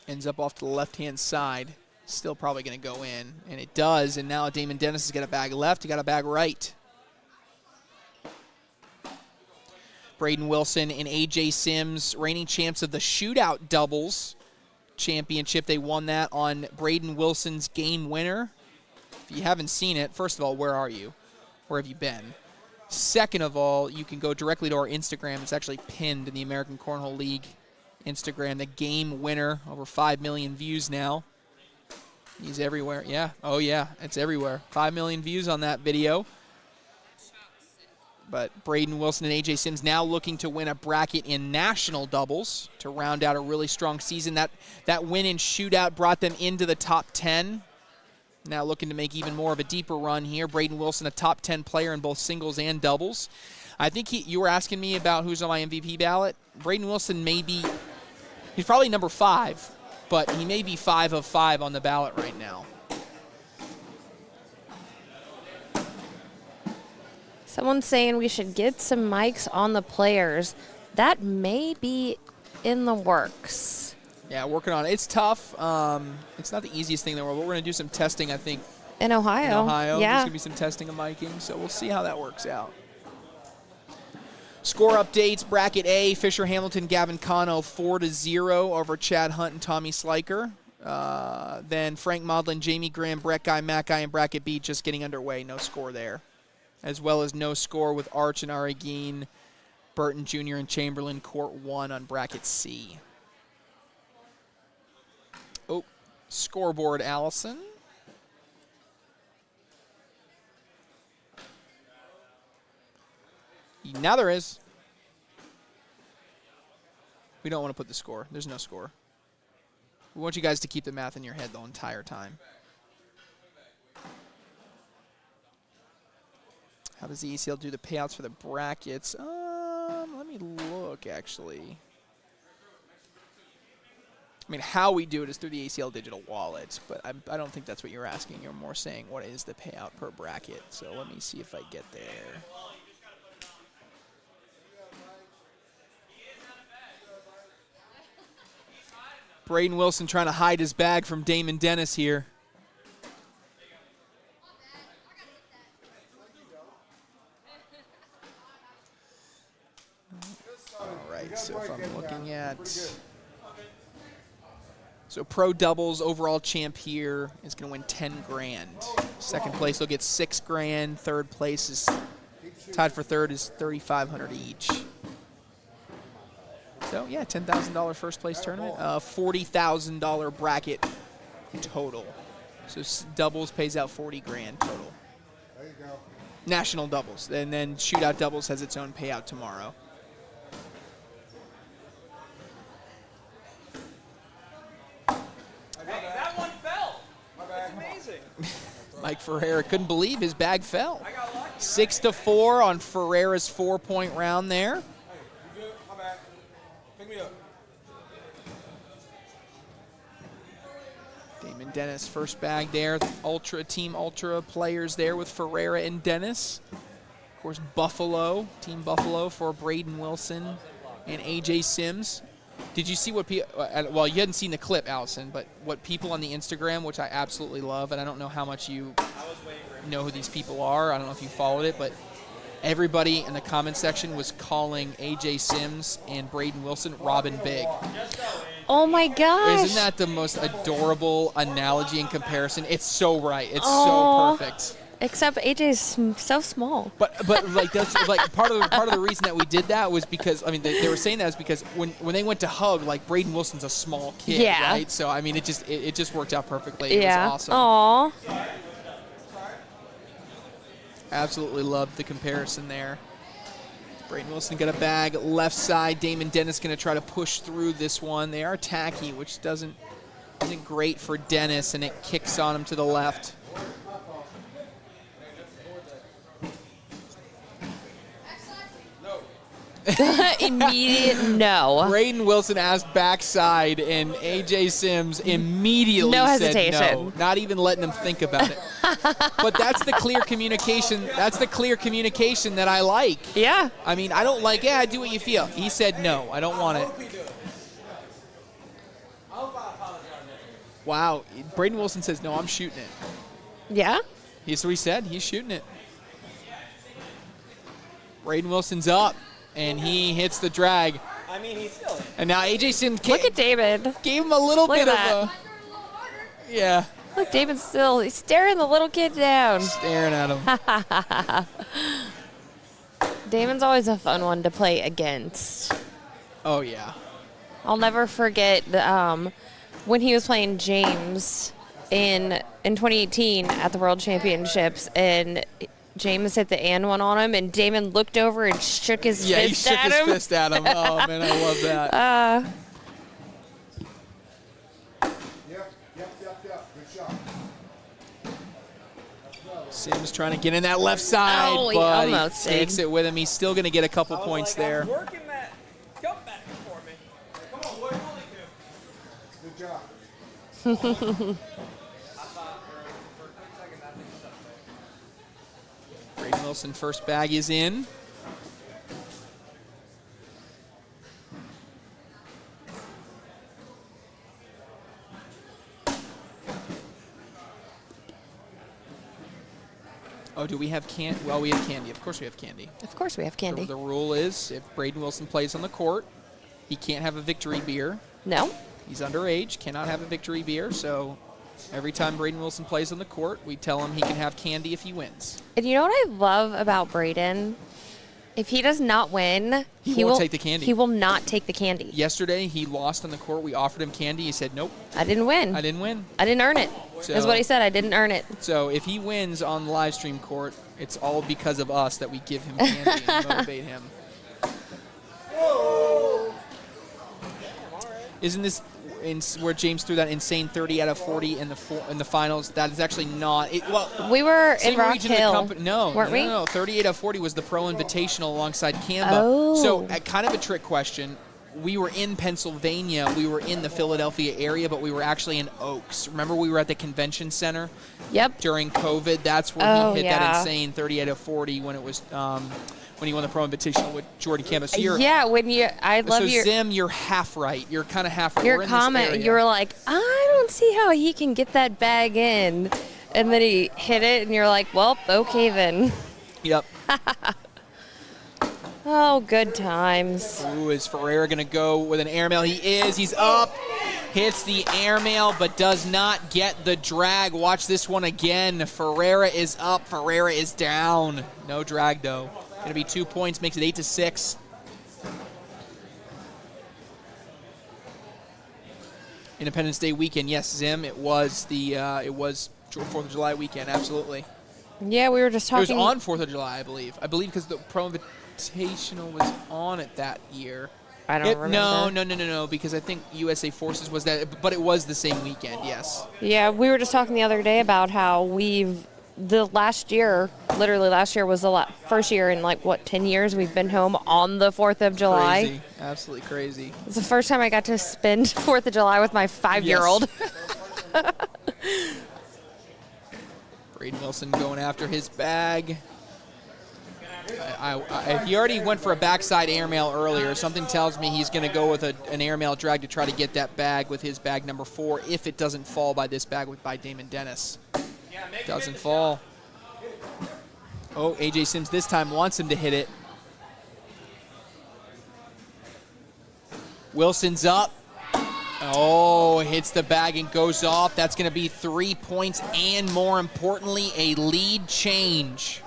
Ends up off to the left-hand side. Still probably going to go in. And it does. And now Damon Dennis has got a bag left. He got a bag right. Braden Wilson and AJ Sims, reigning champs of the shootout doubles championship. They won that on Braden Wilson's game winner. If you haven't seen it, first of all, where are you? Where have you been? Second of all, you can go directly to our Instagram. It's actually pinned in the American Cornhole League Instagram. The game winner, over 5 million views now. He's everywhere. Yeah. Oh, yeah. It's everywhere. 5 million views on that video. But Braden Wilson and AJ Sims now looking to win a bracket in national doubles to round out a really strong season. That win in shootout brought them into the top 10. Now looking to make even more of a deeper run here. Braden Wilson, a top 10 player in both singles and doubles. I think you were asking me about who's on my MVP ballot. Braden Wilson he's probably number 5, but he may be 5 of 5 on the ballot right now. Someone's saying we should get some mics on the players. That may be in the works. Yeah, working on it. It's tough. It's not the easiest thing in the world, but we're going to do some testing, I think. In Ohio. In Ohio. Yeah. There's going to be some testing of miking, so we'll see how that works out. Score updates, bracket A, Fisher Hamilton, Gavin Cano, 4-0 over Chad Hunt and Tommy Sliker. Then Frank Modlin, Jamie Graham, Brett Guy, Matt Guy, and bracket B just getting underway. No score there. As well as no score with Arch and Aragine, Burton Jr. and Chamberlain, court 1 on bracket C. Oh, scoreboard, Allison. Now there is. We don't want to put the score. There's no score. We want you guys to keep the math in your head the entire time. How does the ACL do the payouts for the brackets? Let me look, actually. I mean, how we do it is through the ACL digital wallet, but I don't think that's what you're asking. You're more saying what is the payout per bracket. So let me see if I get there. Braden Wilson trying to hide his bag from Damon Dennis here. All right, so if I'm looking at... So pro doubles overall champ here is going to win 10 grand. Second place will get 6 grand. Third place is tied for third is 3,500 each. So yeah, $10,000 first place tournament, $40,000 bracket total. So doubles pays out 40 grand total. There you go. National doubles, and then shootout doubles has its own payout tomorrow. Hey, that one fell. That's amazing. Mike Ferreira couldn't believe his bag fell. 6-4 on Ferreira's 4-point round there. Hey, you good? My bad. Pick me up. Damon Dennis first bag there. Team Ultra players there with Ferreira and Dennis. Of course, Buffalo, Team Buffalo for Braden Wilson and AJ Sims. Did you see what well, you hadn't seen the clip, Allison, but what people on the Instagram, which I absolutely love, and I don't know how much you know who these people are. I don't know if you followed it, but everybody in the comment section was calling AJ Sims and Braden Wilson Robin Big. Oh my gosh. Isn't that the most adorable analogy and comparison? It's so right. It's so perfect. Except AJ's so small. But like that's like part of the reason that we did that was because I mean they were saying that is because when they went to hug, like Braden Wilson's a small kid, yeah. right? So I mean it just worked out perfectly. It was awesome. Aww. Absolutely loved the comparison there. Braden Wilson got a bag left side. Damon Dennis going to try to push through this one. They are tacky, which isn't great for Dennis, and it kicks on him to the left. Immediate no. Braden Wilson asked backside, and AJ Sims immediately said no, not even letting him think about it. But that's the clear communication. That's the clear communication that I like. Yeah. I mean, I don't like, yeah, do what you feel. He said no, I don't want it. Wow, Braden Wilson says, no, I'm shooting it. Yeah? That's what he said. He's shooting it. Braden Wilson's up, and he hits the drag. I mean, he's still in. And now AJ Sims Look at David. Gave him a little bit of a... Yeah. Look, David's he's staring the little kid down. Staring at him. Damon's always a fun one to play against. Oh, yeah. I'll never forget when he was playing James in 2018 at the World Championships, and James hit the and one on him, and Damon looked over and shook his fist at him. Yeah, he shook his fist at him. Oh, man, I love that. Yep. Good shot. Sims trying to get in that left side, Oh, he but almost he takes did. it with him. He's still going to get a couple points there. I'm working that comeback for me. Come on, boy. Good job. Braden Wilson, first bag is in. do we have candy? Well, we have candy. Of course we have candy. Of course we have candy. The rule is if Braden Wilson plays on the court, he can't have a victory beer. No. He's underage, cannot have a victory beer. So every time Braden Wilson plays on the court, we tell him he can have candy if he wins. And you know what I love about Braden? If he does not win, he won't take the candy. He will not take the candy. Yesterday, he lost on the court. We offered him candy. He said, nope. I didn't win. I didn't win. I didn't earn it. Is what he said. I didn't earn it. So if he wins on the live stream court, it's all because of us that we give him candy and motivate him. Isn't this where James threw that insane 30 out of 40 in the finals? That is actually not. We were in Rock Hill. Weren't we? No. 38 out of 40 was the Pro Invitational alongside Kamba. Oh. So kind of a trick question. We were in Pennsylvania. We were in the Philadelphia area, but we were actually in Oaks. Remember we were at the convention center? Yep. During COVID. That's where he hit that insane 38 out of 40 when it was when he won the Pro Invitational with Jordan Kamba. So Zim, you're half right. You're kind of half right. Your comment, you were like, I don't see how he can get that bag in. And then he hit it, and you're like, well, okay then. Yep. Oh, good times. Ooh, is Ferreira going to go with an airmail? He is. He's up. Hits the airmail, but does not get the drag. Watch this one again. Ferreira is up. Ferreira is down. No drag, though. Going to be 2 points. Makes it 8-6. Independence Day weekend. Yes, Zim. It was 4th of July weekend. Absolutely. Yeah, we were just talking. It was on 4th of July, I believe. I believe because the Pro Invitational was on it that year. I don't remember. No, because I think USA Forces was that, but it was the same weekend, yes. Yeah, we were just talking the other day about how last year was the first year in 10 years we've been home on the 4th of July. Crazy. Absolutely crazy. It's the first time I got to spend 4th of July with my 5-year-old. Yes. Braden Wilson going after his bag. He already went for a backside airmail earlier. Something tells me he's going to go with an airmail drag to try to get that bag with his bag number 4 if it doesn't fall by this bag by Damon Dennis. Doesn't fall. Oh, AJ Sims this time wants him to hit it. Wilson's up. Oh, hits the bag and goes off. That's going to be 3 points and, more importantly, a lead change.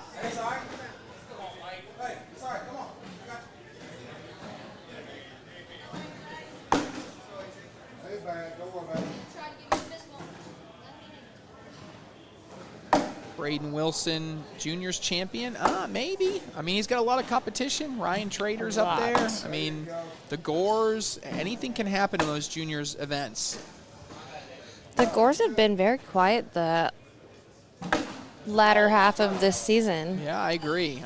Braden Wilson, juniors champion? Maybe. I mean, he's got a lot of competition. Ryan Trader's up there. I mean, the Gores. Anything can happen in those juniors events. The Gores have been very quiet the latter half of this season. Yeah, I agree.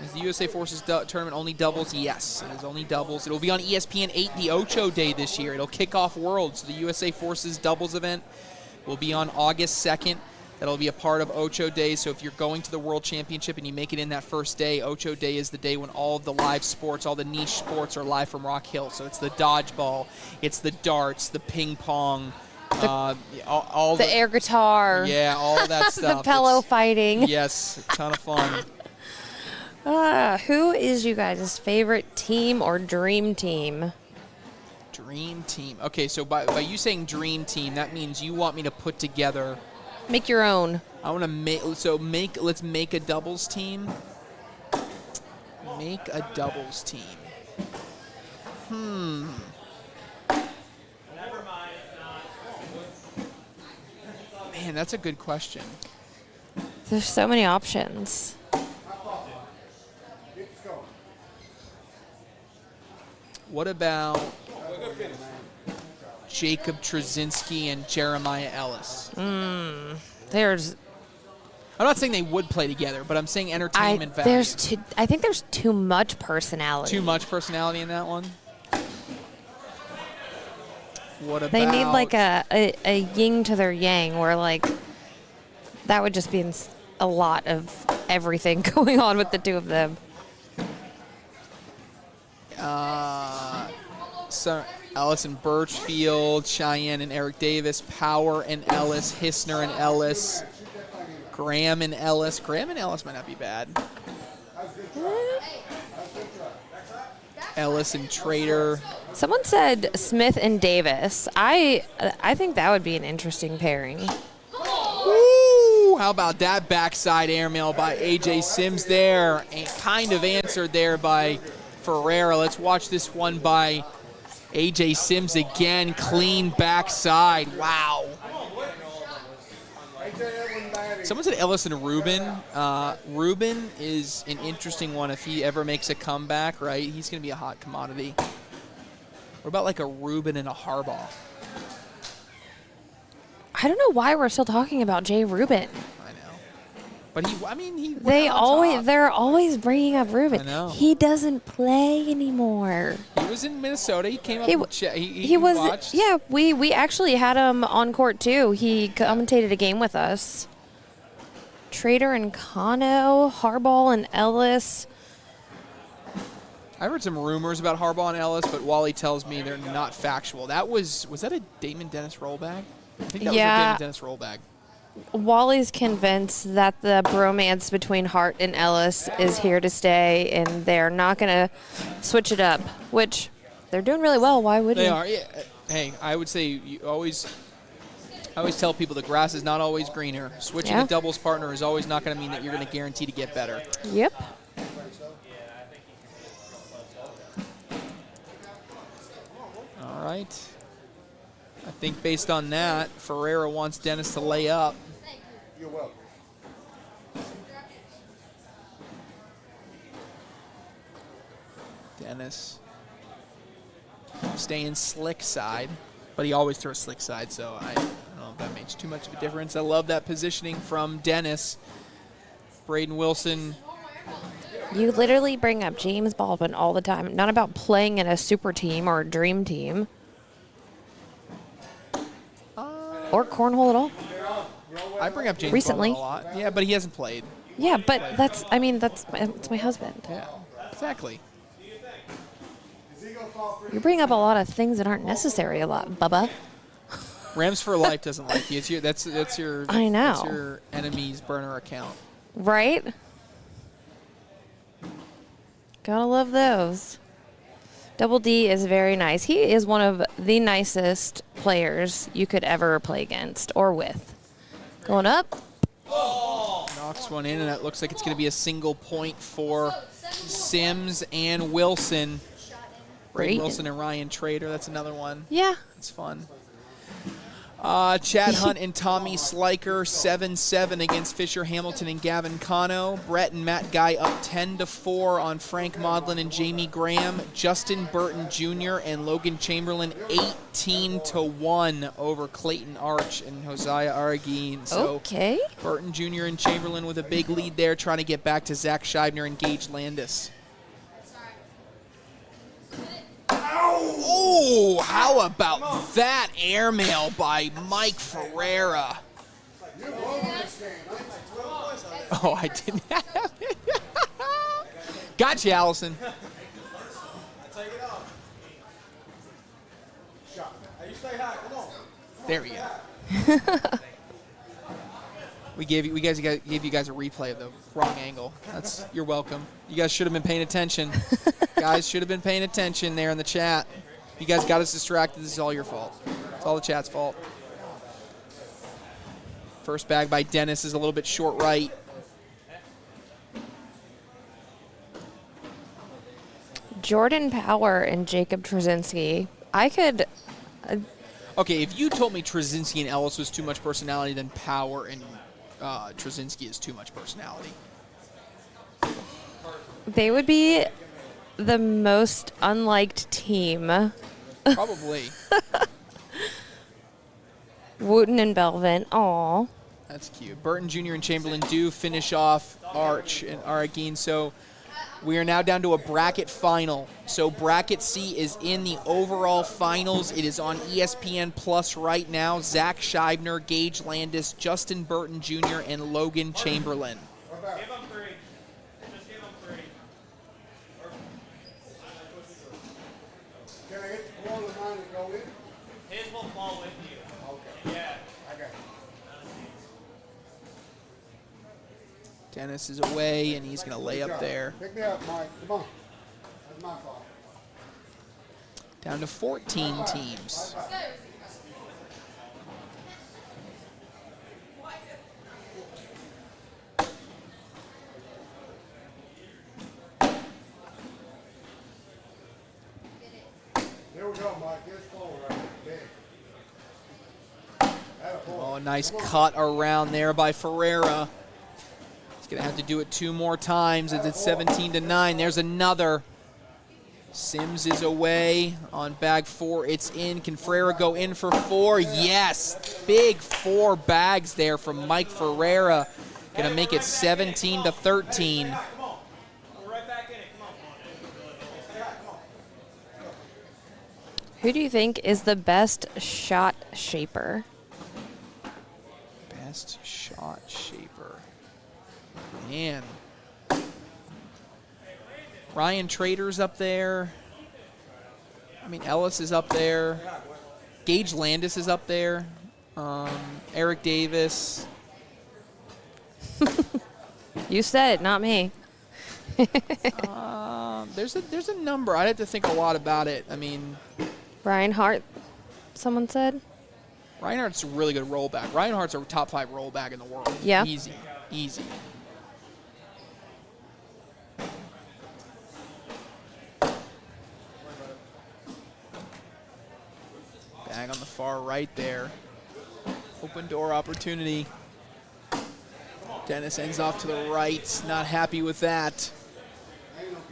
Is the USA Forces tournament only doubles? Yes, it is only doubles. It will be on ESPN 8, the Ocho Day this year. It'll kick off Worlds. So the USA Forces doubles event will be on August 2nd. That'll be a part of Ocho Day. So if you're going to the World Championship and you make it in that first day, Ocho Day is the day when all of the live sports, all the niche sports are live from Rock Hill. So it's the dodgeball, it's the darts, the ping pong, all the air guitar. Yeah, all of that stuff. The pillow fighting. Yes, a ton of fun. Who is you guys' favorite team or dream team? Dream team. Okay, so by you saying dream team, that means you want me to put together. Make your own. I want to let's make a doubles team. Make a doubles team. Man, that's a good question. There's so many options. What about Jacob Trzynski and Jeremiah Ellis? There's. I'm not saying they would play together, but I'm saying entertainment value. I think there's too much personality. Too much personality in that one? What about... They need like a yin to their yang, where that would just be a lot of everything going on with the two of them. So Ellis and Birchfield, Cheyenne and Eric Davis, Power and Ellis, Hissner and Ellis, Graham and Ellis. Graham and Ellis might not be bad. Ellis and Trader. Someone said Smith and Davis. I think that would be an interesting pairing. Woo! How about that backside airmail by A.J. Sims there? And kind of answered there by Ferreira. Let's watch this one by A.J. Sims again. Clean backside. Wow. Someone said Ellis and Rubin. Rubin is an interesting one if he ever makes a comeback, right? He's going to be a hot commodity. What about like a Rubin and a Harbaugh? I don't know why we're still talking about Jay Rubin. I know. But they're always bringing up Rubin. I know. He doesn't play anymore. He was in Minnesota. He came up and he was watched. Yeah, we actually had him on court too. He commentated a game with us. Trader and Kano, Harbaugh and Ellis. I heard some rumors about Harbaugh and Ellis, but Wally tells me they're not factual. Was that a Damon Dennis rollbag? I think that was a Damon Dennis rollbag. Wally's convinced that the bromance between Hart and Ellis is here to stay, and they're not going to switch it up, which they're doing really well. Why would They you? are. Yeah. Hey, I would say I always tell people the grass is not always greener. Switching a doubles partner is always not going to mean that you're going to guarantee to get better. Yep. All right. I think based on that, Ferreira wants Dennis to lay up. You're welcome. Dennis staying slick side, but he always throws slick side, so I don't know if that makes too much of a difference. I love that positioning from Dennis. Braden Wilson. You literally bring up James Baldwin all the time. Not about playing in a super team or a dream team. Or cornhole at all. I bring up James recently Baldwin a lot. Yeah, but he hasn't played. Yeah, but that's my husband. Yeah, exactly. You bring up a lot of things that aren't necessary a lot, Bubba. Rams for Life doesn't like you. That's your I know. That's your enemy's burner account. Right? Gotta love those. Double D is very nice. He is one of the nicest players you could ever play against or with. Going up. Knocks one in, and it looks like it's going to be a single point for Sims and Wilson. Braden Wilson and Ryan Trader. That's another one. Yeah. It's fun. Chad Hunt and Tommy Sliker, 7-7 against Fisher Hamilton and Gavin Cano. Brett and Matt Guy up 10-4 on Frank Modlin and Jamie Graham. Justin Burton Jr. and Logan Chamberlain 18-1 over Clayton Arch and Josiah Aragine. So okay. Burton Jr. and Chamberlain with a big lead there, trying to get back to Zach Scheibner and Gage Landis. Oh, how about that airmail by Mike Ferreira? Oh, I didn't have it. Gotcha, Allison. There we go. We gave you guys a replay of the wrong angle. You're welcome. You guys should have been paying attention. Guys should have been paying attention there in the chat. You guys got us distracted. This is all your fault. It's all the chat's fault. First bag by Dennis is a little bit short right. Jordan Power and Jacob Trzynski. I could... Okay, if you told me Trzynski and Ellis was too much personality, then Power and Trzynski is too much personality. They would be the most unliked team. Probably. Wooten and Belvin. Aw. That's cute. Burton Jr. and Chamberlain do finish off Arch and Aragine. So we are now down to a bracket final. So bracket C is in the overall finals. It is on ESPN Plus right now. Zach Scheibner, Gage Landis, Justin Burton Jr., and Logan Chamberlain. Give him 3. Just give him 3. Can I hit the ball of mine and go in? His will fall with you. Okay. Yeah. I got Dennis is away, and he's going to lay up there. Pick me up, Mike. Come on. That's my fault. Down to 14 teams. Here we go, Mike. Get forward right there. Oh, a nice cut around there by Ferreira. He's going to have to do it 2 more times as it's 17-9. There's another. Sims is away on bag 4. It's in. Can Ferreira go in for 4? Yes. Big 4 bags there from Mike Ferreira. Going to make it 17-13. Who do you think is the best shot shaper? Best shot shaper. Man. Ryan Trader's up there. I mean, Ellis is up there. Gage Landis is up there. Eric Davis. You said it, not me. There's a number. I'd have to think a lot about it. I mean, Reinhardt, someone said. Reinhardt's a really good rollback. Reinhardt's a top 5 rollback in the world. Yeah. Easy. Bag on the far right there. Open door opportunity. Dennis ends off to the right. Not happy with that.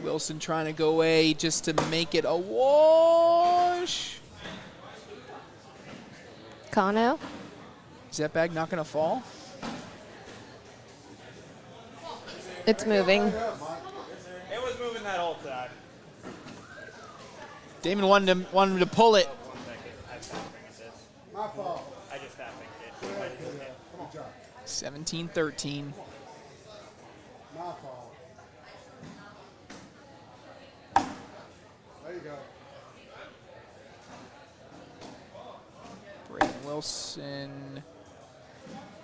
Wilson trying to go away just to make it a wash. Kano? Is that bag not going to fall? It's moving. It was moving that whole time. Damon wanted him to pull it. My fault. I just happened it. 17-13. My fault. There you go. Braden Wilson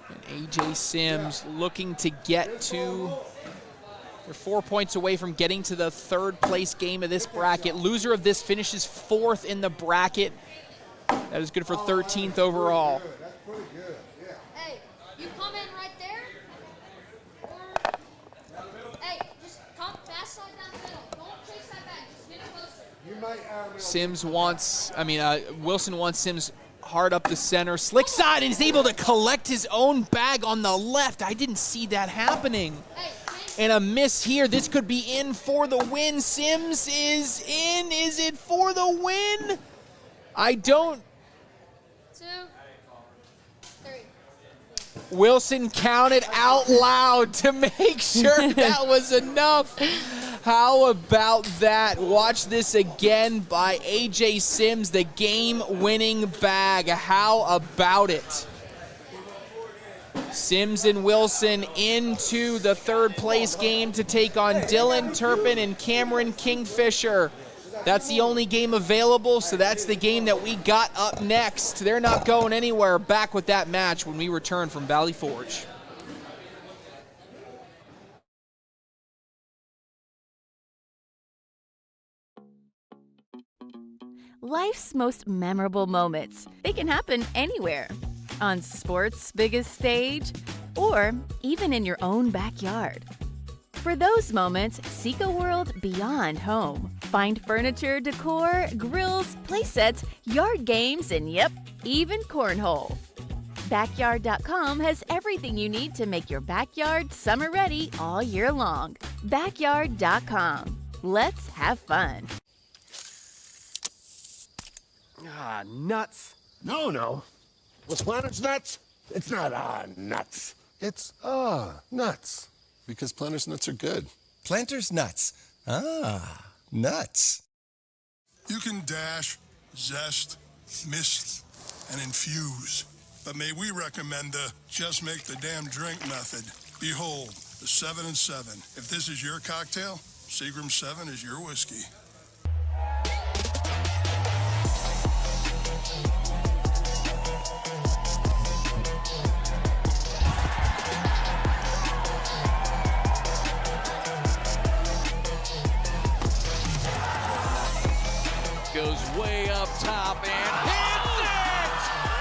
and AJ Sims looking to get to. They're 4 points away from getting to the 3rd place game of this bracket. Loser of this finishes 4th in the bracket. That is good for 13th overall. That's pretty good. Yeah. Hey, you come in right there. Or, hey, just come fast slide down the middle. Don't chase that bag. Just get closer. Sims wants, Wilson wants Sims hard up the center. Slick side, and he's able to collect his own bag on the left. I didn't see that happening. And a miss here. This could be in for the win. Sims is in. Is it for the win? I don't. 2, 3. Wilson counted out loud to make sure that was enough. How about that? Watch this again by AJ Sims, the game-winning bag. How about it? Sims and Wilson into the 3rd place game to take on Dylan Turpin and Cameron Kingfisher. That's the only game available, so that's the game that we got up next. They're not going anywhere. Back with that match when we return from Valley Forge. Life's most memorable moments. They can happen anywhere. On sports' biggest stage, or even in your own backyard. For those moments, seek a world beyond home. Find furniture, decor, grills, playsets, yard games, and yep, even cornhole. Backyard.com has everything you need to make your backyard summer ready all year long. Backyard.com. Let's have fun. Ah, nuts. No. Was Planters nuts? It's not nuts. It's nuts. Because Planters nuts are good. Planters nuts. Nuts. You can dash, zest, mist, and infuse. But may we recommend the just make the damn drink method. Behold, the 7 and 7. If this is your cocktail, Seagram 7 is your whiskey. goes way up top and hits it!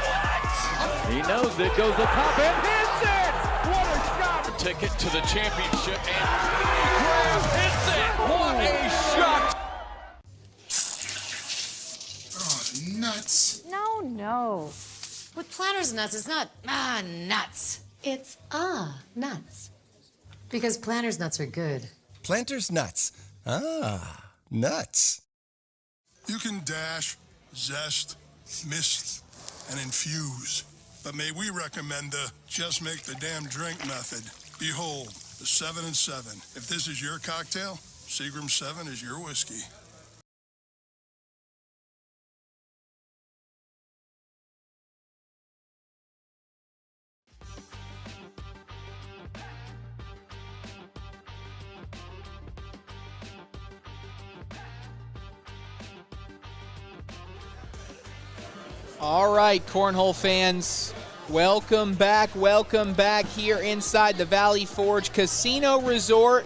What? He knows it, goes up top and hits it! What a shot! Ticket to the championship and Graham hits it! What a shot! Oh, nuts. No, no. With Planters nuts, it's not nuts. It's nuts. Because Planters nuts are good. Planters nuts. Nuts. You can dash, zest, mist, and infuse. But may we recommend the just make the damn drink method. Behold, the 7 and 7. If this is your cocktail, Seagram 7 is your whiskey. All right, Cornhole fans, welcome back here inside the Valley Forge Casino Resort.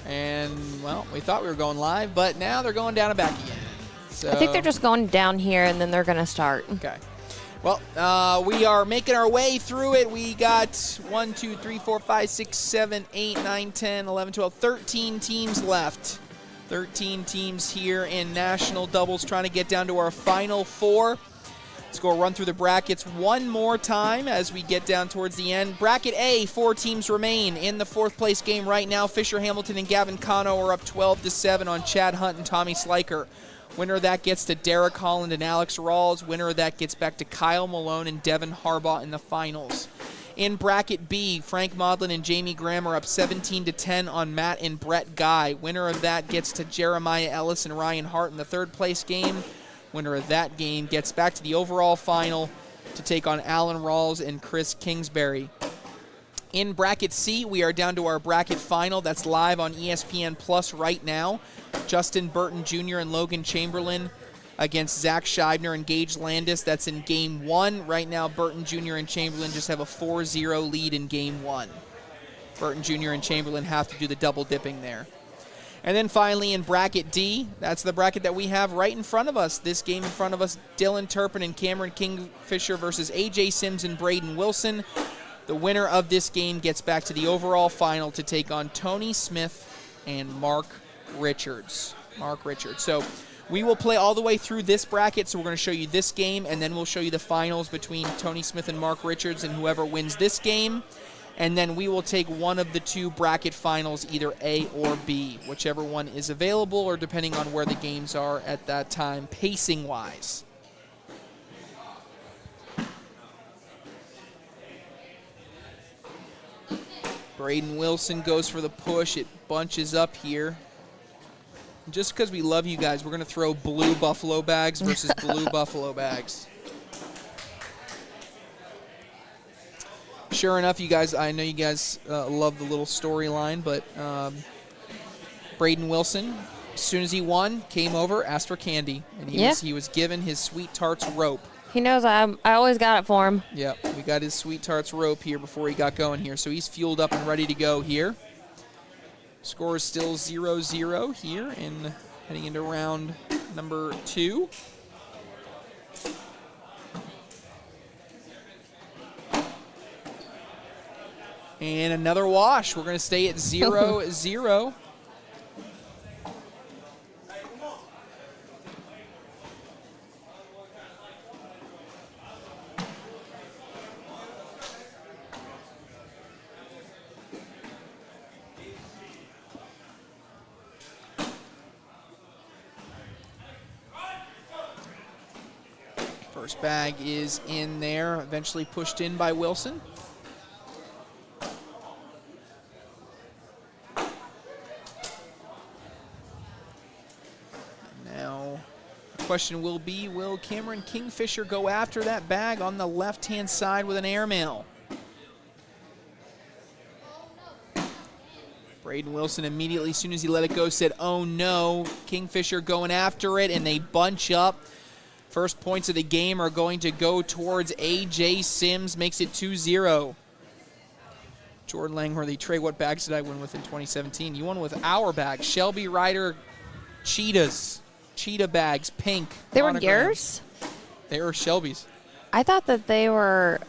And, well, we thought we were going live, but now they're going down and back again. So, I think they're just going down here, and then they're going to start. Okay. Well, we are making our way through it. We got 1, 2, 3, 4, 5, 6, 7, 8, 9, 10, 11, 12, 13 teams left. 13 teams here in national doubles trying to get down to our final 4. Let's go run through the brackets one more time as we get down towards the end. Bracket A, 4 teams remain in the 4th place game right now. Fisher Hamilton and Gavin Cano are up 12-7 on Chad Hunt and Tommy Sliker. Winner of that gets to Derek Holland and Alex Rawls. Winner of that gets back to Kyle Malone and Devin Harbaugh in the finals. In bracket B, Frank Modlin and Jamie Graham are up 17-10 on Matt and Brett Guy. Winner of that gets to Jeremiah Ellis and Ryan Hart in the 3rd place game. Winner of that game gets back to the overall final to take on Alan Rawls and Chris Kingsbury. In bracket C, we are down to our bracket final. That's live on ESPN Plus right now. Justin Burton Jr. and Logan Chamberlain against Zach Scheibner and Gage Landis. That's in game 1. Right now, Burton Jr. and Chamberlain just have a 4-0 lead in game 1. Burton Jr. and Chamberlain have to do the double dipping there. And then finally in bracket D, that's the bracket that we have right in front of us. This game in front of us, Dylan Turpin and Cameron Kingfisher versus AJ Sims and Braden Wilson. The winner of this game gets back to the overall final to take on Tony Smith and Mark Richards. So we will play all the way through this bracket, so we're going to show you this game, and then we'll show you the finals between Tony Smith and Mark Richards, and whoever wins this game. And then we will take one of the 2 bracket finals, either A or B, whichever one is available or depending on where the games are at that time, pacing-wise. Braden Wilson goes for the push. It bunches up here. Just because we love you guys, we're going to throw blue buffalo bags versus blue buffalo bags. Sure enough, you guys, I know you guys love the little storyline, but Braden Wilson, as soon as he won, came over, asked for candy, and he was given his Sweet Tarts rope. He knows I always got it for him. Yep, we got his Sweet Tarts rope here before he got going here, so he's fueled up and ready to go here. Score is still 0-0 here, heading into round number 2. And another wash. We're going to stay at 0-0. First bag is in there, eventually pushed in by Wilson. Question will be, will Cameron Kingfisher go after that bag on the left-hand side with an airmail? Braden Wilson immediately, as soon as he let it go, said, oh no. Kingfisher going after it, and they bunch up. First points of the game are going to go towards A.J. Sims, makes it 2-0. Jordan Langworthy, Trey, what bags did I win with in 2017? You won with our bag, Shelby Rider Cheetahs. cheetah bags, pink. They were monograms. yours? They were Shelby's. I thought that they were.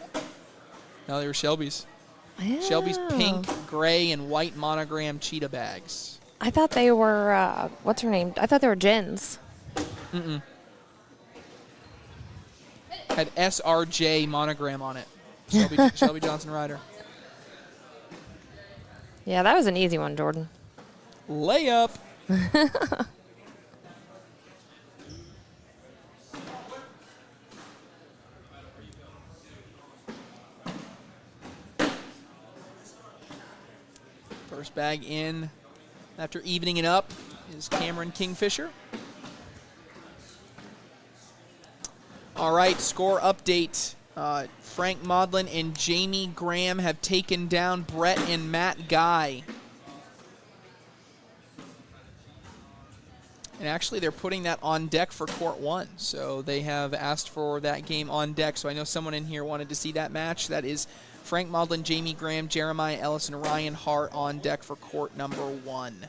No, they were Shelby's. Oh. Shelby's pink, gray, and white monogram cheetah bags. I thought they were, what's her name? I thought they were Jen's. Mm-mm. Had SRJ monogram on it. Shelby Johnson Rider. Yeah, that was an easy one, Jordan. Layup. First bag in after evening it up is Cameron Kingfisher. All right, score update. Frank Maudlin and Jamie Graham have taken down Brett and Matt Guy. And actually, they're putting that on deck for Court 1. So they have asked for that game on deck. So I know someone in here wanted to see that match. That is Frank Maudlin, Jamie Graham, Jeremiah Ellis, and Ryan Hart on deck for Court number 1.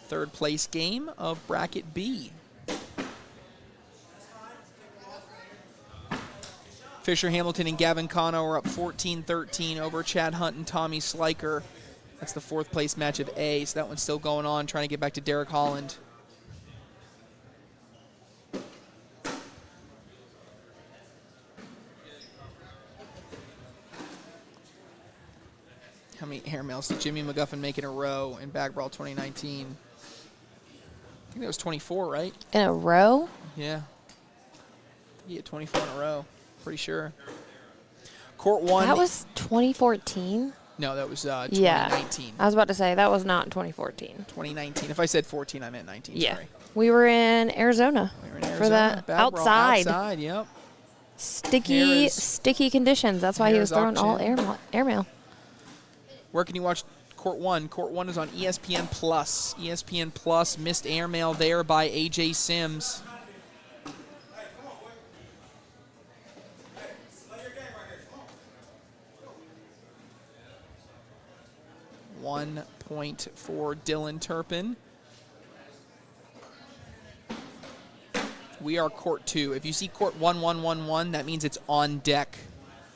Third place game of Bracket B. Fisher Hamilton and Gavin Cano are up 14-13 over Chad Hunt and Tommy Sliker. That's the fourth place match of A, so that one's still going on, trying to get back to Derek Holland. How many airmails did Jimmy McGuffin make in a row in Bag Brawl 2019? I think that was 24, right? In a row? Yeah. He had 24 in a row. Pretty sure. Court 1. That was 2014? No, that was 2019. Yeah. I was about to say, that was not in 2014. 2019. If I said 14, I meant 19. Yeah. Sorry. We were in Arizona, for that. Bag Brawl Outside. Outside, yep. Sticky conditions. That's why he was throwing all airmail. Where can you watch Court 1? Court 1 is on ESPN Plus. ESPN Plus, missed airmail there by AJ Sims. One point for Dylan Turpin. We are Court 2. If you see Court 1-1-1-1, that means it's on deck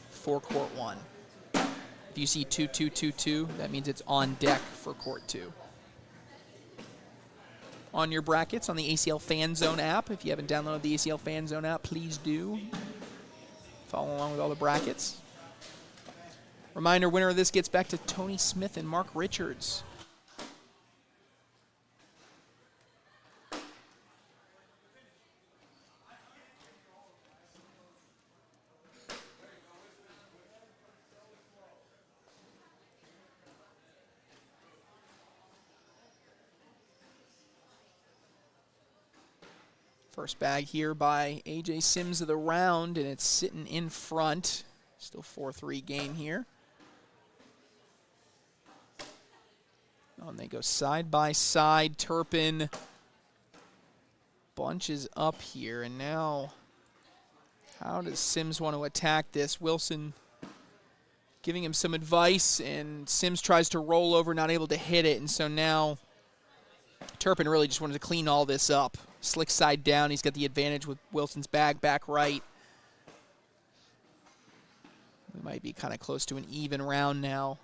for Court 1. If you see 2-2-2-2, that means it's on deck for Court 2. On your brackets on the ACL Fan Zone app. If you haven't downloaded the ACL Fan Zone app, please do. Follow along with all the brackets. Reminder, winner of this gets back to Tony Smith and Mark Richards. First bag here by AJ Sims of the round, and it's sitting in front. Still 4-3 game here. Oh, and they go side by side. Turpin bunches up here, and now how does Sims want to attack this? Wilson giving him some advice, and Sims tries to roll over, not able to hit it, and so now Turpin really just wanted to clean all this up. Slick side down. He's got the advantage with Wilson's bag back right. We might be kind of close to an even round now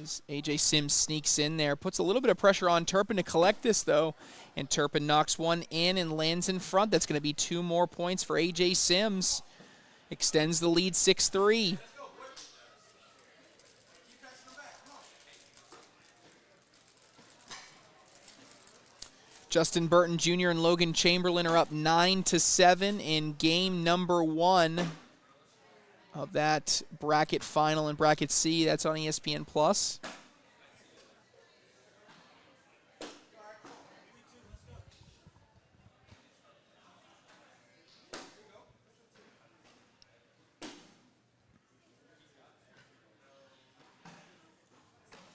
as AJ Sims sneaks in there. Puts a little bit of pressure on Turpin to collect this, though. And Turpin knocks one in and lands in front. That's going to be 2 more points for AJ Sims. Extends the lead 6-3. Justin Burton Jr. and Logan Chamberlain are up 9-7 in game number 1 of that bracket final in bracket C. That's on ESPN Plus.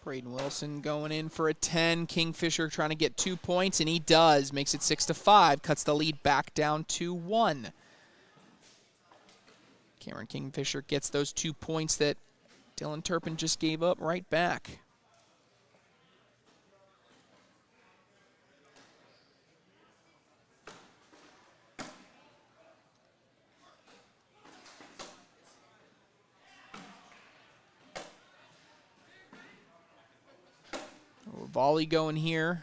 Braden Wilson going in for a 10. Kingfisher trying to get 2 points, and he does. Makes it 6-5. Cuts the lead back down to 1. Cameron Kingfisher gets those 2 points that Dylan Turpin just gave up right back. Volley going here.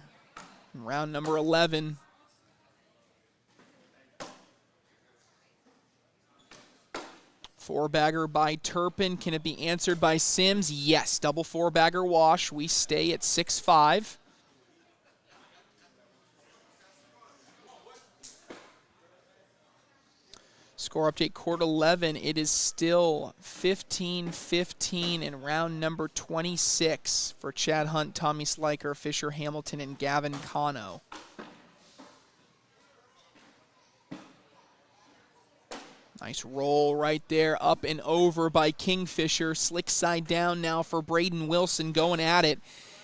Round number 11. Four-bagger by Turpin. Can it be answered by Sims? Yes. Double four-bagger wash. We stay at 6-5. Score update, court 11. It is still 15-15 in round number 26 for Chad Hunt, Tommy Sliker, Fisher Hamilton, and Gavin Cano. Nice roll right there, up and over by Kingfisher. Slick side down now for Braden Wilson going at it.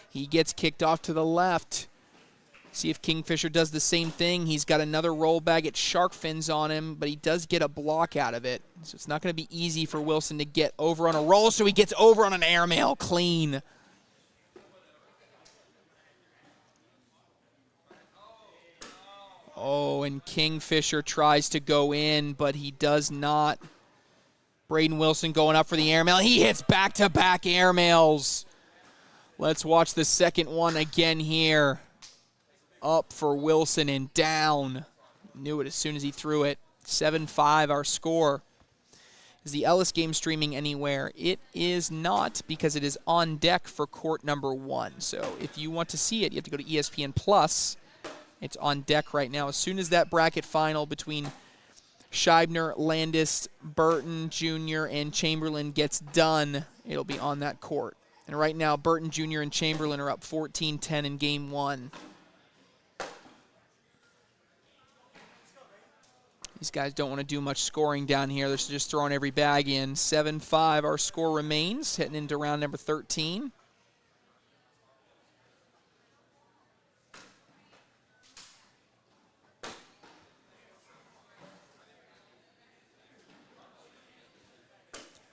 He gets kicked off to the left. See if Kingfisher does the same thing. He's got another roll bag at shark fins on him, but he does get a block out of it. So it's not going to be easy for Wilson to get over on a roll, so he gets over on an airmail clean. Oh, and Kingfisher tries to go in, but he does not. Braden Wilson going up for the airmail. He hits back-to-back airmails. Let's watch the second one again here. Up for Wilson and down. Knew it as soon as he threw it. 7-5 our score. Is the Ellis game streaming anywhere? It is not, because it is on deck for court number 1. So if you want to see it, you have to go to ESPN Plus. It's on deck right now. As soon as that bracket final between Scheibner, Landis, Burton Jr., and Chamberlain gets done, it'll be on that court. And right now, Burton Jr. and Chamberlain are up 14-10 in game 1. These guys don't want to do much scoring down here. They're just throwing every bag in. 7-5 our score remains, heading into round number 13.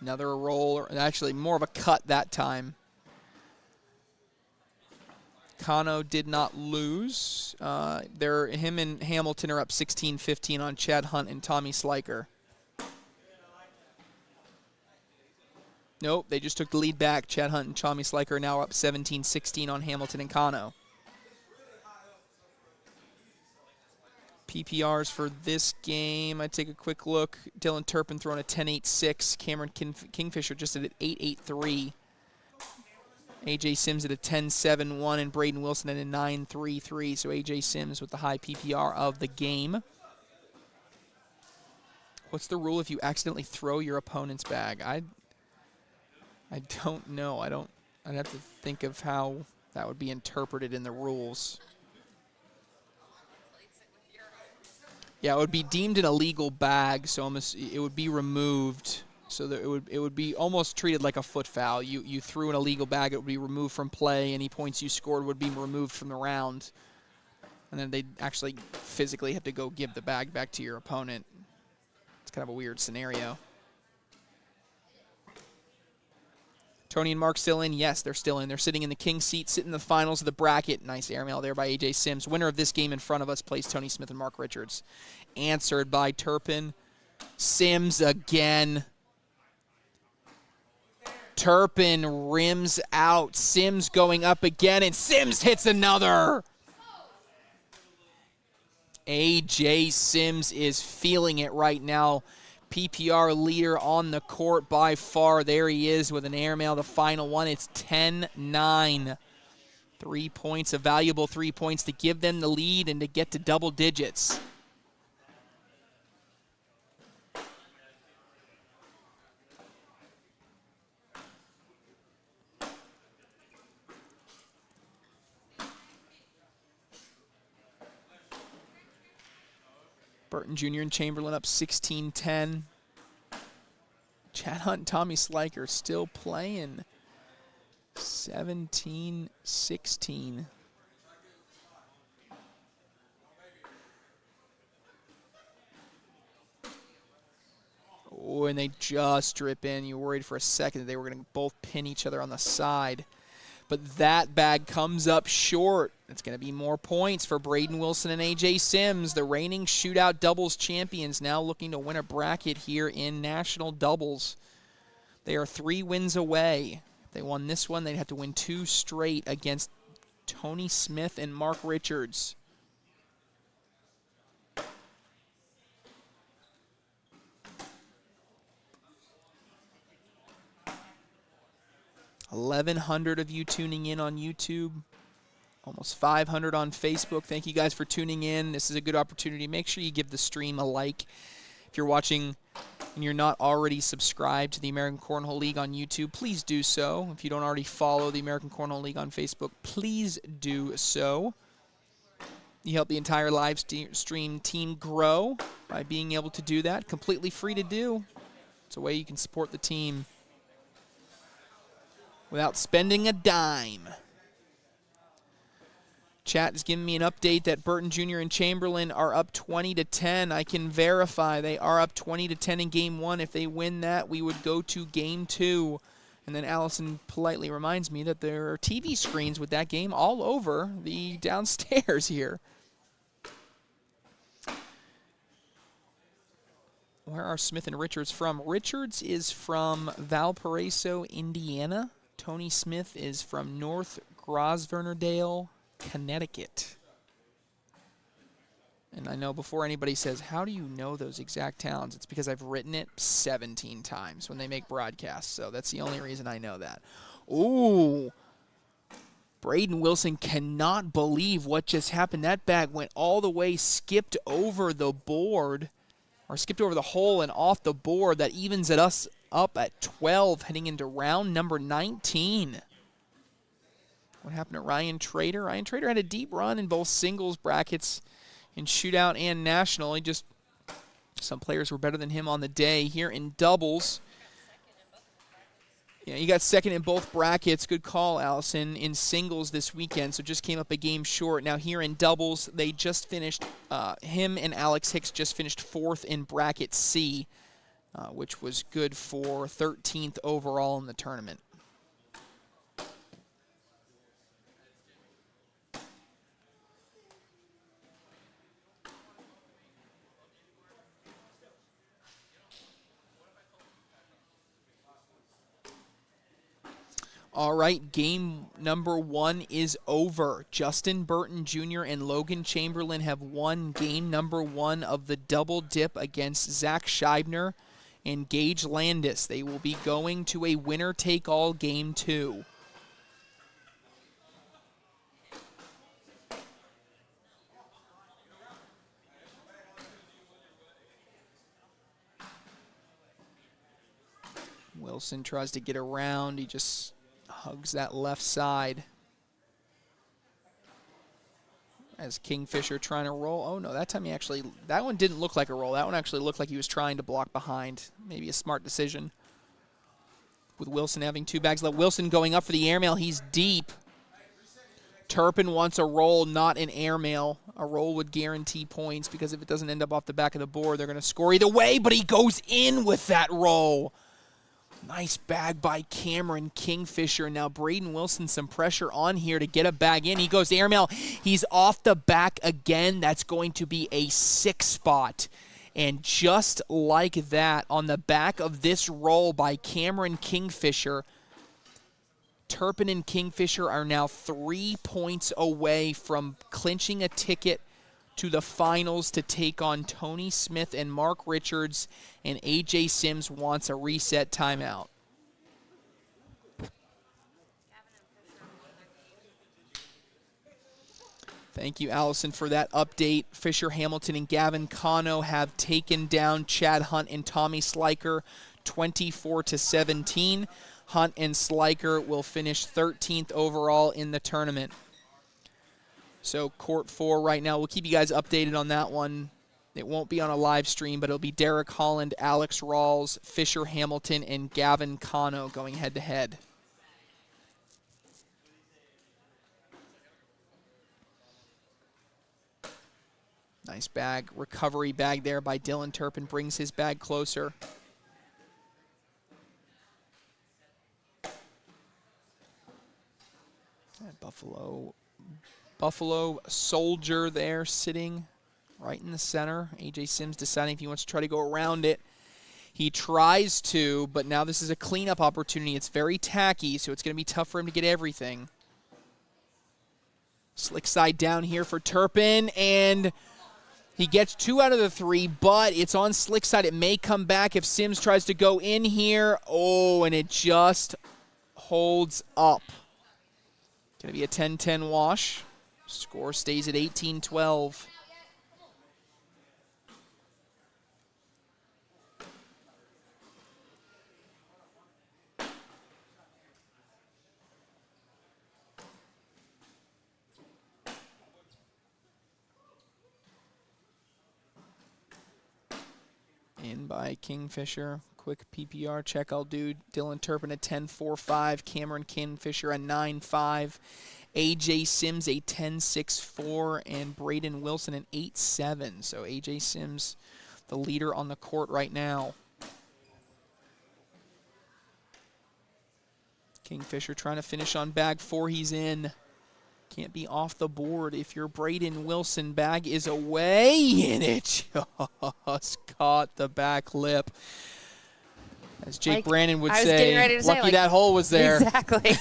Another roll, or actually more of a cut that time. Cano did not lose. Him and Hamilton are up 16-15 on Chad Hunt and Tommy Sliker. Nope, they just took the lead back. Chad Hunt and Tommy Sliker are now up 17-16 on Hamilton and Cano. PPRs for this game, I take a quick look. Dylan Turpin throwing a 10-8-6. Cameron Kingfisher just at an 8-8-3. A.J. Sims at a 10-7-1 and Braden Wilson at a 9-3-3. So A.J. Sims with the high PPR of the game. What's the rule if you accidentally throw your opponent's bag? I don't know. I'd have to think of how that would be interpreted in the rules. Yeah, it would be deemed an illegal bag, so it would be removed. So that it would be almost treated like a foot foul. You threw an illegal bag, it would be removed from play. Any points you scored would be removed from the round. And then they'd actually physically have to go give the bag back to your opponent. It's kind of a weird scenario. Tony and Mark still in? Yes, they're still in. They're sitting in the king seat, sitting in the finals of the bracket. Nice airmail there by A.J. Sims. Winner of this game in front of us plays Tony Smith and Mark Richards. Answered by Turpin. Sims again. Turpin rims out. Sims going up again, and Sims hits another. A.J. Sims is feeling it right now. PPR leader on the court by far. There he is with an airmail, the final one. It's 10-9. 3 points, a valuable 3 points to give them the lead and to get to double digits. Burton Jr. and Chamberlain up 16-10. Chad Hunt and Tommy Sliker still playing. 17-16. Oh, and they just strip in. You were worried for a second that they were going to both pin each other on the side. But that bag comes up short. It's going to be more points for Braden Wilson and A.J. Sims, the reigning shootout doubles champions, now looking to win a bracket here in national doubles. They are 3 wins away. If they won this one, they'd have to win 2 straight against Tony Smith and Mark Richards. $1,100 of you tuning in on YouTube. Almost 500 on Facebook. Thank you guys for tuning in. This is a good opportunity. Make sure you give the stream a like. If you're watching and you're not already subscribed to the American Cornhole League on YouTube, please do so. If you don't already follow the American Cornhole League on Facebook, please do so. You help the entire live stream team grow by being able to do that. Completely free to do. It's a way you can support the team without spending a dime. Chat is giving me an update that Burton Jr. and Chamberlain are up 20-10. I can verify they are up 20-10 in Game 1. If they win that, we would go to Game 2. And then Allison politely reminds me that there are TV screens with that game all over the downstairs here. Where are Smith and Richards from? Richards is from Valparaiso, Indiana. Tony Smith is from North Grosvenordale, Connecticut. And I know before anybody says, how do you know those exact towns? It's because I've written it 17 times when they make broadcasts. So that's the only reason I know that. Ooh. Braden Wilson cannot believe what just happened. That bag went all the way, skipped over the board, or skipped over the hole and off the board. That evens it us up at 12 heading into round number 19. What happened to Ryan Trader? Ryan Trader had a deep run in both singles brackets in shootout and national. Some players were better than him on the day. Here in doubles, yeah, you got second in both brackets. Good call, Allison. In singles this weekend, so just came up a game short. Now here in doubles, they just finished, him and Alex Hicks just finished fourth in bracket C, which was good for 13th overall in the tournament. All right, game number 1 is over. Justin Burton Jr. and Logan Chamberlain have won game number 1 of the double dip against Zach Scheibner and Gage Landis. They will be going to a winner-take-all game 2. Wilson tries to get around. He just hugs that left side. As Kingfisher trying to roll. Oh, no, that time that one didn't look like a roll. That one actually looked like he was trying to block behind. Maybe a smart decision. With Wilson having 2 bags left. Wilson going up for the airmail. He's deep. Turpin wants a roll, not an airmail. A roll would guarantee points because if it doesn't end up off the back of the board, they're going to score either way, but he goes in with that roll. Nice bag by Cameron Kingfisher. Now Braden Wilson, some pressure on here to get a bag in. He goes airmail. He's off the back again. That's going to be a 6 spot. And just like that, on the back of this roll by Cameron Kingfisher, Turpin and Kingfisher are now 3 points away from clinching a ticket to the finals to take on Tony Smith and Mark Richards, and AJ Sims wants a reset timeout. Thank you, Allison, for that update. Fisher Hamilton and Gavin Cano have taken down Chad Hunt and Tommy Sliker 24-17. Hunt and Sliker will finish 13th overall in the tournament. So court 4 right now. We'll keep you guys updated on that one. It won't be on a live stream, but it'll be Derek Holland, Alex Rawls, Fisher Hamilton, and Gavin Cano going head-to-head. Nice bag, recovery bag there by Dylan Turpin. Brings his bag closer. And Buffalo Soldier there sitting right in the center. AJ Sims deciding if he wants to try to go around it. He tries to, but now this is a cleanup opportunity. It's very tacky, so it's going to be tough for him to get everything. Slick side down here for Turpin, and he gets 2 out of the 3, but it's on slick side. It may come back if Sims tries to go in here. Oh, and it just holds up. Going to be a 10-10 wash. Score stays at 18-12. In by Kingfisher. Quick PPR check I'll do. Dylan Turpin a 10.45. Cameron Kingfisher a 9.5. AJ Sims a 10.64. And Braden Wilson an 8.7. So AJ Sims the leader on the court right now. Kingfisher trying to finish on bag 4. He's in. Can't be off the board if you're Braden Wilson. Bag is away, and it just caught the back lip. As Jake Brandon would say, lucky that hole was there. Exactly.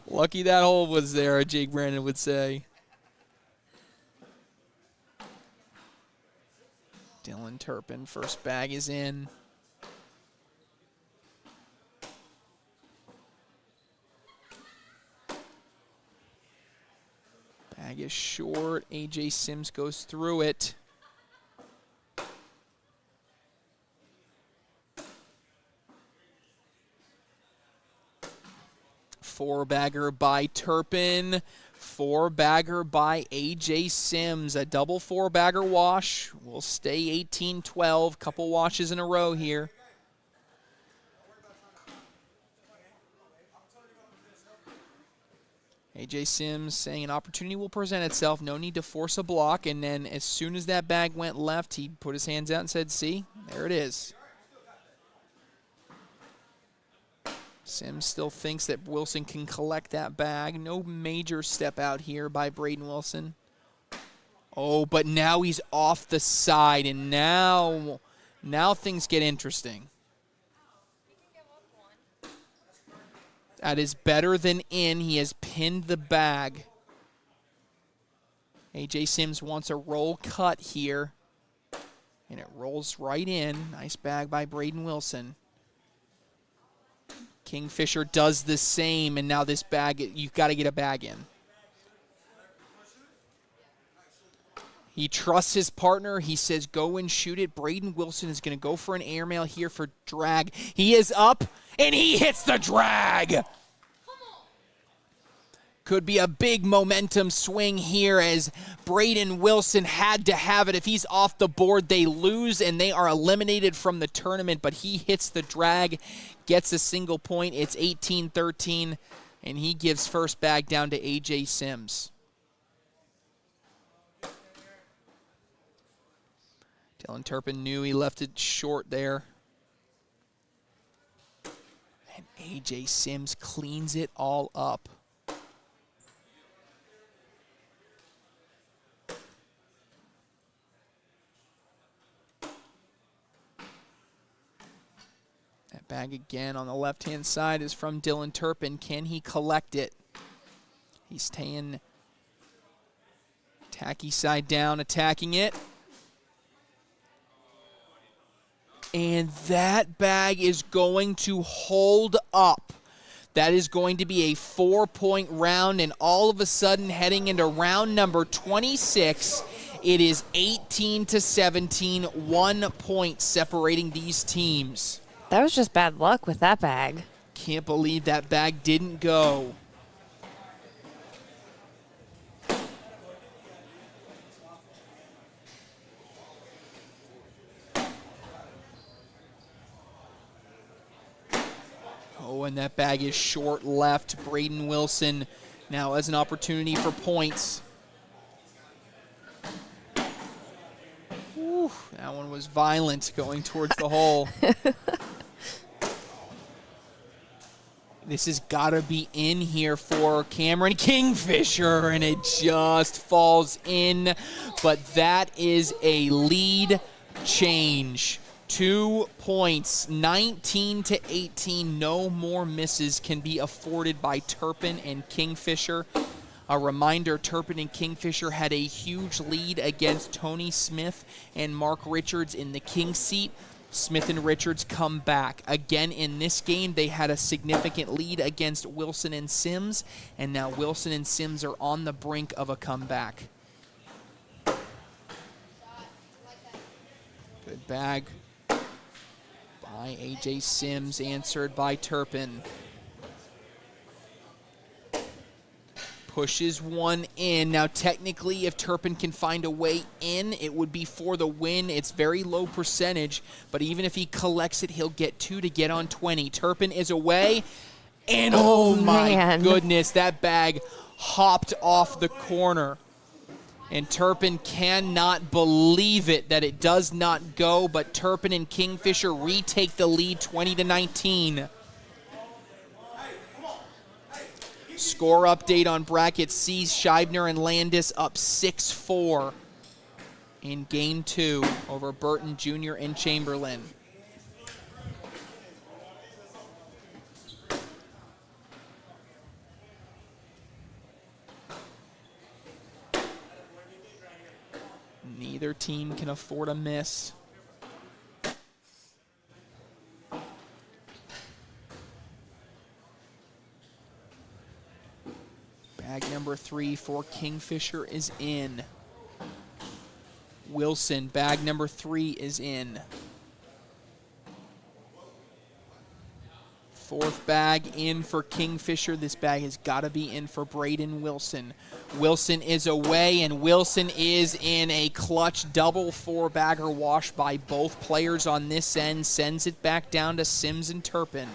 Lucky that hole was there, Jake Brandon would say. Dylan Turpin, first bag is in. Bag is short. AJ Sims goes through it. Four-bagger by Turpin. Four-bagger by AJ Sims. A double four-bagger wash. Will stay 18-12. Couple washes in a row here. AJ Sims saying an opportunity will present itself. No need to force a block. And then as soon as that bag went left, he put his hands out and said, see, there it is. Sims still thinks that Wilson can collect that bag. No major step out here by Braden Wilson. Oh, but now he's off the side, and now things get interesting. That is better than in. He has pinned the bag. AJ Sims wants a roll cut here, and it rolls right in. Nice bag by Braden Wilson. Kingfisher does the same, and now this bag, you've got to get a bag in. He trusts his partner. He says, go and shoot it. Braden Wilson is going to go for an airmail here for drag. He is up, and he hits the drag. Could be a big momentum swing here as Braden Wilson had to have it. If he's off the board, they lose, and they are eliminated from the tournament, but he hits the drag, gets a single point. It's 18-13, and he gives first bag down to AJ Sims. Dylan Turpin knew he left it short there. And AJ Sims cleans it all up. That bag again on the left-hand side is from Dylan Turpin. Can he collect it? He's staying tacky side down, attacking it. And that bag is going to hold up. That is going to be a 4-point round, and all of a sudden, heading into round number 26, it is 18-17, 1 point separating these teams. That was just bad luck with that bag. Can't believe that bag didn't go. Oh, and that bag is short left. Braden Wilson now has an opportunity for points. Whew, that one was violent going towards the hole. This has got to be in here for Cameron Kingfisher, and it just falls in. But that is a lead change. 2 points, 19-18. No more misses can be afforded by Turpin and Kingfisher. A reminder, Turpin and Kingfisher had a huge lead against Tony Smith and Mark Richards in the King seat. Smith and Richards come back. Again in this game, they had a significant lead against Wilson and Sims, and now Wilson and Sims are on the brink of a comeback. Good bag by A.J. Sims, answered by Turpin. Pushes one in. Now, technically, if Turpin can find a way in, it would be for the win. It's very low percentage, but even if he collects it, he'll get 2 to get on 20. Turpin is away, and oh my goodness, that bag hopped off the corner. And Turpin cannot believe it that it does not go, but Turpin and Kingfisher retake the lead 20-19. Score update on bracket C. Scheibner and Landis up 6-4 in game 2 over Burton Jr. and Chamberlain. Neither team can afford a miss. Bag number 3 for Kingfisher is in. Wilson, bag number 3 is in. 4th bag in for Kingfisher. This bag has got to be in for Braden Wilson. Wilson is away, and Wilson is in a clutch double 4-bagger wash by both players on this end. Sends it back down to Sims and Turpin.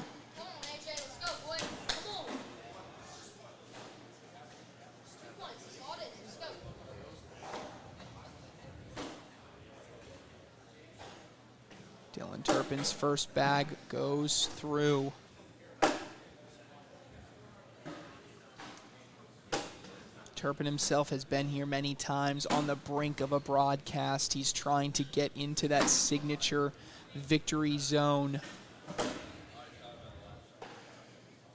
Dylan Turpin's first bag goes through. Turpin himself has been here many times on the brink of a broadcast. He's trying to get into that signature victory zone.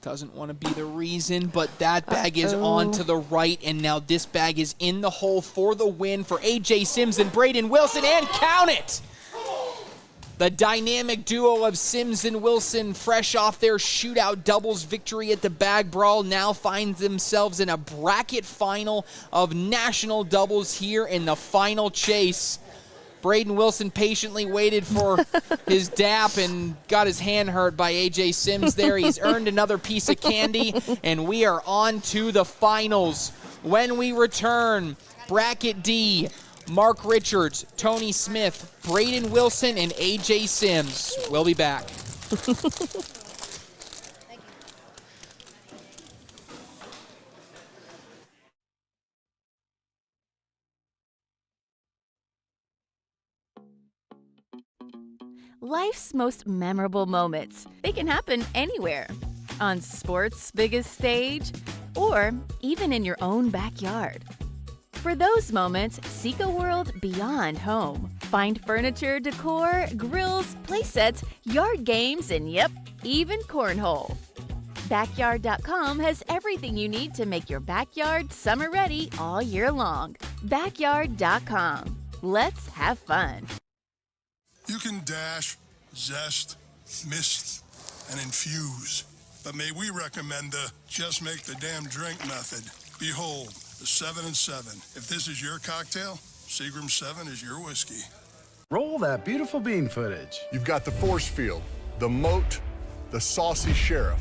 Doesn't want to be the reason, but that bag is on to the right, and now this bag is in the hole for the win for A.J. Sims and Braden Wilson, and count it! The dynamic duo of Sims and Wilson, fresh off their shootout doubles victory at the Bag Brawl, now finds themselves in a bracket final of national doubles here in the final chase. Braden Wilson patiently waited for his dap and got his hand hurt by A.J. Sims there. He's earned another piece of candy, and we are on to the finals. When we return, Bracket D, Mark Richards, Tony Smith, Braden Wilson, and A.J. Sims. We'll be back. Life's most memorable moments. They can happen anywhere. On sports' biggest stage, or even in your own backyard. For those moments, seek a world beyond home. Find furniture, decor, grills, playsets, yard games, and yep, even cornhole. Backyard.com has everything you need to make your backyard summer ready all year long. Backyard.com. Let's have fun. You can dash, zest, mist, and infuse. But may we recommend the just make the damn drink method. Behold, the 7 and 7. If this is your cocktail, Seagram 7 is your whiskey. Roll that beautiful bean footage. You've got the force field, the moat, the saucy sheriff.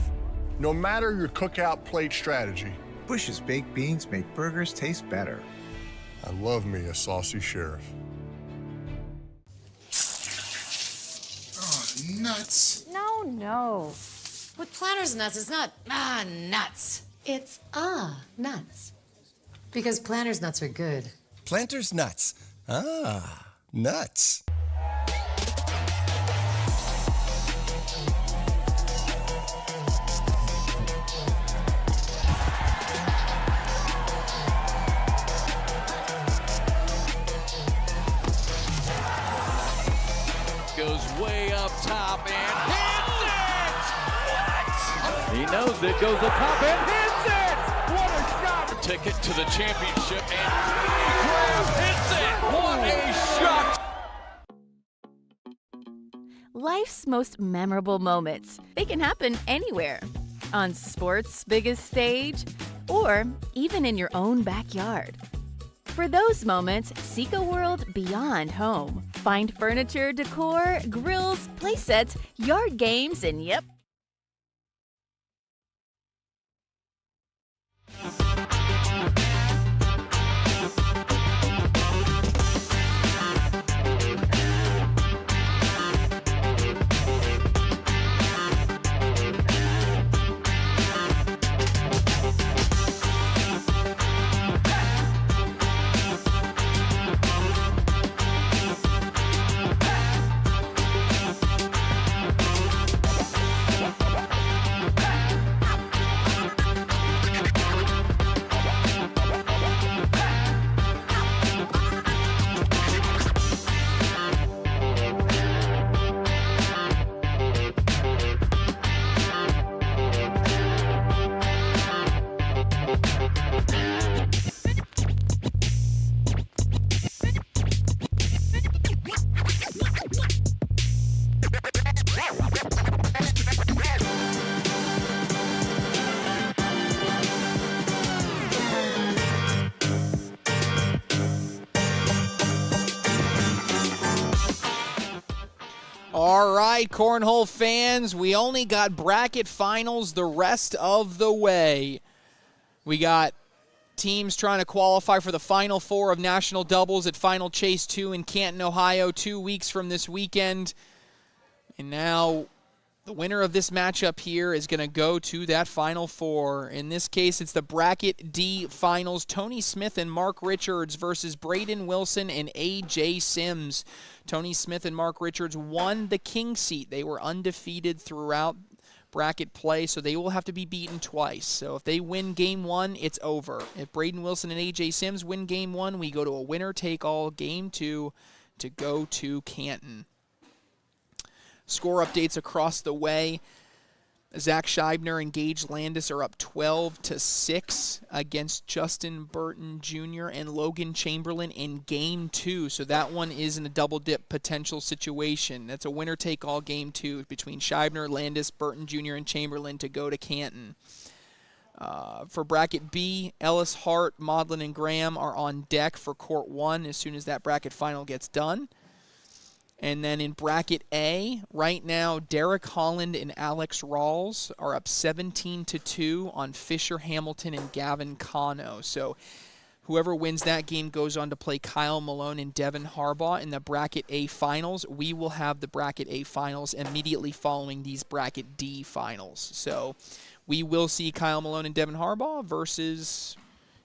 No matter your cookout plate strategy, Bush's baked beans make burgers taste better. I love me a saucy sheriff. Oh, nuts. No. With Planters nuts, it's not nuts. It's nuts. Because Planters nuts are good. Planters nuts. Nuts. Goes way up top and hits it! What? He knows it, goes up top and hits it! What a shot! ticket to the championship, and Graham hits it. What a shot! Life's most memorable moments. They can happen anywhere. On sports' biggest stage, or even in your own backyard. For those moments, seek a world beyond home. Find furniture, decor, grills, playsets, yard games, and yep. All right, Cornhole fans, we only got bracket finals the rest of the way. We got teams trying to qualify for the Final Four of National Doubles at Final Chase 2 in Canton, Ohio, 2 weeks from this weekend. And now the winner of this matchup here is going to go to that Final Four. In this case, it's the Bracket D Finals. Tony Smith and Mark Richards versus Braden Wilson and A.J. Sims. Tony Smith and Mark Richards won the king seat. They were undefeated throughout bracket play, so they will have to be beaten twice. So if they win game one, it's over. If Braden Wilson and A.J. Sims win game one, we go to a winner-take-all game two to go to Canton. Score updates across the way. Zach Scheibner and Gage Landis are up 12-6 against Justin Burton Jr. and Logan Chamberlain in game two. So that one is in a double-dip potential situation. That's a winner-take-all game two between Scheibner, Landis, Burton Jr., and Chamberlain to go to Canton. For bracket B, Ellis, Hart, Maudlin, and Graham are on deck for court one as soon as that bracket final gets done. And then in bracket A, right now, Derek Holland and Alex Rawls are up 17-2 on Fisher Hamilton and Gavin Cano. So whoever wins that game goes on to play Kyle Malone and Devin Harbaugh in the bracket A finals. We will have the bracket A finals immediately following these bracket D finals. So we will see Kyle Malone and Devin Harbaugh versus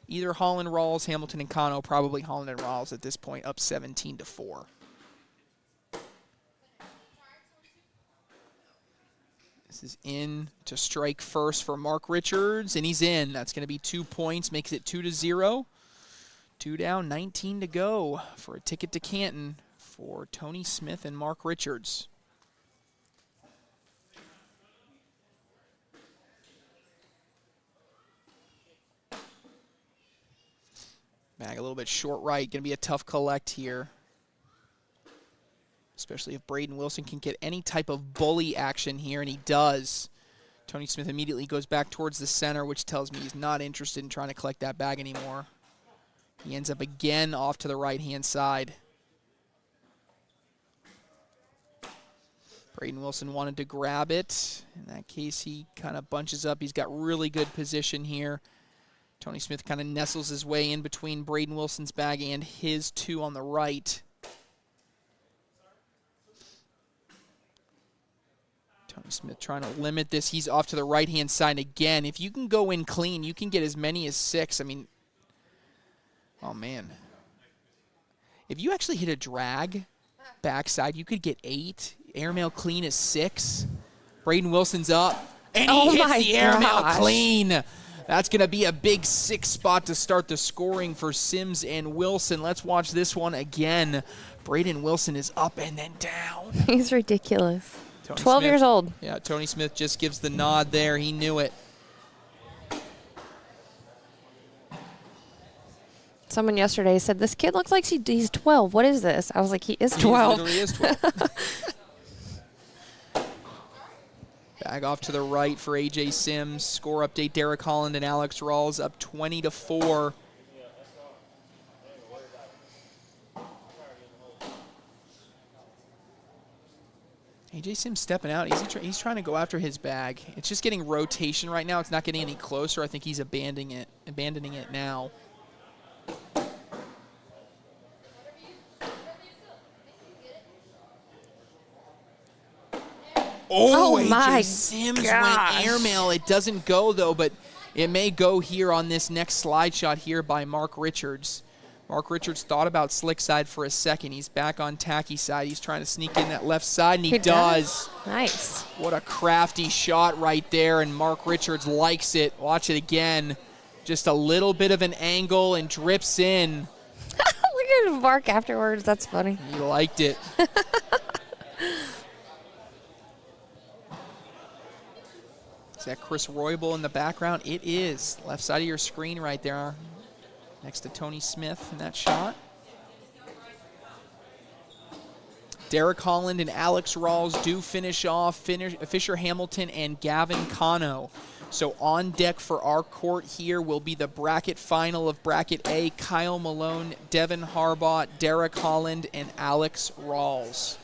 either Holland, Rawls, Hamilton, and Cano. Probably Holland and Rawls at this point, up 17-4. This is in to strike first for Mark Richards, and he's in. That's going to be 2 points, makes it 2-0. 2 down, 19 to go for a ticket to Canton for Tony Smith and Mark Richards. Bag a little bit short right, going to be a tough collect here. Especially if Braden Wilson can get any type of bully action here, and he does. Tony Smith immediately goes back towards the center, which tells me he's not interested in trying to collect that bag anymore. He ends up again off to the right-hand side. Braden Wilson wanted to grab it. In that case, he kind of bunches up. He's got really good position here. Tony Smith kind of nestles his way in between Braden Wilson's bag and his two on the right. Tony Smith trying to limit this. He's off to the right-hand side again. If you can go in clean, you can get as many as 6. I mean, oh, man. If you actually hit a drag backside, you could get 8. Airmail clean is 6. Braden Wilson's up, and he hits the airmail clean. That's going to be a big 6 spot to start the scoring for Sims and Wilson. Let's watch this one again. Braden Wilson is up and then down. He's ridiculous. 12 years old. Yeah, Tony Smith just gives the nod there. He knew it. Someone yesterday said, this kid looks like he's 12. What is this? I was like, he is 12. He literally is 12. Bag off to the right for A.J. Sims. Score update, Derek Holland and Alex Rawls up 20-4. A.J. Sims stepping out. He's trying to go after his bag. It's just getting rotation right now. It's not getting any closer. I think he's abandoning it now. Oh, my A.J. Sims gosh. went airmail. It doesn't go, though, but it may go here on this next slide shot here by Mark Richards. Mark Richards thought about slick side for a second. He's back on tacky side. He's trying to sneak in that left side, and he does. Nice. What a crafty shot right there, and Mark Richards likes it. Watch it again. Just a little bit of an angle and drips in. Look at Mark afterwards. That's funny. He liked it. Is that Chris Roybal in the background? It is. Left side of your screen right there. Next to Tony Smith in that shot. Derek Holland and Alex Rawls do finish off Fisher Hamilton and Gavin Cano. So on deck for our court here will be the bracket final of Bracket A. Kyle Malone, Devin Harbaugh, Derek Holland, and Alex Rawls.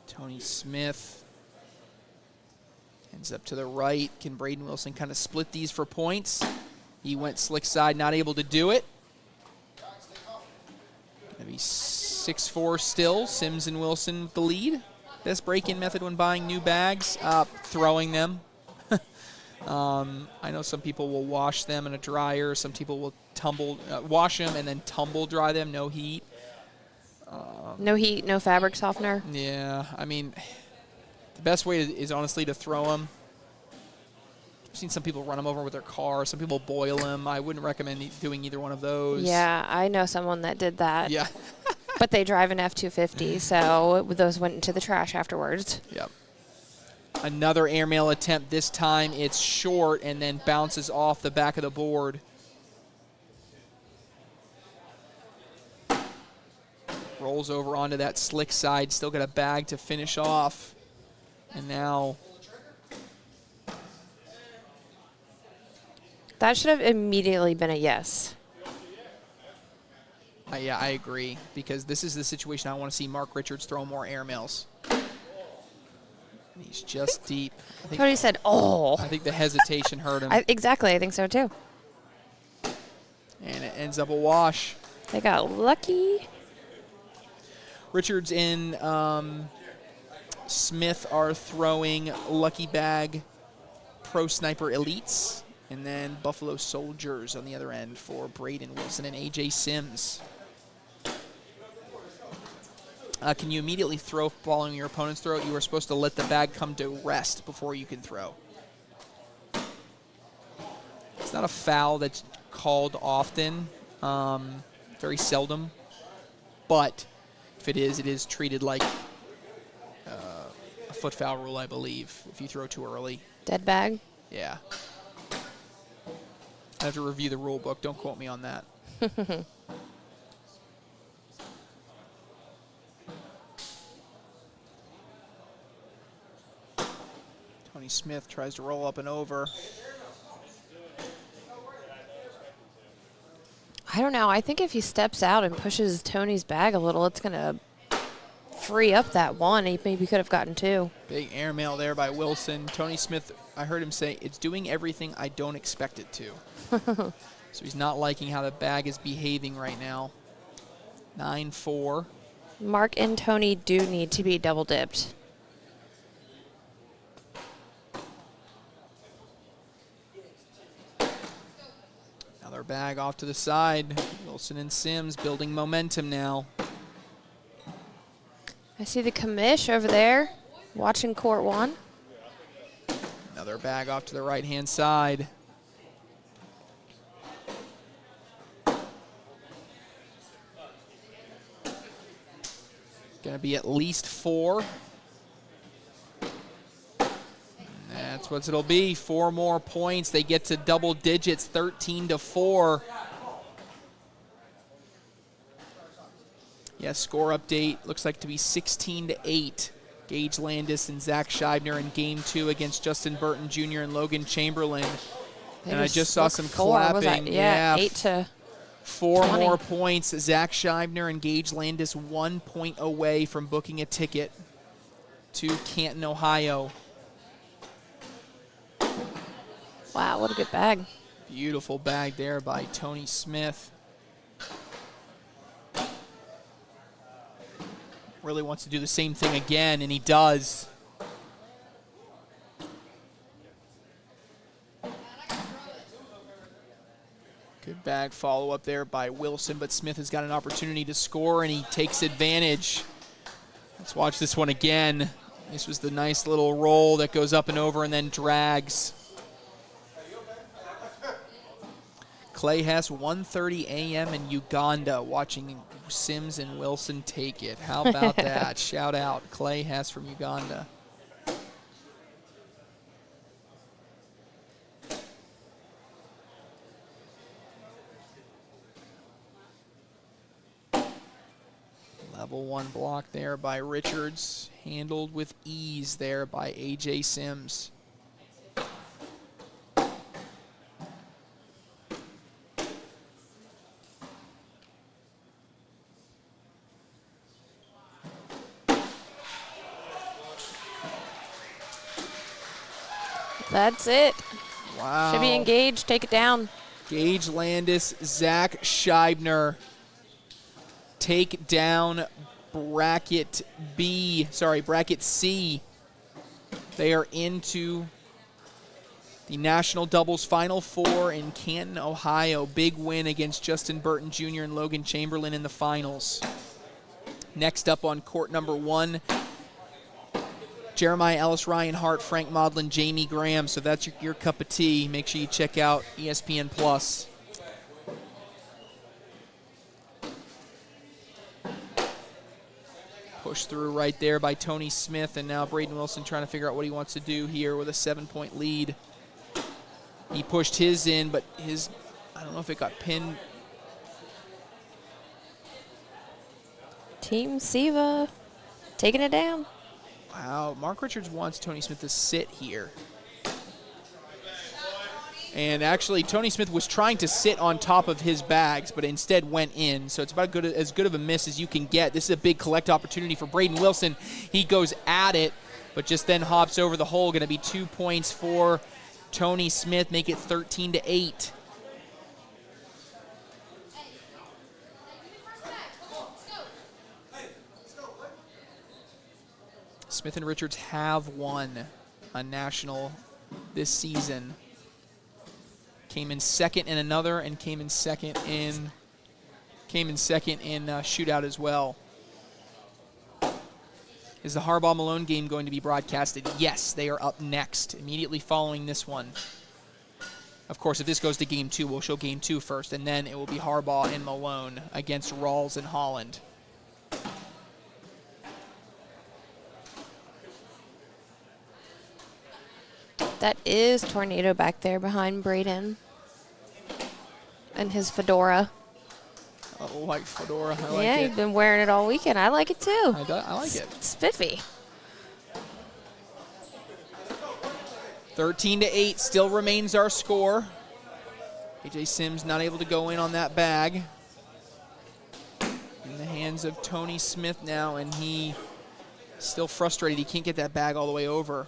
Tony Smith ends up to the right. Can Braden Wilson kind of split these for points? He went slick side, not able to do it. Gonna be 6-4 still. Sims and Wilson the lead. Best break-in method when buying new bags? Throwing them. I know some people will wash them in a dryer. Some people will wash them and then tumble dry them, no heat. No heat, no fabric softener. Yeah, I mean, the best way is honestly to throw them. I've seen some people run them over with their car. Some people boil them. I wouldn't recommend doing either one of those. Yeah, I know someone that did that. Yeah. But they drive an F-250, so those went into the trash afterwards. Yep. Another airmail attempt. This time it's short and then bounces off the back of the board. Rolls over onto that slick side. Still got a bag to finish off. And now... That should have immediately been a yes. Yeah, I agree. Because this is the situation I want to see Mark Richards throw more airmails. He's just deep. Tony said, oh. I think the hesitation hurt him. Exactly, I think so too. And it ends up a wash. They got lucky. Richards and Smith are throwing Lucky Bag Pro Sniper Elites. And then Buffalo Soldiers on the other end for Braden Wilson and A.J. Sims. Can you immediately throw following your opponent's throw? You are supposed to let the bag come to rest before you can throw. It's not a foul that's called often, very seldom. But if it is treated like a foot foul rule, I believe, if you throw too early. Dead bag? Yeah. I have to review the rule book. Don't quote me on that. Tony Smith tries to roll up and over. I don't know. I think if he steps out and pushes Tony's bag a little, it's going to free up that one. He maybe could have gotten two. Big airmail there by Wilson. Tony Smith, I heard him say, it's doing everything I don't expect it to. So he's not liking how the bag is behaving right now. 9-4. Mark and Tony do need to be double dipped. Another bag off to the side. Wilson and Sims building momentum now. I see the commish over there watching court one. Another bag off to the right-hand side. Going to be at least 4. That's what it'll be. 4 more points. They get to double digits, 13-4. Yeah, score update looks like to be 16-8. Gage Landis and Zach Scheibner in game 2 against Justin Burton Jr. and Logan Chamberlain. And I just saw some clapping. Yeah, 8-4 more points. Zach Scheibner and Gage Landis 1 point away from booking a ticket to Canton, Ohio. Wow, what a good bag. Beautiful bag there by Tony Smith. Really wants to do the same thing again, and he does. Good bag follow-up there by Wilson, but Smith has got an opportunity to score, and he takes advantage. Let's watch this one again. This was the nice little roll that goes up and over and then drags. Clay Hess, 1:30 a.m. in Uganda, watching Sims and Wilson take it. How about that? Shout out, Clay Hess from Uganda. Level 1 block there by Richards, handled with ease there by A.J. Sims. That's it. Wow. Should be engaged. Take it down. Gage Landis, Zach Scheibner take down bracket C. They are into the National Doubles Final 4 in Canton, Ohio. Big win against Justin Burton Jr. and Logan Chamberlain in the finals. Next up on court number 1, Jeremiah Ellis, Ryan Hart, Frank Modlin, Jamie Graham. So that's your cup of tea. Make sure you check out ESPN Plus. Push through right there by Tony Smith, and now Braden Wilson trying to figure out what he wants to do here with a 7-point lead. He pushed his in, but I don't know if it got pinned. Team Siva taking it down. Wow, Mark Richards wants Tony Smith to sit here. And actually, Tony Smith was trying to sit on top of his bags, but instead went in. So it's about as good of a miss as you can get. This is a big collect opportunity for Braden Wilson. He goes at it, but just then hops over the hole. Going to be 2 points for Tony Smith, make it 13-8. Smith and Richards have won a national this season. Came in second in another and came in second in shootout as well. Is the Harbaugh-Malone game going to be broadcasted? Yes, they are up next, immediately following this one. Of course, if this goes to game 2, we'll show game 2 first, and then it will be Harbaugh and Malone against Rawls and Holland. That is Tornado back there behind Braden and his fedora. Oh, like fedora. I like yeah, it. you've been wearing it all weekend. I like it too. I like it. It's spiffy. 13-8 still remains our score. AJ Sims not able to go in on that bag. In the hands of Tony Smith now, and he still frustrated. He can't get that bag all the way over.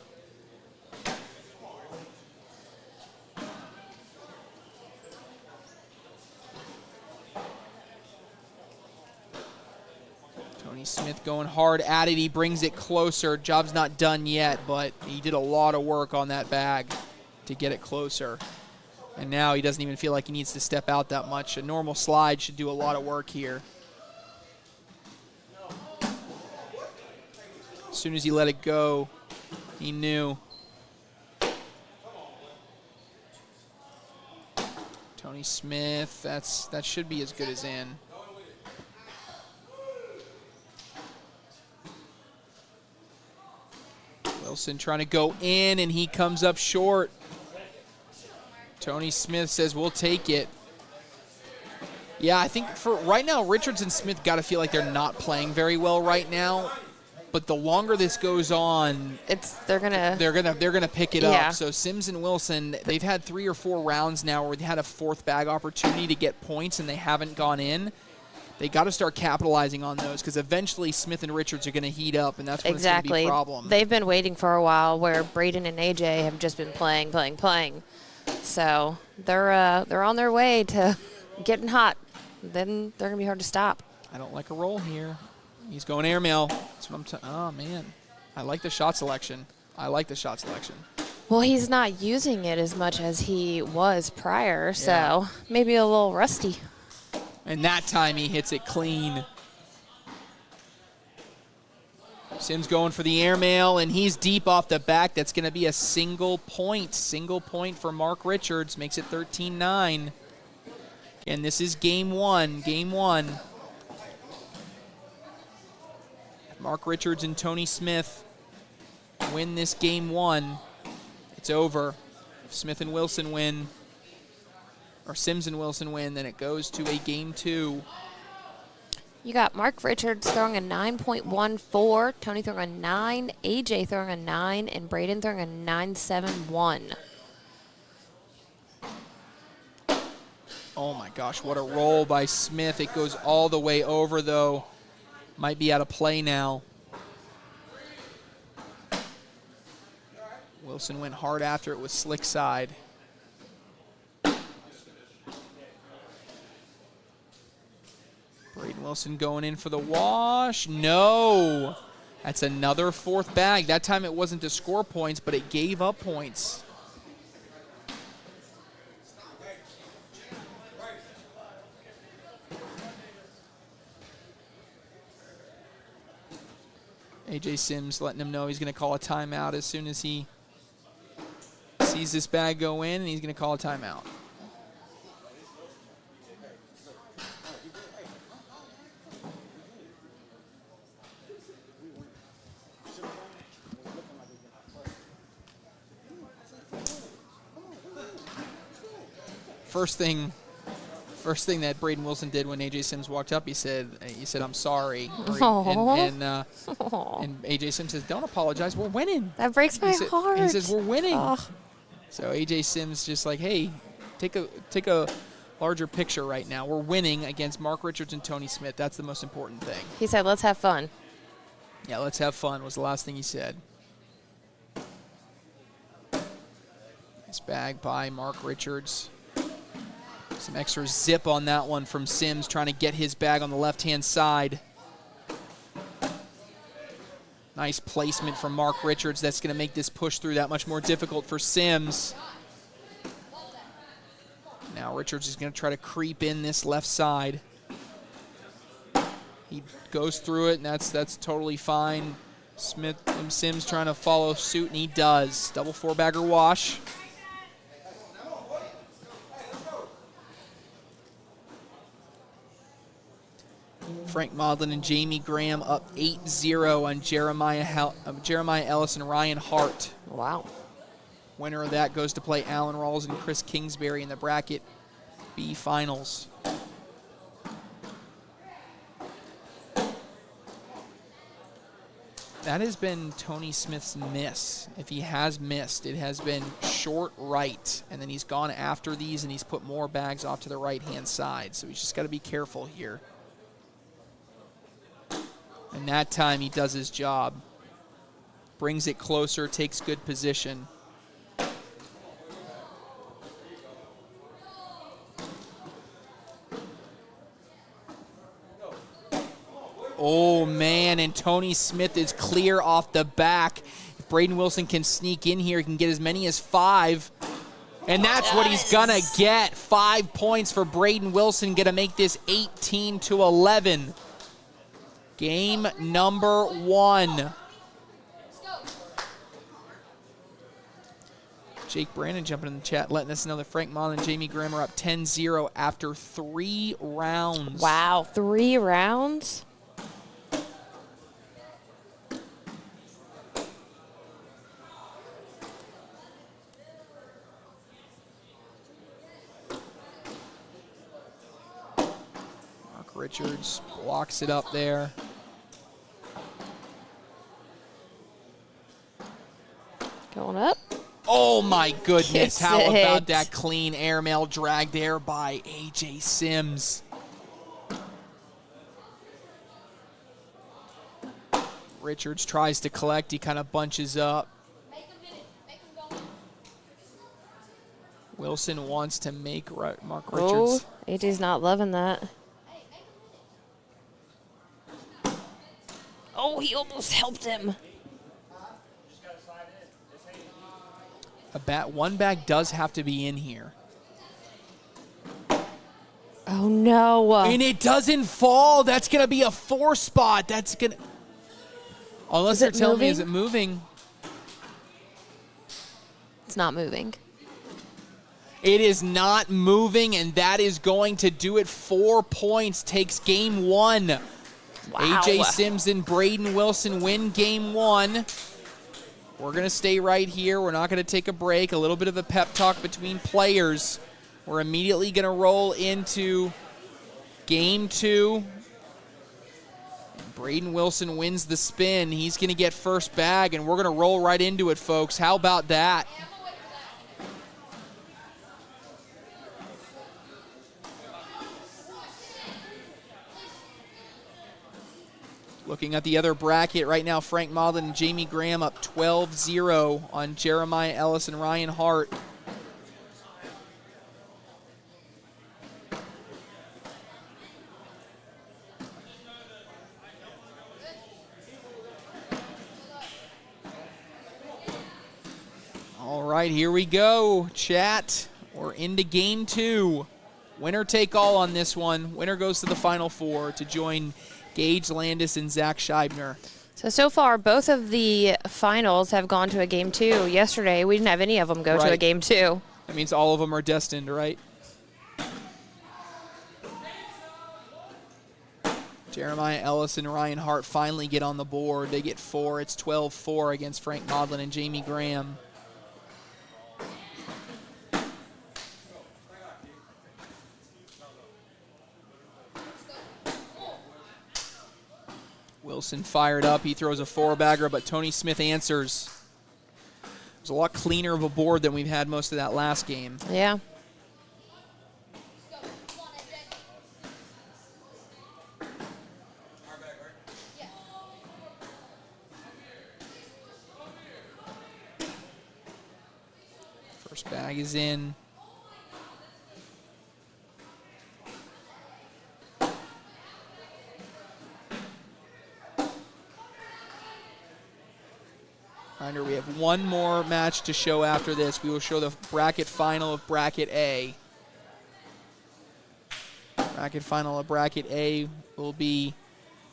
Smith going hard at it. He brings it closer. Job's not done yet, but he did a lot of work on that bag to get it closer. And now he doesn't even feel like he needs to step out that much. A normal slide should do a lot of work here. As soon as he let it go, he knew. Tony Smith, that should be as good as in. Wilson trying to go in, and he comes up short. Tony Smith says, we'll take it. Yeah, I think for right now, Richards and Smith got to feel like they're not playing very well right now. But the longer this goes on, they're gonna pick it up. So Sims and Wilson, they've had 3 or 4 rounds now where they had a fourth bag opportunity to get points and they haven't gone in. They got to start capitalizing on those because eventually Smith and Richards are going to heat up, and that's when it's going to be a problem. They've been waiting for a while where Braden and AJ have just been playing. So they're on their way to getting hot. Then they're going to be hard to stop. I don't like a roll here. He's going airmail. That's what I'm oh, man. I like the shot selection. Well, he's not using it as much as he was prior, so maybe a little rusty. And that time he hits it clean. Sims going for the airmail, and he's deep off the back. That's going to be a single point. Single point for Mark Richards. Makes it 13-9. And this is game one. Mark Richards and Tony Smith win this game 1. It's over. If Smith and Wilson win, or Sims and Wilson win, then it goes to a game 2. You got Mark Richards throwing a 9.14, Tony throwing a 9, AJ throwing a 9, and Braden throwing a 9.71. Oh my gosh, what a roll by Smith. It goes all the way over though. Might be out of play now. Wilson went hard after it with slick side. Braden Wilson going in for the wash. No. That's another fourth bag. That time it wasn't to score points, but it gave up points. AJ Sims letting him know he's going to call a timeout as soon as he sees this bag go in, and he's going to call a timeout. First thing that Braden Wilson did when AJ Sims walked up, he said, "I'm sorry." And AJ Sims says, "Don't apologize. We're winning." That breaks my heart. He says, "We're winning." So AJ Sims just like, "Hey, take a larger picture right now. We're winning against Mark Richards and Tony Smith. That's the most important thing." He said, "Let's have fun." Yeah, let's have fun was the last thing he said. Nice bag by Mark Richards. Some extra zip on that one from Sims, trying to get his bag on the left-hand side. Nice placement from Mark Richards. That's going to make this push through that much more difficult for Sims. Now Richards is going to try to creep in this left side. He goes through it, and that's totally fine. Sims trying to follow suit, and he does. Double 4-bagger wash. Frank Maudlin and Jamie Graham up 8-0 on Jeremiah Ellis and Ryan Hart. Wow. Winner of that goes to play Alan Rawls and Chris Kingsbury in the bracket B finals. That has been Tony Smith's miss. If he has missed, it has been short right, and then he's gone after these and he's put more bags off to the right-hand side. So he's just got to be careful here. And that time he does his job. Brings it closer, takes good position. Oh man, and Tony Smith is clear off the back. If Braden Wilson can sneak in here, he can get as many as 5. And that's what he's gonna get. 5 points for Braden Wilson, gonna make this 18-11. Game number 1. Jake Brandon jumping in the chat, letting us know that Frank Maudlin and Jamie Graham are up 10-0 after 3 rounds. Wow, 3 rounds? Richards blocks it up there. Going up. Oh my goodness, Gets how it. about that clean airmail drag there by A.J. Sims. Richards tries to collect, he kind of bunches up. Wilson wants to make Mark Richards. Oh, AJ's not loving that. Oh, he almost helped him. One bag does have to be in here. Oh, no. And it doesn't fall. That's going to be a 4 spot. That's going to... Unless they're telling me, is it moving? It's not moving. It is not moving, and that is going to do it. 4 points takes game 1. Wow. A.J. Sims and Braden Wilson win game 1. We're going to stay right here. We're not going to take a break. A little bit of a pep talk between players. We're immediately going to roll into game 2. Braden Wilson wins the spin. He's going to get first bag, and we're going to roll right into it, folks. How about that? Looking at the other bracket right now, Frank Maudlin and Jamie Graham up 12-0 on Jeremiah Ellis and Ryan Hart. All right, here we go, chat. We're into game 2. Winner take all on this one. Winner goes to the Final Four to join Gage Landis and Zach Scheibner. So far, both of the finals have gone to a game 2. Yesterday, we didn't have any of them go to a game 2. That means all of them are destined, right? Jeremiah Ellis and Ryan Hart finally get on the board. They get 4. It's 12-4 against Frank Maudlin and Jamie Graham. Wilson fired up. He throws a 4-bagger, but Tony Smith answers. It was a lot cleaner of a board than we've had most of that last game. Yeah. First bag is in. Reminder, we have one more match to show after this. We will show the bracket final of Bracket A. Bracket final of Bracket A will be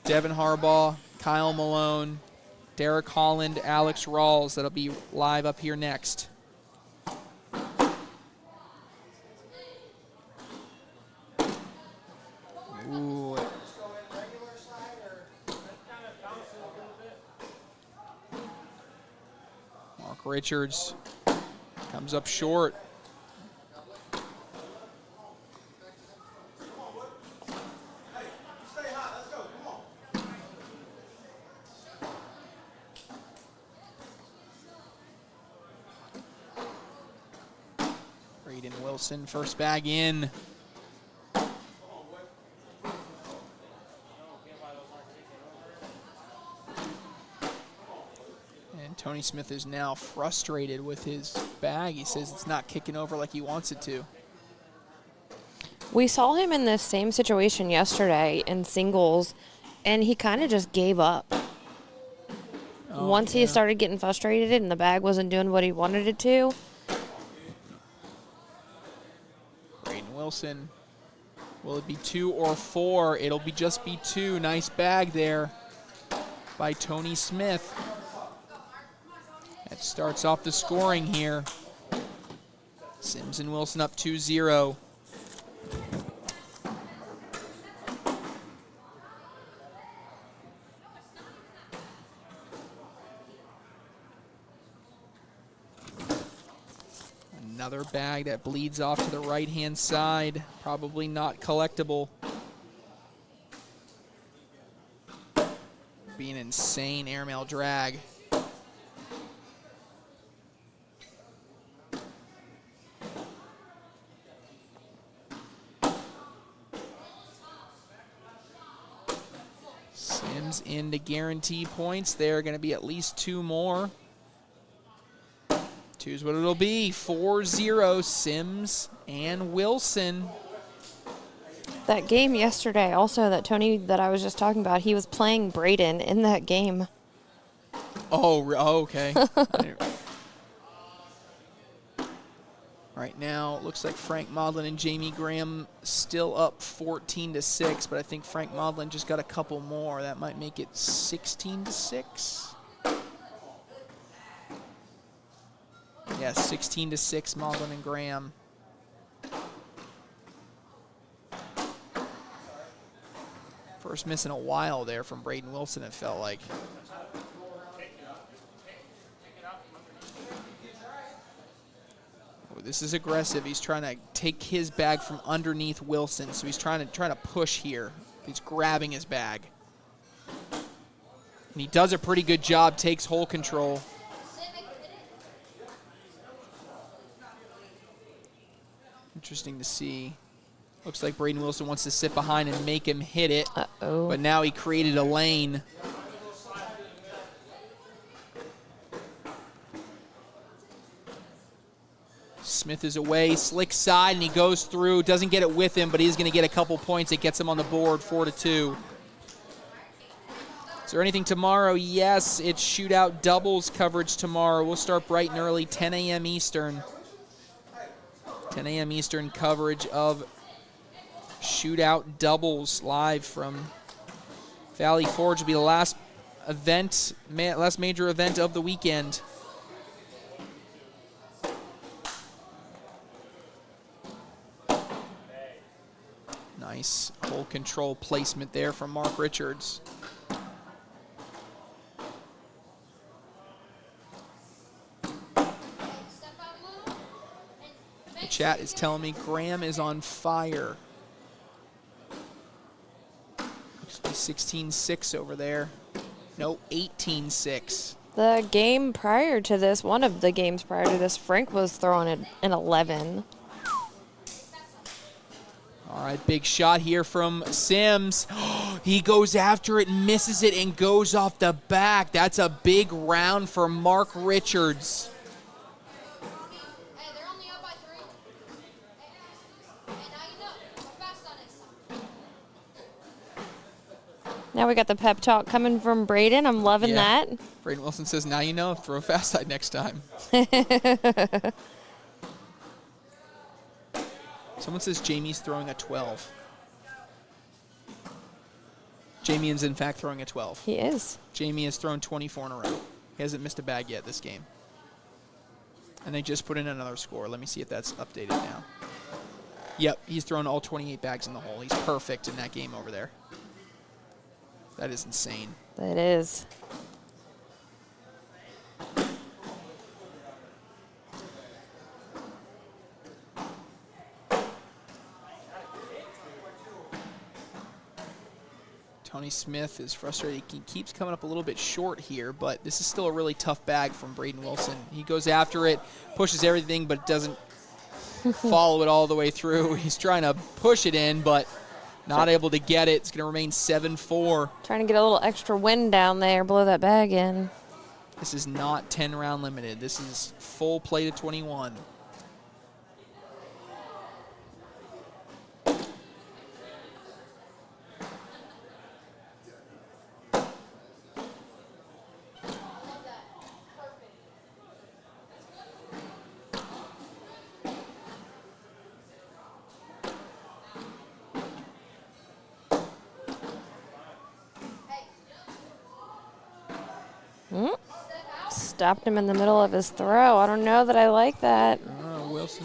Devin Harbaugh, Kyle Malone, Derek Holland, Alex Rawls. That'll be live up here next. Ooh. Mark Richards comes up short. Braden Wilson, first bag in. Tony Smith is now frustrated with his bag. He says it's not kicking over like he wants it to. We saw him in this same situation yesterday in singles, and he kind of just gave up. Once he started getting frustrated and the bag wasn't doing what he wanted it to. Braden Wilson. Will it be 2 or 4? It'll be just be 2. Nice bag there by Tony Smith. That starts off the scoring here. Sims and Wilson up 2-0. Another bag that bleeds off to the right-hand side. Probably not collectible. insane airmail drag. Sims in to guarantee points. There are going to be at least 2 more. 2's what it'll be. 4-0, Sims and Wilson. That game yesterday, also, that Tony that I was just talking about, he was playing Braden in that game. Oh, okay. Right now, looks like Frank Maudlin and Jamie Graham still up 14-6, but I think Frank Maudlin just got a couple more. That might make it 16-6. Yeah, 16-6, Maudlin and Graham. First miss in a while there from Braden Wilson, it felt like. Oh, this is aggressive. He's trying to take his bag from underneath Wilson, so he's trying to push here. He's grabbing his bag. And he does a pretty good job, takes hole control. Interesting to see. Looks like Braden Wilson wants to sit behind and make him hit it. Uh-oh. But now he created a lane. Smith is away, slick side, and he goes through. Doesn't get it with him, but he's going to get a couple points. It gets him on the board, 4-2. Is there anything tomorrow? Yes, it's shootout doubles coverage tomorrow. We'll start bright and early, 10 a.m. Eastern. 10 a.m. Eastern coverage of shootout doubles live from Valley Forge. Will be the last event, last major event of the weekend. Nice hole control placement there from Mark Richards. The chat is telling me Graham is on fire. Looks to be 16-6 over there. No, 18-6. The game prior to this, one of the games prior to this, Frank was throwing an 11. All right, big shot here from Sims. He goes after it, misses it, and goes off the back. That's a big round for Mark Richards. Hey, they're only up by 3. Hey, now you know. Go fast on it. Now we got the pep talk coming from Braden. I'm loving that. Braden Wilson says, now you know, throw fast side next time. Someone says Jamie's throwing a 12. Jamie is, in fact, throwing a 12. He is. Jamie has thrown 24 in a row. He hasn't missed a bag yet this game. And they just put in another score. Let me see if that's updated now. Yep, he's thrown all 28 bags in the hole. He's perfect in that game over there. That is insane. That is. Tony Smith is frustrated. He keeps coming up a little bit short here, but this is still a really tough bag from Braden Wilson. He goes after it, pushes everything, but doesn't follow it all the way through. He's trying to push it in, but not able to get it. It's going to remain 7-4. Trying to get a little extra wind down there, blow that bag in. This is not 10-round limited. This is full play to 21. Stopped him in the middle of his throw. I don't know that I like that. Wilson.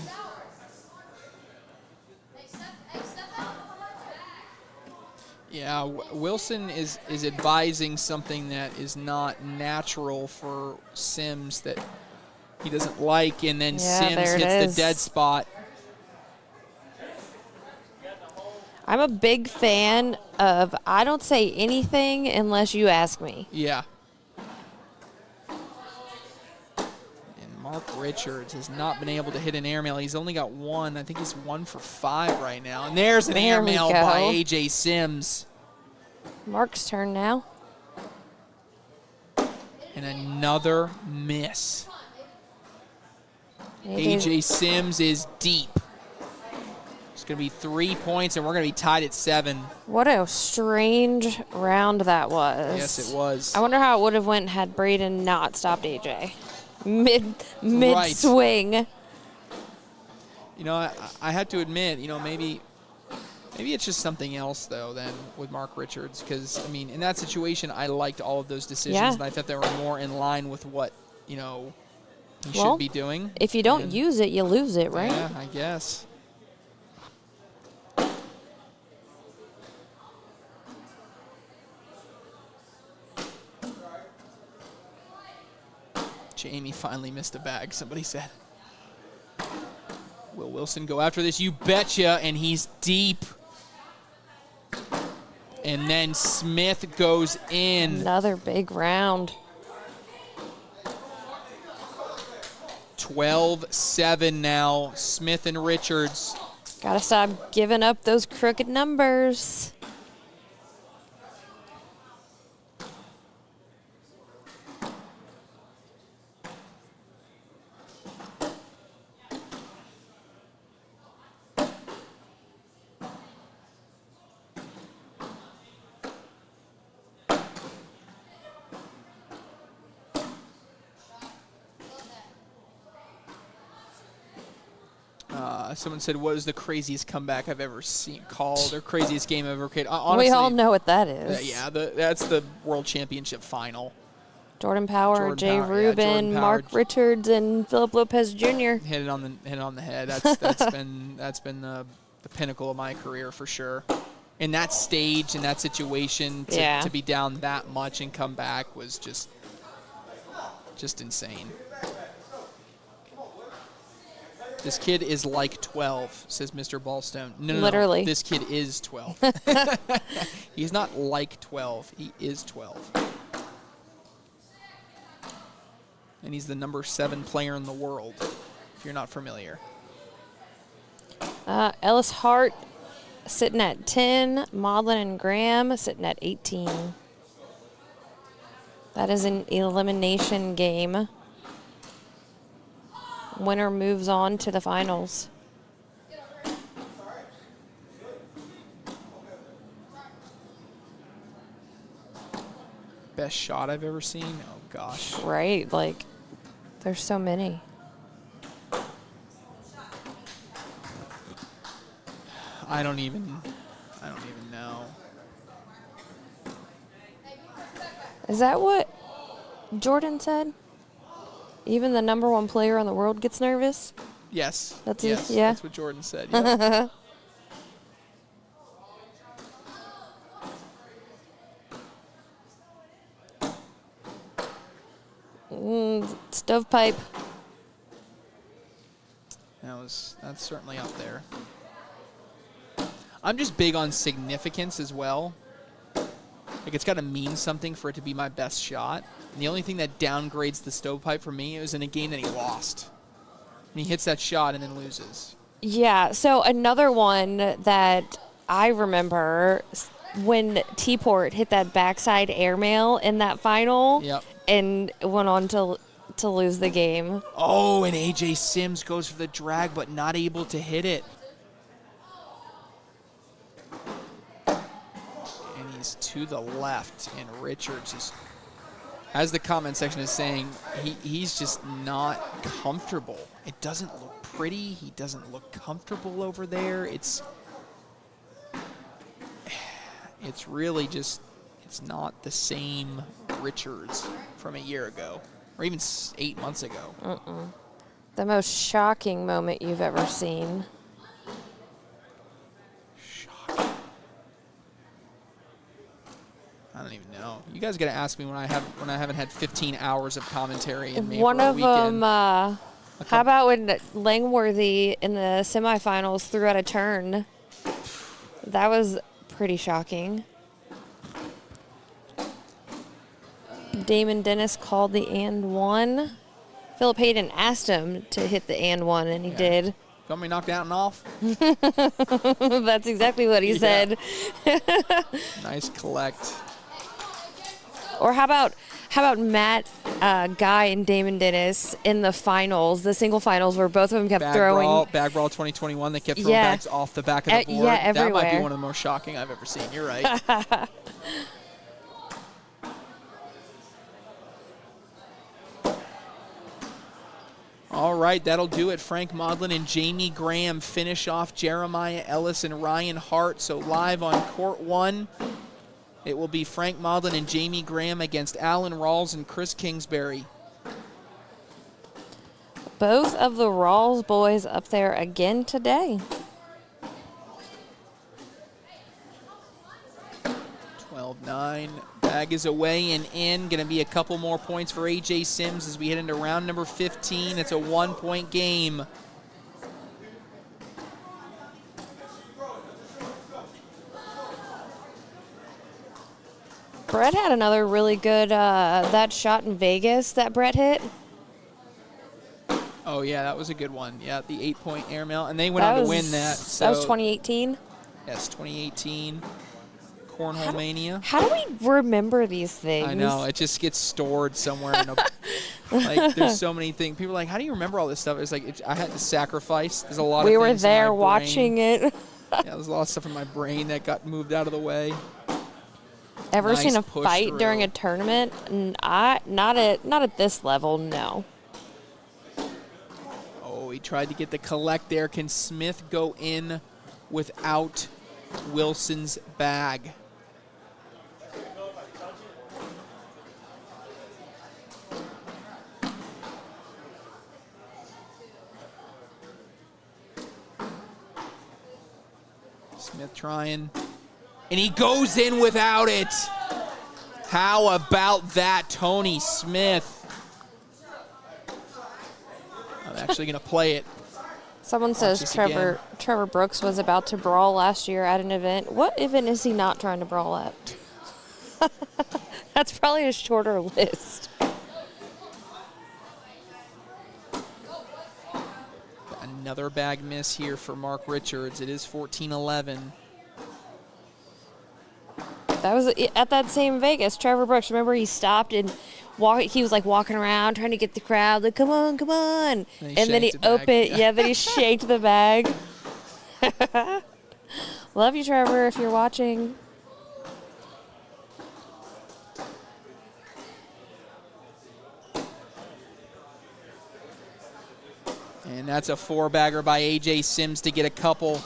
Yeah, Wilson is advising something that is not natural for Sims that he doesn't like, and then Sims hits the dead spot. I'm a big fan of I don't say anything unless you ask me. Yeah. Mark Richards has not been able to hit an airmail. He's only got one. I think he's 1 for 5 right now. And there's an airmail by A.J. Sims. Mark's turn now. And another miss. A.J. Sims is deep. It's going to be 3 points, and we're going to be tied at 7. What a strange round that was. Yes, it was. I wonder how it would have went had Braden not stopped AJ. Mid swing. You know, I had to admit, you know, maybe it's just something else, though, than with Mark Richards. Because, I mean, in that situation, I liked all of those decisions, and I thought they were more in line with what, you know, he should be doing. If you don't use it, you lose it, right? Yeah, I guess. Jamie finally missed a bag, somebody said. Will Wilson go after this? You betcha, and he's deep. And then Smith goes in. Another big round. 12-7 now. Smith and Richards. Gotta stop giving up those crooked numbers. Someone said, what is the craziest comeback I've ever called, or craziest game I've ever played? Honestly, we all know what that is. Yeah, that's the World Championship final. Jordan Power, Jay Rubin, Mark Richards, and Philip Lopez Jr. Hit it on the head. That's been the pinnacle of my career for sure. In that stage, in that situation, to be down that much and come back was just insane. This kid is like 12, says Mr. Ballstone. No, literally. No, this kid is 12. He's not like 12. He is 12. And he's the number 7 player in the world, if you're not familiar. Ellis Hart sitting at 10. Maudlin and Graham sitting at 18. That is an elimination game. Winner moves on to the finals. Best shot I've ever seen? Oh, gosh. Right, like, there's so many. I don't even know. Is that what Jordan said? Even the number 1 player in the world gets nervous? Yes. That's what Jordan said. Yeah. Stovepipe. That's certainly up there. I'm just big on significance as well. Like, it's got to mean something for it to be my best shot. And the only thing that downgrades the stovepipe for me is in a game that he lost. And he hits that shot and then loses. Yeah, so another one that I remember when T-Port hit that backside airmail in that final and went on to lose the game. Oh, and A.J. Sims goes for the drag but not able to hit it. And he's to the left, and Richards is, as the comment section is saying, he's just not comfortable. It doesn't look pretty. He doesn't look comfortable over there. It's really just, it's not the same Richards from a year ago, or even 8 months ago. The most shocking moment you've ever seen. I don't even know. You guys got to ask me when I haven't had 15 hours of commentary in me One for a of weekend. them. How about when Langworthy in the semifinals threw out a turn? That was pretty shocking. Damon Dennis called the and one. Philip Hayden asked him to hit the and one, and he did. You want me to knock that one off? That's exactly what he said. Nice collect. Or how about Matt, Guy, and Damon Dennis in the finals, the single finals, where both of them kept throwing. Bag Brawl 2021, they kept throwing bags off the back of the board. Yeah, everywhere. That might be one of the most shocking I've ever seen. You're right. All right, that'll do it. Frank Maudlin and Jamie Graham finish off Jeremiah Ellis and Ryan Hart. So live on court 1, it will be Frank Maudlin and Jamie Graham against Alan Rawls and Chris Kingsbury. Both of the Rawls boys up there again today. 12-9. Bag is away and in. Going to be a couple more points for A.J. Sims as we head into round number 15. It's a 1-point game. Brett had another really good, that shot in Vegas that Brett hit. Oh, yeah, that was a good one. Yeah, the 8-point airmail. And they went on to win that. So That was 2018? Yes, 2018. Cornhole Mania. How do we remember these things? I know. It just gets stored somewhere. In a, like, there's so many things. People are like, how do you remember all this stuff? It's like, I had to sacrifice. There's a lot of things we were in there my watching brain. it. Yeah, there's a lot of stuff in my brain that got moved out of the way. Ever Nice seen a push fight through. during a tournament? Not at this level, no. Oh, he tried to get the collect there. Can Smith go in without Wilson's bag? Smith trying. And he goes in without it. How about that, Tony Smith? I'm actually going to play it. Someone Watch says this Trevor Brooks was about to brawl last year at an event. What event is he not trying to brawl at? That's probably a shorter list. Another bag miss here for Mark Richards. It is 14-11. That was at that same Vegas. Trevor Brooks, remember he stopped and he was like walking around trying to get the crowd like, come on, come on. And then he opened, then he shaked the bag. Love you, Trevor, if you're watching. And that's a 4-bagger by A.J. Sims to get a couple.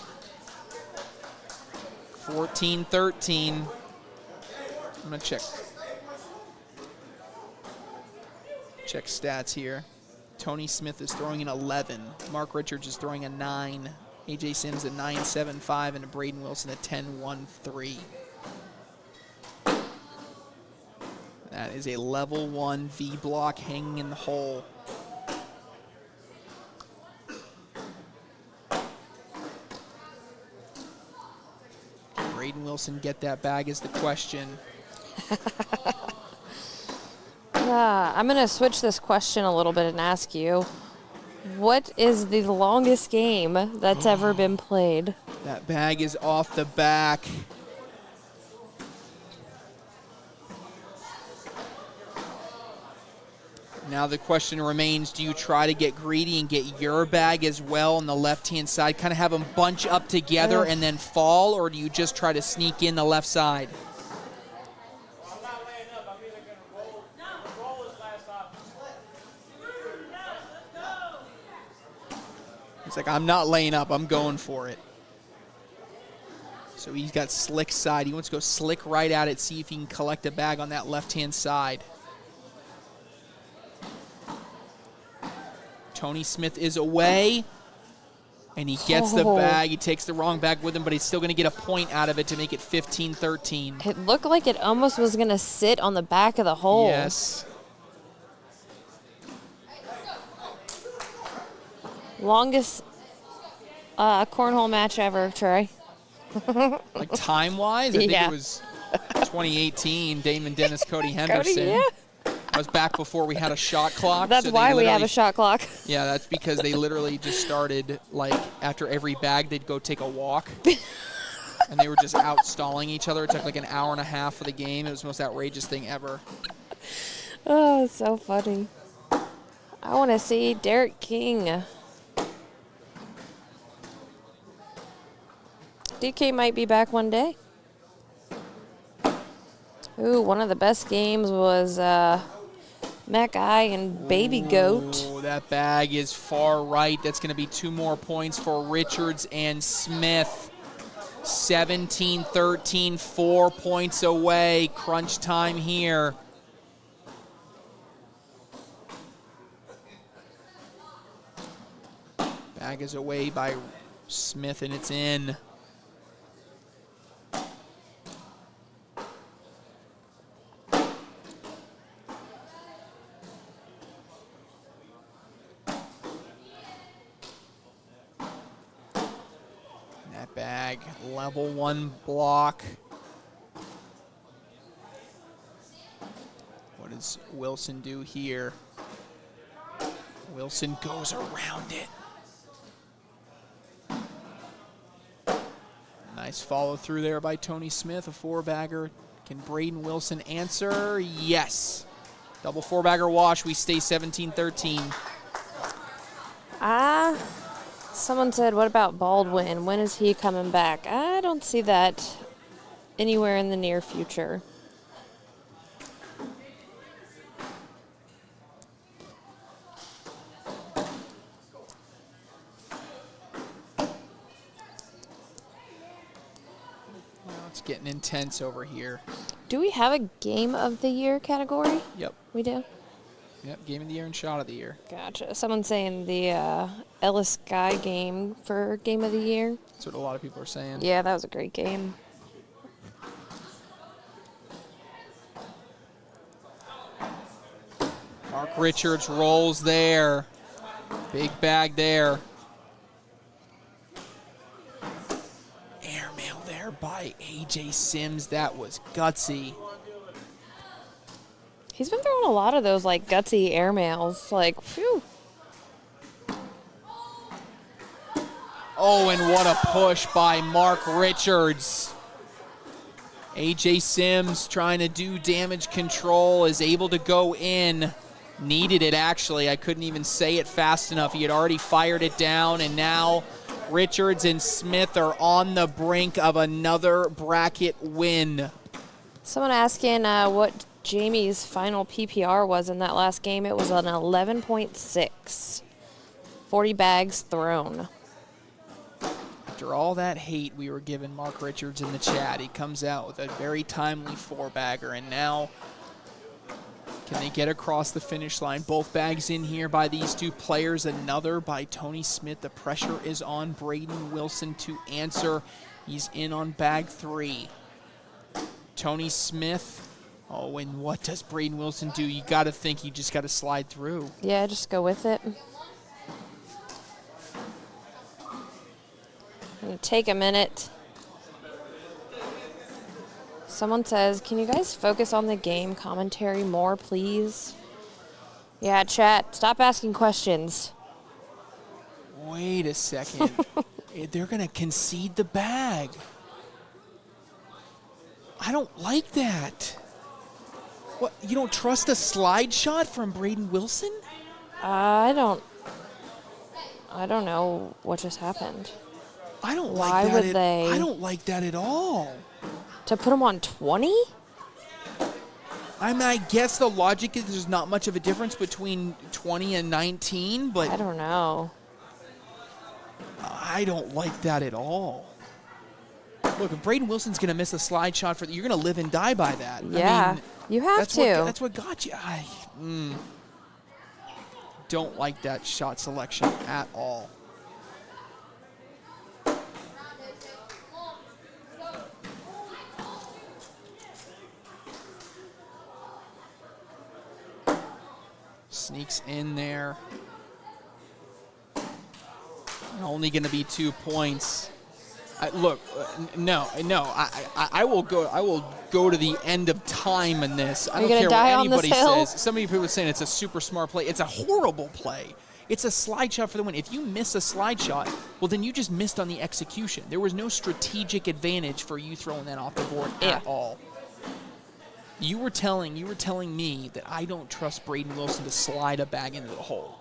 14-13. I'm going to check stats here. Tony Smith is throwing an 11. Mark Richards is throwing a 9. A.J. Sims a 9.75 and a Braden Wilson a 10.13. That is a level 1 V block hanging in the hole. Braden Wilson get that bag is the question. I'm going to switch this question a little bit and ask you, what is the longest game that's ever been played? That bag is off the back. Now the question remains, do you try to get greedy and get your bag as well on the left-hand side, kind of have them bunch up together and then fall, or do you just try to sneak in the left side? It's like, I'm not laying up, I'm going for it. So he's got slick side. He wants to go slick right at it, see if he can collect a bag on that left-hand side. Tony Smith is away, and he gets the bag. He takes the wrong bag with him, but he's still going to get a point out of it to make it 15-13. It looked like it almost was going to sit on the back of the hole. Yes. Longest cornhole match ever, Trey. Like time-wise, I think it was 2018, Damon Dennis, Cody Henderson. Cody, yeah. That was back before we had a shot clock. That's so why we have a shot clock. Yeah, that's because they literally just started, like, after every bag, they'd go take a walk. And they were just out stalling each other. It took like an hour and a half for the game. It was the most outrageous thing ever. Oh, so funny. I want to see Derek King. DK might be back one day. Ooh, one of the best games was Mac Eye and Baby Goat. Ooh, that bag is far right. That's going to be 2 more points for Richards and Smith. 17-13, 4 points away. Crunch time here. Bag is away by Smith, and it's in. That bag, level 1 block. What does Wilson do here? Wilson goes around it. Nice follow through there by Tony Smith, a 4-bagger. Can Braden Wilson answer? Yes. Double 4-bagger wash. We stay 17-13. Someone said, what about Baldwin? When is he coming back? I don't see that anywhere in the near future. It's getting intense over here. Do we have a Game of the Year category? Yep. We do? Yep, Game of the Year and Shot of the Year. Gotcha. Someone's saying the Ellis Guy game for Game of the Year. That's what a lot of people are saying. Yeah, that was a great game. Mark Richards rolls there. Big bag there. Airmail there by A.J. Sims. That was gutsy. He's been throwing a lot of those, like, gutsy airmails. Like, phew. Oh, and what a push by Mark Richards. A.J. Sims trying to do damage control, is able to go in. Needed it, actually. I couldn't even say it fast enough. He had already fired it down, and now Richards and Smith are on the brink of another bracket win. Someone asking what Jamie's final PPR was in that last game. It was an 11.6. 40 bags thrown. After all that hate we were giving Mark Richards in the chat, he comes out with a very timely 4-bagger, and now can they get across the finish line? Both bags in here by these two players, another by Tony Smith. The pressure is on Braden Wilson to answer. He's in on bag 3. Tony Smith. Oh, and what does Braden Wilson do? You got to think he just got to slide through. Yeah, just go with it. Gonna take a minute. Someone says, can you guys focus on the game commentary more, please? Yeah, chat, stop asking questions. Wait a second. They're going to concede the bag. I don't like that. What, you don't trust a slide shot from Braden Wilson? I don't know what just happened. I don't Why like that. would they? I don't like that at all. To put him on 20? I mean, I guess the logic is there's not much of a difference between 20 and 19, but I don't know. I don't like that at all. Look, if Braden Wilson's going to miss a slide shot, you're going to live and die by that. Yeah, I mean, you have to. That's what got you. I don't like that shot selection at all. Sneaks in there. Only going to be 2 points. Look, no. I will go. I will go to the end of time in this. I don't care what anybody says. Some of you people are saying it's a super smart play. It's a horrible play. It's a slide shot for the win. If you miss a slide shot, well, then you just missed on the execution. There was no strategic advantage for you throwing that off the board at all. You were telling me that I don't trust Braden Wilson to slide a bag into the hole.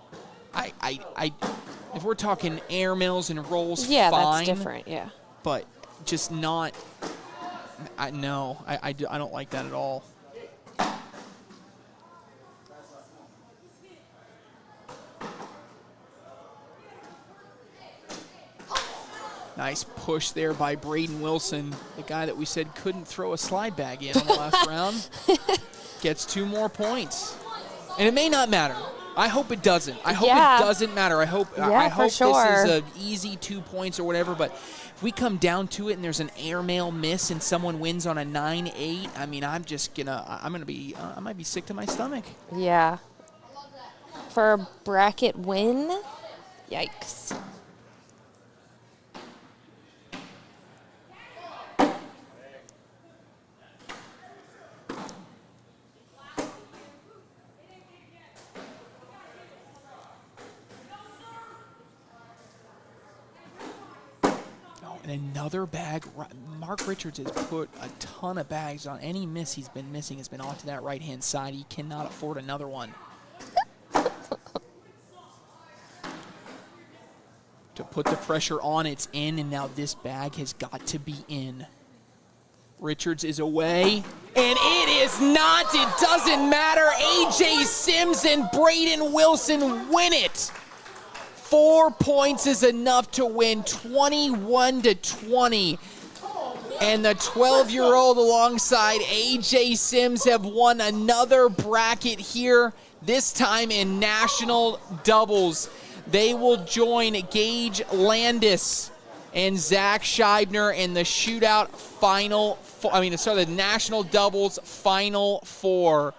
If we're talking air mills and rolls, fine. That's different. Yeah. But just not. I don't like that at all. Nice push there by Braden Wilson, the guy that we said couldn't throw a slide bag in on the last round. Gets 2 more points. And it may not matter. I hope it doesn't. I hope it doesn't matter. I hope this is an easy 2 points or whatever, but if we come down to it and there's an airmail miss and someone wins on a 9-8, I mean, I might be sick to my stomach. Yeah. For a bracket win? Yikes. And another bag. Mark Richards has put a ton of bags on. Any miss he's been missing has been off to that right-hand side. He cannot afford another one. To put the pressure on, it's in, and now this bag has got to be in. Richards is away, and it is not. It doesn't matter. A.J. Sims and Braden Wilson win it. 4 points is enough to win 21-20. And the 12-year-old alongside A.J. Sims have won another bracket here, this time in national doubles. They will join Gage Landis and Zach Scheibner in the shootout the national doubles final 4.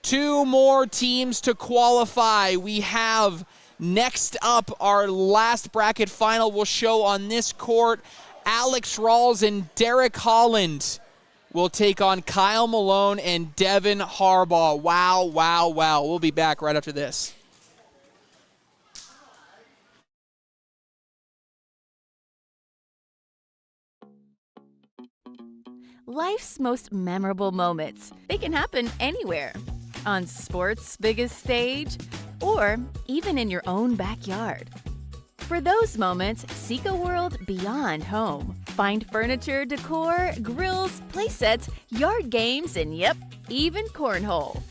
2 more teams to qualify. We have next up, our last bracket final will show on this court. Alex Rawls and Derek Holland will take on Kyle Malone and Devin Harbaugh. Wow, wow, wow. We'll be back right after this. Life's most memorable moments. They can happen anywhere. On sports' biggest stage, or even in your own backyard. For those moments, seek a world beyond home. Find furniture, decor, grills, playsets, yard games, and yep, even cornhole.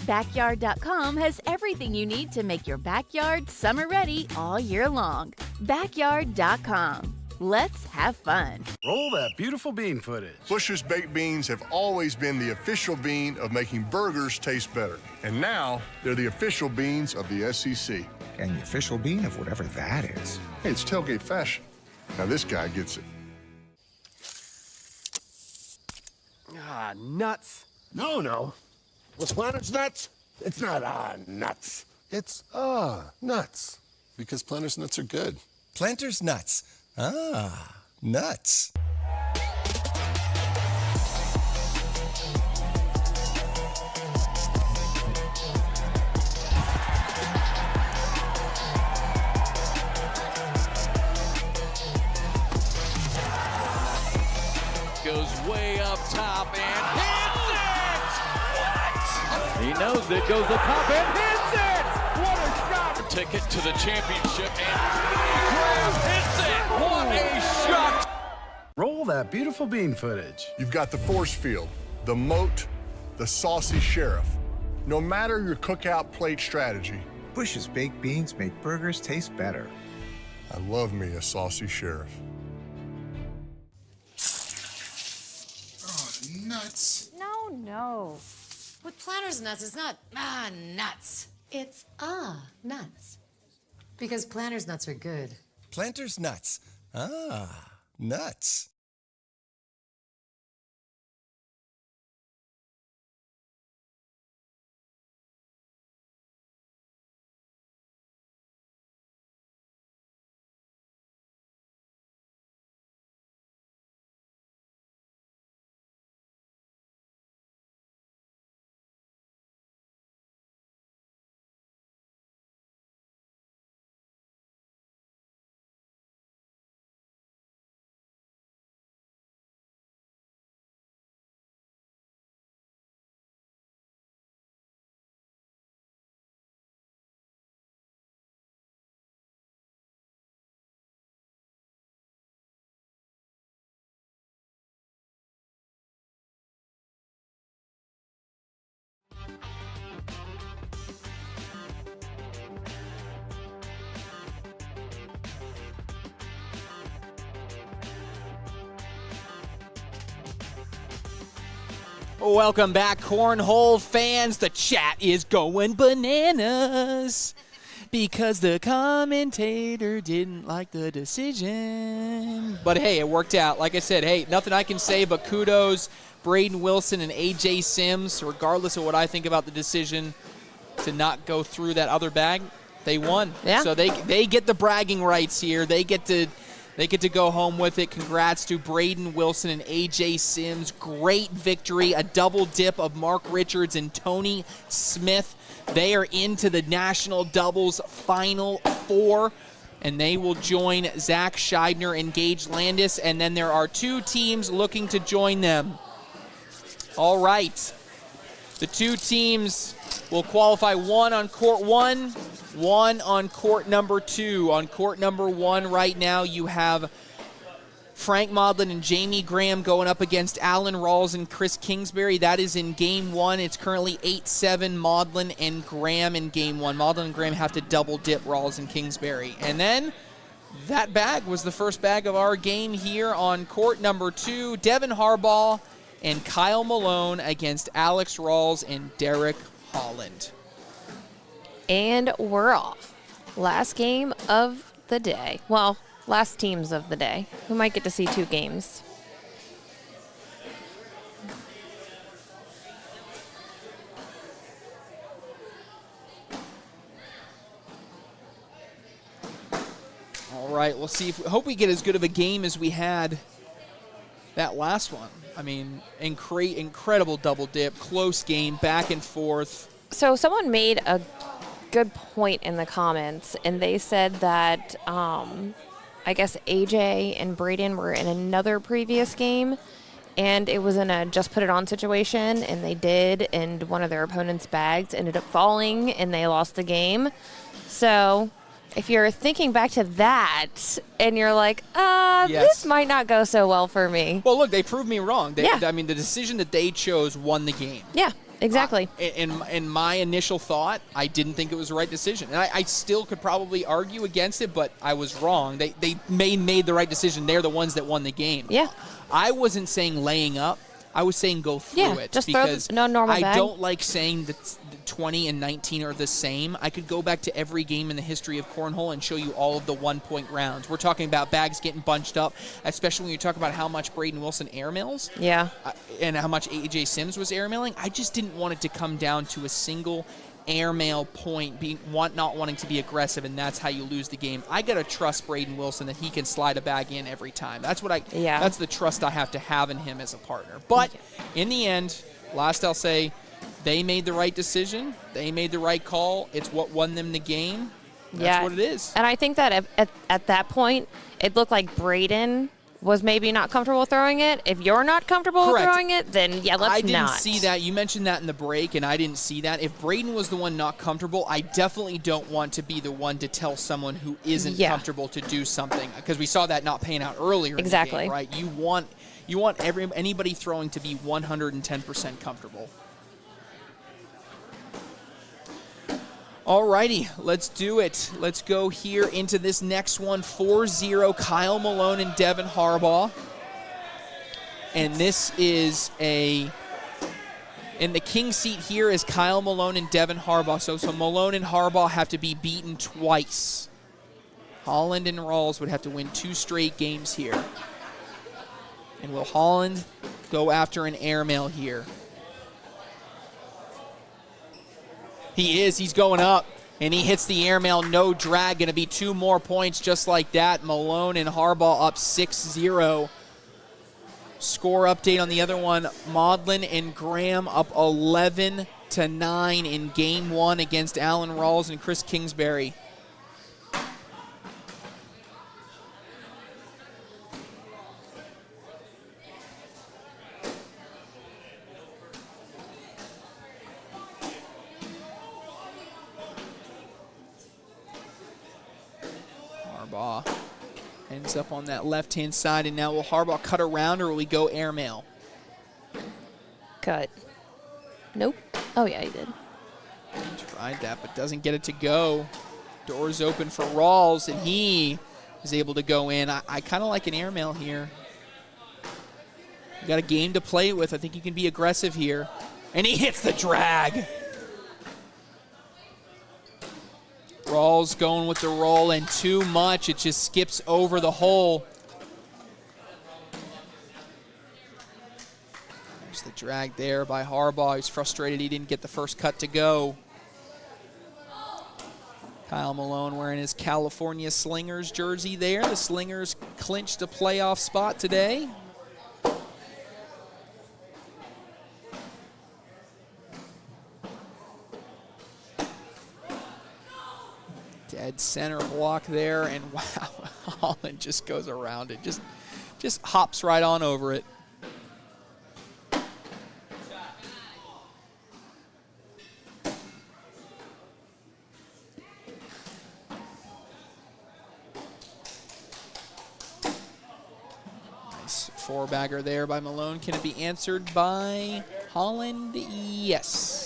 Backyard.com has everything you need to make your backyard summer ready all year long. Backyard.com. Let's have fun. Roll that beautiful bean footage. Bush's Baked Beans have always been the official bean of making burgers taste better. And now, they're the official beans of the SEC. And the official bean of whatever that is. Hey, it's tailgate fashion. Now this guy gets it. Ah, nuts. No. With Planters nuts, it's not nuts. It's nuts. Because Planters nuts are good. Planters nuts. Nuts. Goes way up top and hits it! What? He knows it, goes up top and hits it! What a shot! Ticket to the championship and Graham hits it! What a shot! Roll that beautiful bean footage. You've got the force field, the moat, the saucy sheriff. No matter your cookout plate strategy, Bush's baked beans make burgers taste better. I love me a saucy sheriff. Nuts. No. With Planters nuts, it's not nuts. It's nuts. Because Planters nuts are good. Planters nuts. Nuts. Welcome back, Cornhole fans. The chat is going bananas because the commentator didn't like the decision. But hey, it worked out. Like I said, hey, nothing I can say but kudos. Braden Wilson and AJ Sims, regardless of what I think about the decision to not go through that other bag, they won. Yeah. So they get the bragging rights here. They get to go home with it. Congrats to Braden Wilson and AJ Sims. Great victory. A double dip of Mark Richards and Tony Smith. They are into the national doubles Final Four, and they will join Zach Scheibner and Gage Landis. And then there are 2 teams looking to join them. All right. The 2 teams will qualify, 1 on court 1, 1 on court number 2. On court number 1 right now, you have Frank Maudlin and Jamie Graham going up against Alan Rawls and Chris Kingsbury. That is in game 1. It's currently 8-7 Maudlin and Graham in game 1. Maudlin and Graham have to double dip Rawls and Kingsbury. And then that bag was the first bag of our game here on court number 2. Devin Harbaugh and Kyle Malone against Alex Rawls and Derek Holland. And we're off. Last game of the day. Well, last teams of the day. We might get to see 2 games. All right, we'll see. Hope we get as good of a game as we had that last one. I mean, incredible double dip, close game, back and forth. So someone made a good point in the comments, and they said that I guess AJ and Braden were in another previous game, and it was in a just put it on situation, and they did, and one of their opponent's bags ended up falling, and they lost the game. So if you're thinking back to that, and you're like, this might not go so well for me. Well, look, they proved me wrong. Yeah. I mean, the decision that they chose won the game. Yeah, exactly. In my initial thought, I didn't think it was the right decision. And I still could probably argue against it, but I was wrong. They made the right decision. They're the ones that won the game. Yeah. I wasn't saying laying up. I was saying go through it. Just because throw no normal I bag. don't like saying that 20 and 19 are the same. I could go back to every game in the history of Cornhole and show you all of the 1-point rounds. We're talking about bags getting bunched up, especially when you talk about how much Braden Wilson airmails. Yeah. And how much AJ Sims was airmailing. I just didn't want it to come down to a single airmail point, not wanting to be aggressive, and that's how you lose the game. I gotta trust Braden Wilson that he can slide a bag in every time. That's the trust I have to have in him as a partner. But in the end, last I'll say, they made the right decision. They made the right call. It's what won them the game. That's what it is. And I think that at that point, it looked like Braden was maybe not comfortable throwing it. If you're not comfortable with throwing it, then let's not. I didn't see that. You mentioned that in the break, and I didn't see that. If Braden was the one not comfortable, I definitely don't want to be the one to tell someone who isn't comfortable to do something, because we saw that not paying out earlier in the game, right? You want anybody throwing to be 110% comfortable. Alrighty, let's do it. Let's go here into this next one. 4-0, Kyle Malone and Devin Harbaugh. And this is in the king seat here is Kyle Malone and Devin Harbaugh. So Malone and Harbaugh have to be beaten twice. Holland and Rawls would have to win 2 straight games here. And will Holland go after an airmail here? He is. He's going up, and he hits the airmail. No drag. Going to be 2 more points just like that. Malone and Harbaugh up 6-0. Score update on the other one. Maudlin and Graham up 11-9 in game 1 against Alan Rawls and Chris Kingsbury. Harbaugh ends up on that left-hand side, and now will Harbaugh cut around, or will he go airmail? Cut. Nope. Oh, yeah, he did. Tried that, but doesn't get it to go. Doors open for Rawls, and he is able to go in. I kind of like an airmail here. You got a game to play with. I think you can be aggressive here. And he hits the drag. Rawls going with the roll, and too much. It just skips over the hole. There's the drag there by Harbaugh. He's frustrated he didn't get the first cut to go. Kyle Malone wearing his California Slingers jersey there. The Slingers clinched a playoff spot today. Dead center block there, and wow, Holland just goes around it. Just hops right on over it. Nice four-bagger there by Malone. Can it be answered by Holland? Yes.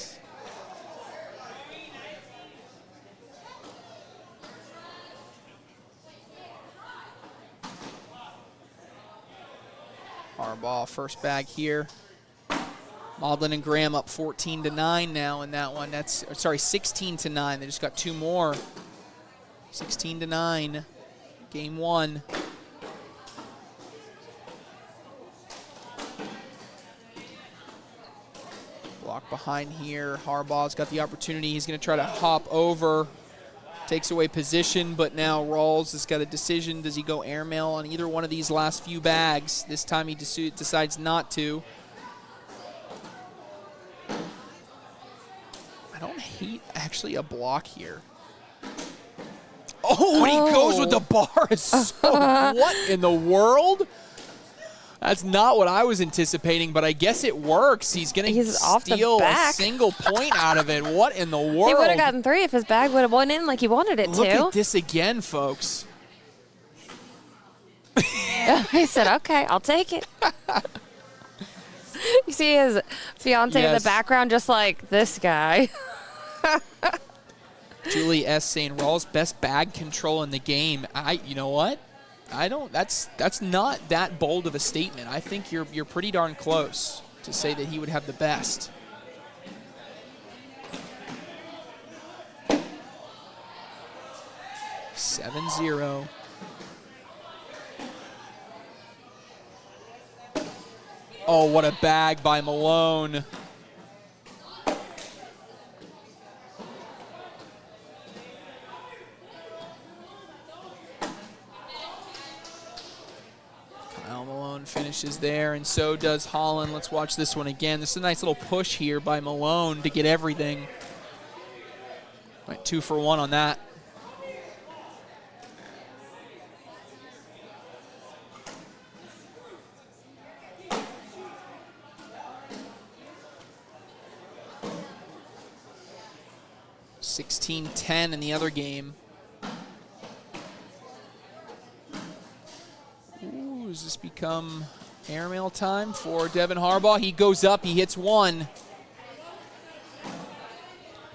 Harbaugh, first bag here. Maudlin and Graham up 14-9 now in that one. That's, sorry, 16-9. They just got two more. 16-9, game one. Block behind here. Harbaugh's got the opportunity. He's going to try to hop over. Takes away position, but now Rawls has got a decision. Does he go airmail on either one of these last few bags? This time he decides not to. I don't hate actually a block here. Oh, he goes with the bar. So what in the world? That's not what I was anticipating, but I guess it works. He's going to steal a single point out of it. What in the world? He would have gotten 3 if his bag would have went in like he wanted it to. Look at this again, folks. He said, okay, I'll take it. You see his fiance in the background just like, this guy. Julie S. saying, Rawls, best bag control in the game. You know what? I don't. That's not that bold of a statement. I think you're pretty darn close to say that he would have the best. Seven 0. Oh, what a bag by Malone. Malone finishes there, and so does Holland. Let's watch this one again. This is a nice little push here by Malone to get everything. Went 2 for 1 on that. (16-10) in the other game. Does this become airmail time for Devin Harbaugh? He goes up, he hits one.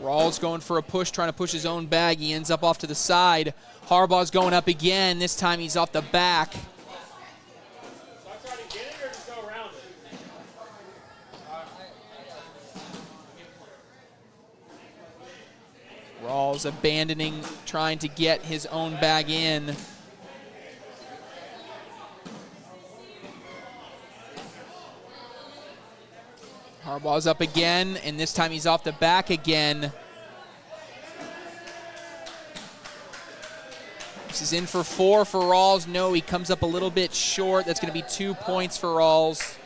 Rawls going for a push, trying to push his own bag. He ends up off to the side. Harbaugh's going up again. This time he's off the back. Rawls abandoning, trying to get his own bag in. Harbaugh's up again, and this time he's off the back again. This is in for 4 for Rawls. No, he comes up a little bit short. That's going to be 2 points for Rawls.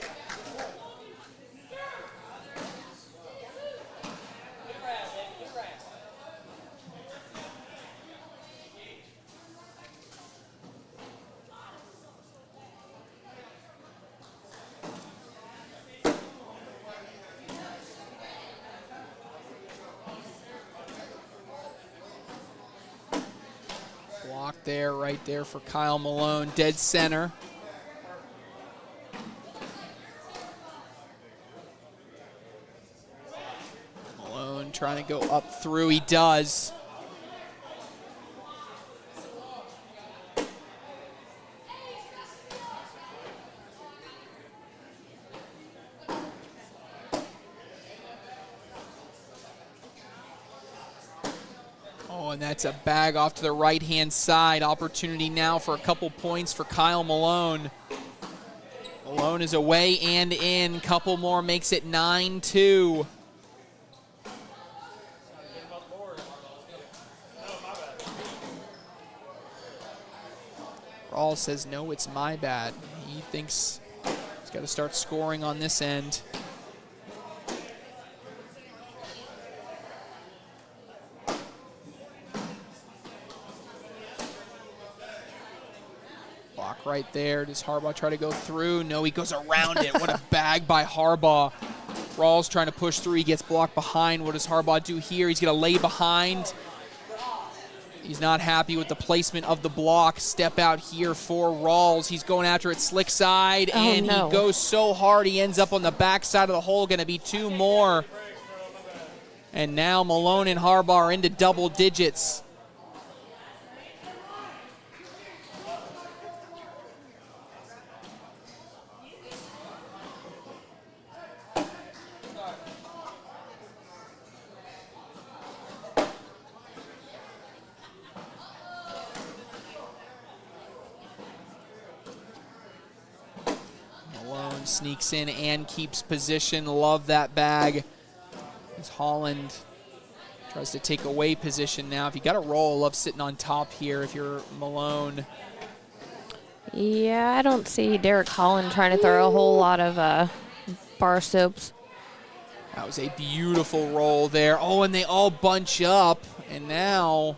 There, right there for Kyle Malone, dead center. Malone trying to go up through, he does. And that's a bag off to the right-hand side. Opportunity now for a couple points for Kyle Malone. Malone is away and in. Couple more makes it 9-2. Rawls says, no, it's my bad. He thinks he's got to start scoring on this end. Block right there. Does Harbaugh try to go through? No, he goes around it. What a bag by Harbaugh. Rawls trying to push through. He gets blocked behind. What does Harbaugh do here? He's going to lay behind. He's not happy with the placement of the block. Step out here for Rawls. He's going after it slick side, and he goes so hard he ends up on the back side of the hole. Going to be 2 more. And now Malone and Harbaugh are into double digits. Sneaks in and keeps position. Love that bag. As Holland tries to take away position now. If you got a roll, love sitting on top here if you're Malone. Yeah, I don't see Derek Holland trying to throw a whole lot of bar soaps. That was a beautiful roll there. Oh, and they all bunch up. And now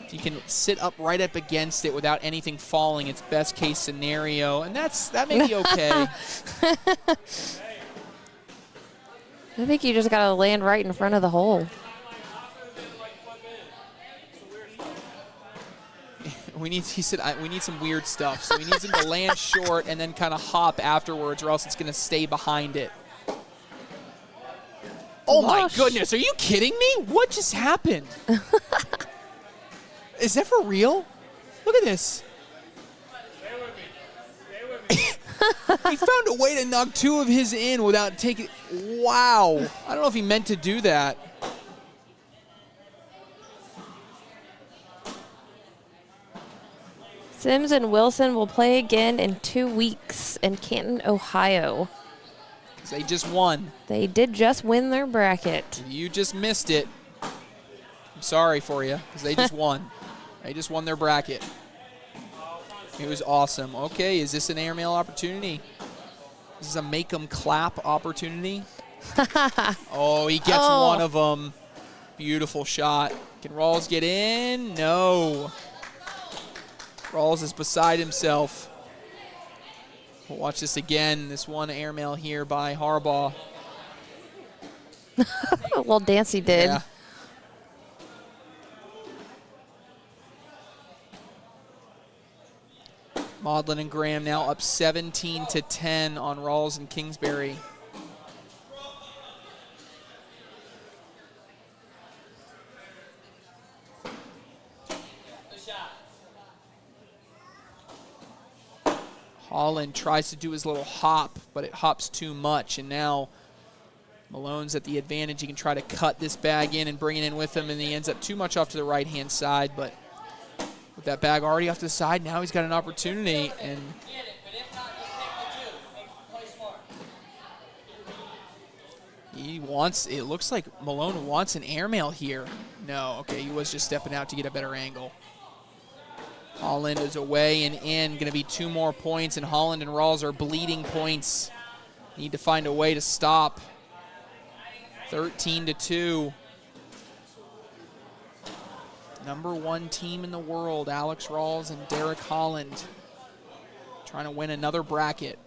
if you can sit up right up against it without anything falling, it's best case scenario. And that may be okay. I think you just got to land right in front of the hole. He said, we need some weird stuff. So he needs him to land short and then kind of hop afterwards, or else it's going to stay behind it. Oh, my goodness. Are you kidding me? What just happened? Is that for real? Look at this. He found a way to knock 2 of his in without taking. Wow. I don't know if he meant to do that. Sims and Wilson will play again in 2 weeks in Canton, Ohio. They just won. They did just win their bracket. You just missed it. I'm sorry for you, because they just won. They just won their bracket. It was awesome. Okay, is this an airmail opportunity? This is a make 'em clap opportunity. Oh, he gets one of them. Beautiful shot. Can Rawls get in? No. Rawls is beside himself. We'll watch this again. This one airmail here by Harbaugh. Well, Dancy did. Yeah. Maudlin and Graham now up 17-10 on Rawls and Kingsbury. Holland tries to do his little hop, but it hops too much, and now Malone's at the advantage. He can try to cut this bag in and bring it in with him, and he ends up too much off to the right-hand side, but with that bag already off to the side, now he's got an opportunity, and he wants, it looks like Malone wants an airmail here. No, okay, he was just stepping out to get a better angle. Holland is away and in. Going to be 2 more points, and Holland and Rawls are bleeding points. Need to find a way to stop. 13-2. Number 1 team in the world, Alex Rawls and Derek Holland, trying to win another bracket.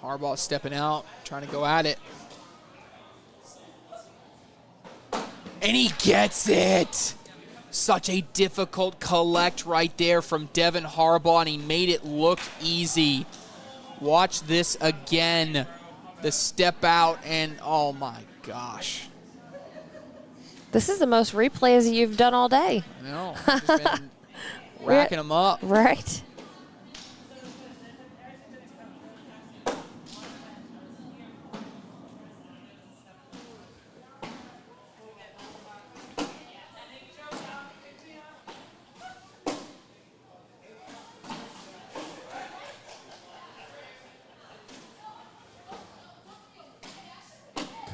Harbaugh stepping out, trying to go at it. And he gets it. Such a difficult collect right there from Devin Harbaugh, and he made it look easy. Watch this again. The step out, and oh my gosh. This is the most replays you've done all day. No, just been racking them up. Right.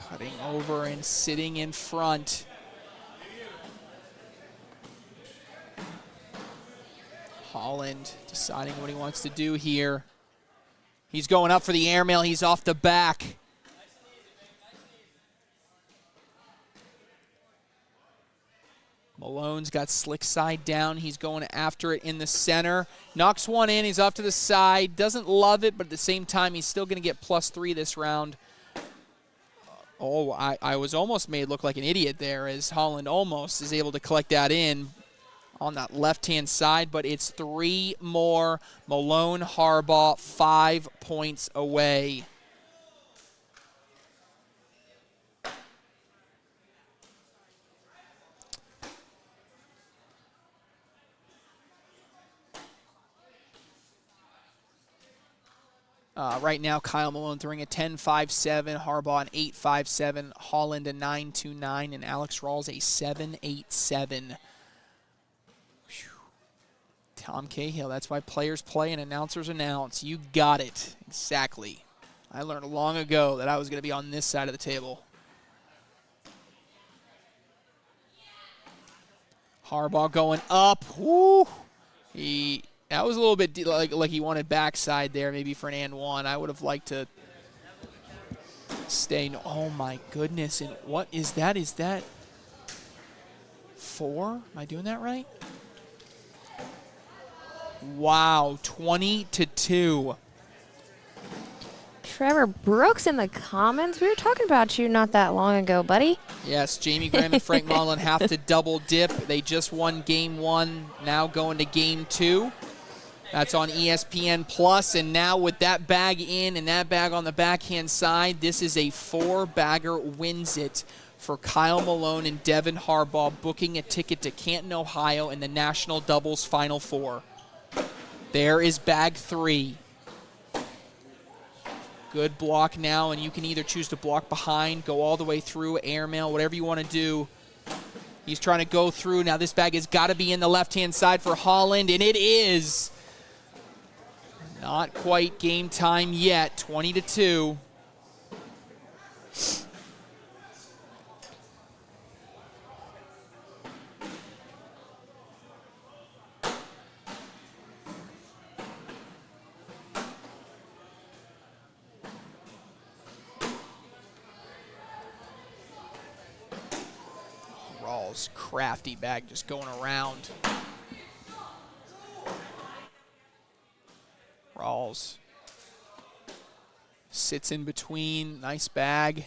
Cutting over and sitting in front. Holland deciding what he wants to do here. He's going up for the airmail. He's off the back. Malone's got slick side down. He's going after it in the center. Knocks one in. He's off to the side. Doesn't love it, but at the same time, he's still going to get +3 this round. Oh, I was almost made look like an idiot there as Holland almost is able to collect that in on that left-hand side, but it's 3 more. Malone, Harbaugh, 5 points away. Right now, Kyle Malone throwing a 10.57, Harbaugh an 8.57, Holland a 9.29, and Alex Rawls a 7.87. Tom Cahill, that's why players play and announcers announce. You got it. Exactly. I learned long ago that I was going to be on this side of the table. Harbaugh going up. Woo! That was a little bit like he wanted backside there, maybe for an and one. I would have liked to stay. Oh my goodness! And what is that? Is that 4? Am I doing that right? Wow, 20-2. Trevor Brooks in the comments. We were talking about you not that long ago, buddy. Yes, Jamie Graham and Frank Mullen have to double dip. They just won game 1, now going to game 2. That's on ESPN Plus, and now with that bag in and that bag on the backhand side, this is a 4-bagger wins it for Kyle Malone and Devin Harbaugh, booking a ticket to Canton, Ohio in the National Doubles Final Four. There is bag 3. Good block now, and you can either choose to block behind, go all the way through, airmail, whatever you want to do. He's trying to go through. Now this bag has got to be in the left-hand side for Holland, and it is. Not quite game time yet, 20-2. Rawls, crafty bag just going around. Rawls sits in between. Nice bag.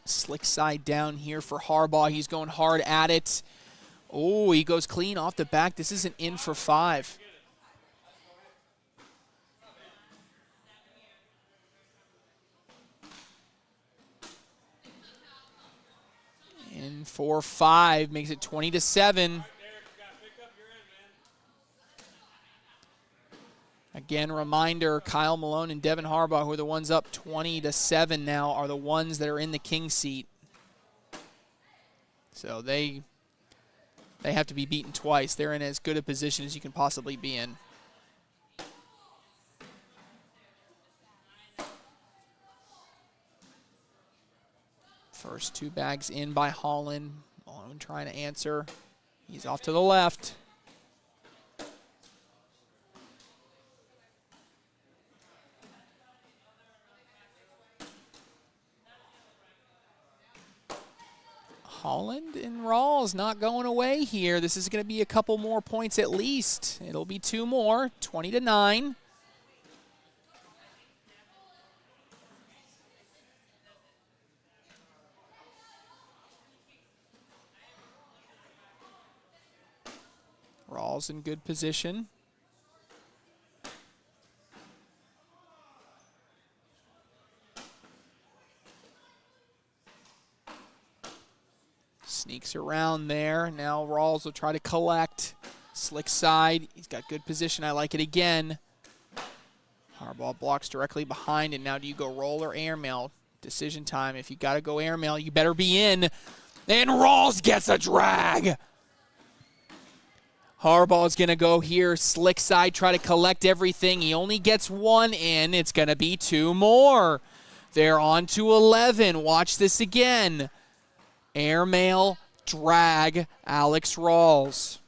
Slick side down here for Harbaugh. He's going hard at it. Oh, he goes clean off the back. This isn't in for 5. In for 5, makes it 20-7. Again, reminder, Kyle Malone and Devin Harbaugh, who are the ones up 20-7 now, are the ones that are in the king seat. So they have to be beaten twice. They're in as good a position as you can possibly be in. First 2 bags in by Holland. Malone trying to answer. He's off to the left. Holland and Rawls not going away here. This is going to be a couple more points at least. It'll be 2 more, 20-9. Rawls in good position. Sneaks around there. Now Rawls will try to collect. Slick side. He's got good position. I like it again. Harbaugh blocks directly behind, and now do you go roll or airmail? Decision time. If you got to go airmail, you better be in. And Rawls gets a drag. Harbaugh's going to go here. Slick side, try to collect everything. He only gets one in. It's going to be two more. They're on to 11. Watch this again. Airmail, drag, Alex Rawls.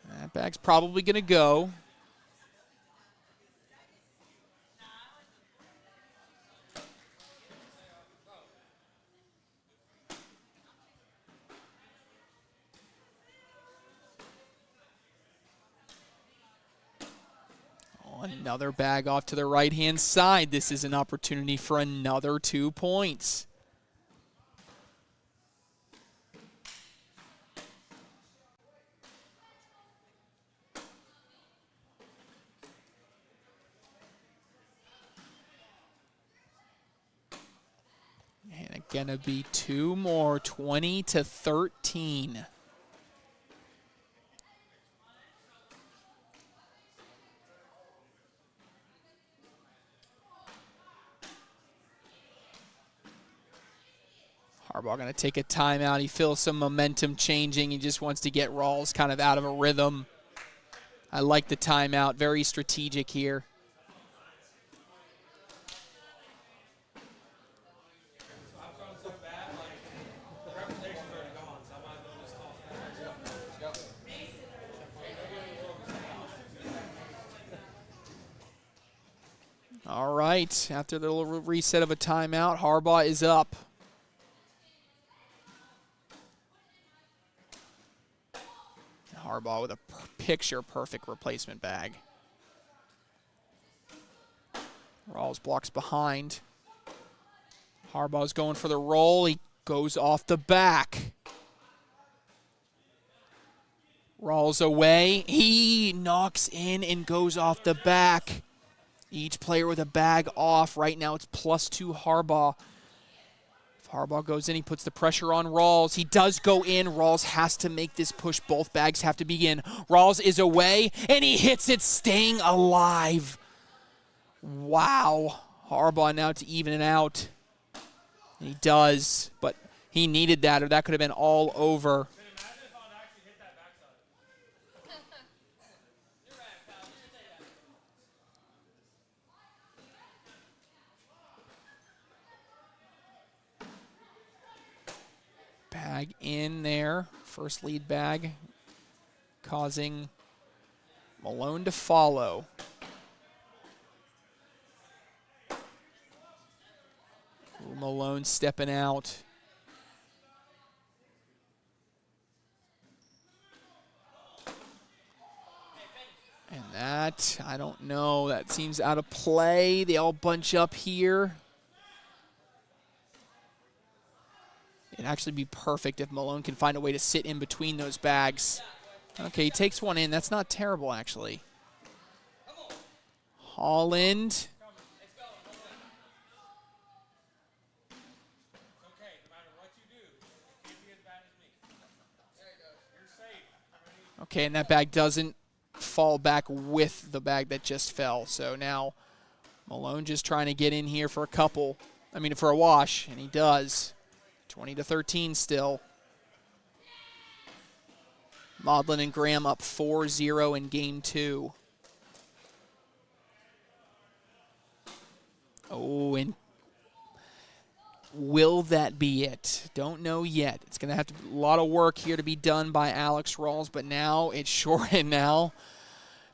That bag's probably going to go. Oh, another bag off to the right-hand side. This is an opportunity for another 2 points. And gonna be two more, 20-13. Harbaugh gonna take a timeout. He feels some momentum changing. He just wants to get Rawls kind of out of a rhythm. I like the timeout, very strategic here. All right, after the little reset of a timeout, Harbaugh is up. Harbaugh with a picture-perfect replacement bag. Rawls blocks behind. Harbaugh's going for the roll. He goes off the back. Rawls away. He knocks in and goes off the back. Each player with a bag off. Right now it's +2 Harbaugh. If Harbaugh goes in, he puts the pressure on Rawls. He does go in. Rawls has to make this push. Both bags have to be in. Rawls is away, and he hits it, staying alive. Wow. Harbaugh now to even it out. And he does, but he needed that, or that could have been all over. Bag in there, first lead bag, causing Malone to follow. Ooh, Malone stepping out. And that, I don't know, that seems out of play. They all bunch up here. It'd actually be perfect if Malone can find a way to sit in between those bags. Okay, he takes one in. That's not terrible, actually. Holland. Okay, and that bag doesn't fall back with the bag that just fell. So now Malone just trying to get in here for for a wash, and he does. 20-13 still. Maudlin and Graham up 4-0 in game 2. Oh, and will that be it? Don't know yet. It's going to have to be a lot of work here to be done by Alex Rawls, but now it's short, and now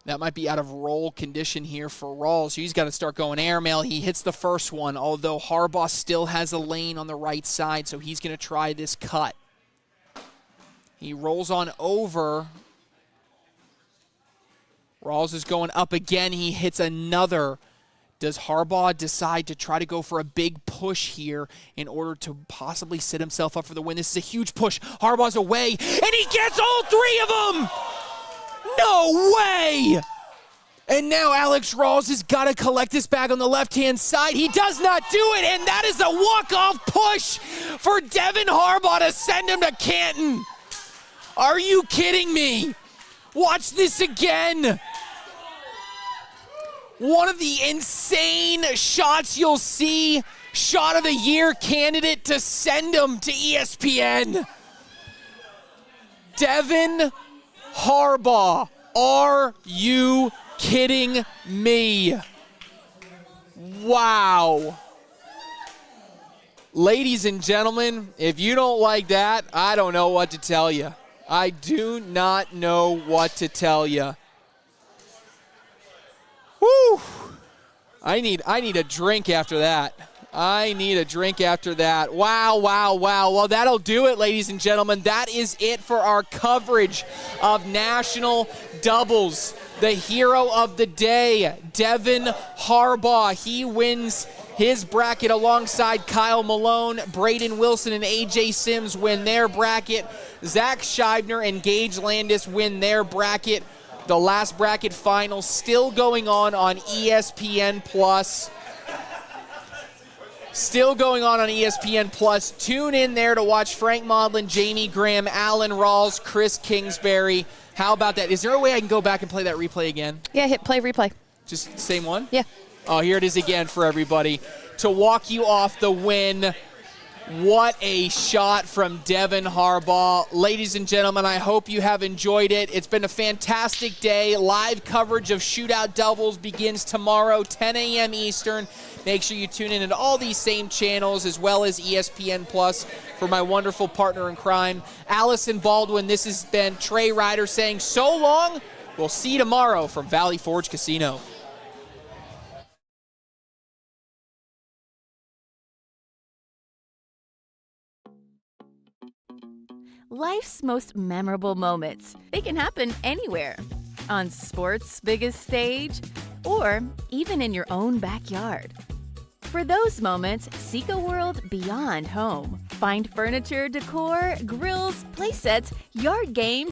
that might be out of roll condition here for Rawls. He's got to start going airmail. He hits the first one, although Harbaugh still has a lane on the right side, so he's going to try this cut. He rolls on over. Rawls is going up again. He hits another. Does Harbaugh decide to try to go for a big push here in order to possibly set himself up for the win? This is a huge push. Harbaugh's away, and he gets all three of them! No way! And now Alex Rawls has got to collect this bag on the left-hand side. He does not do it, and that is a walk-off push for Devin Harbaugh to send him to Canton. Are you kidding me? Watch this again. One of the insane shots you'll see. Shot of the year candidate to send him to ESPN. Devin Harbaugh, are you kidding me? Wow. Ladies and gentlemen, if you don't like that, I don't know what to tell you. I do not know what to tell you. Woo! I need a drink after that. I need a drink after that. Wow, wow, wow. Well, that'll do it, ladies and gentlemen. That is it for our coverage of national doubles. The hero of the day, Devin Harbaugh. He wins his bracket alongside Kyle Malone. Braden Wilson and AJ Sims win their bracket. Zach Scheibner and Gage Landis win their bracket. The last bracket final still going on ESPN Plus. Still going on ESPN Plus. Tune in there to watch Frank Modlin, Jamie Graham, Alan Rawls, Chris Kingsbury. How about that? Is there a way I can go back and play that replay again? Yeah, hit play, replay. Just same one? Yeah. Oh, here it is again for everybody. To walk you off the win. What a shot from Devin Harbaugh. Ladies and gentlemen, I hope you have enjoyed it. It's been a fantastic day. Live coverage of Shootout Doubles begins tomorrow, 10 a.m. Eastern. Make sure you tune in at all these same channels as well as ESPN Plus for my wonderful partner in crime, Allison Baldwin. This has been Trey Ryder saying so long. We'll see you tomorrow from Valley Forge Casino. Life's most memorable moments. They can happen anywhere. On sports' biggest stage, or even in your own backyard. For those moments, seek a world beyond home. Find furniture, decor, grills, playsets, yard games,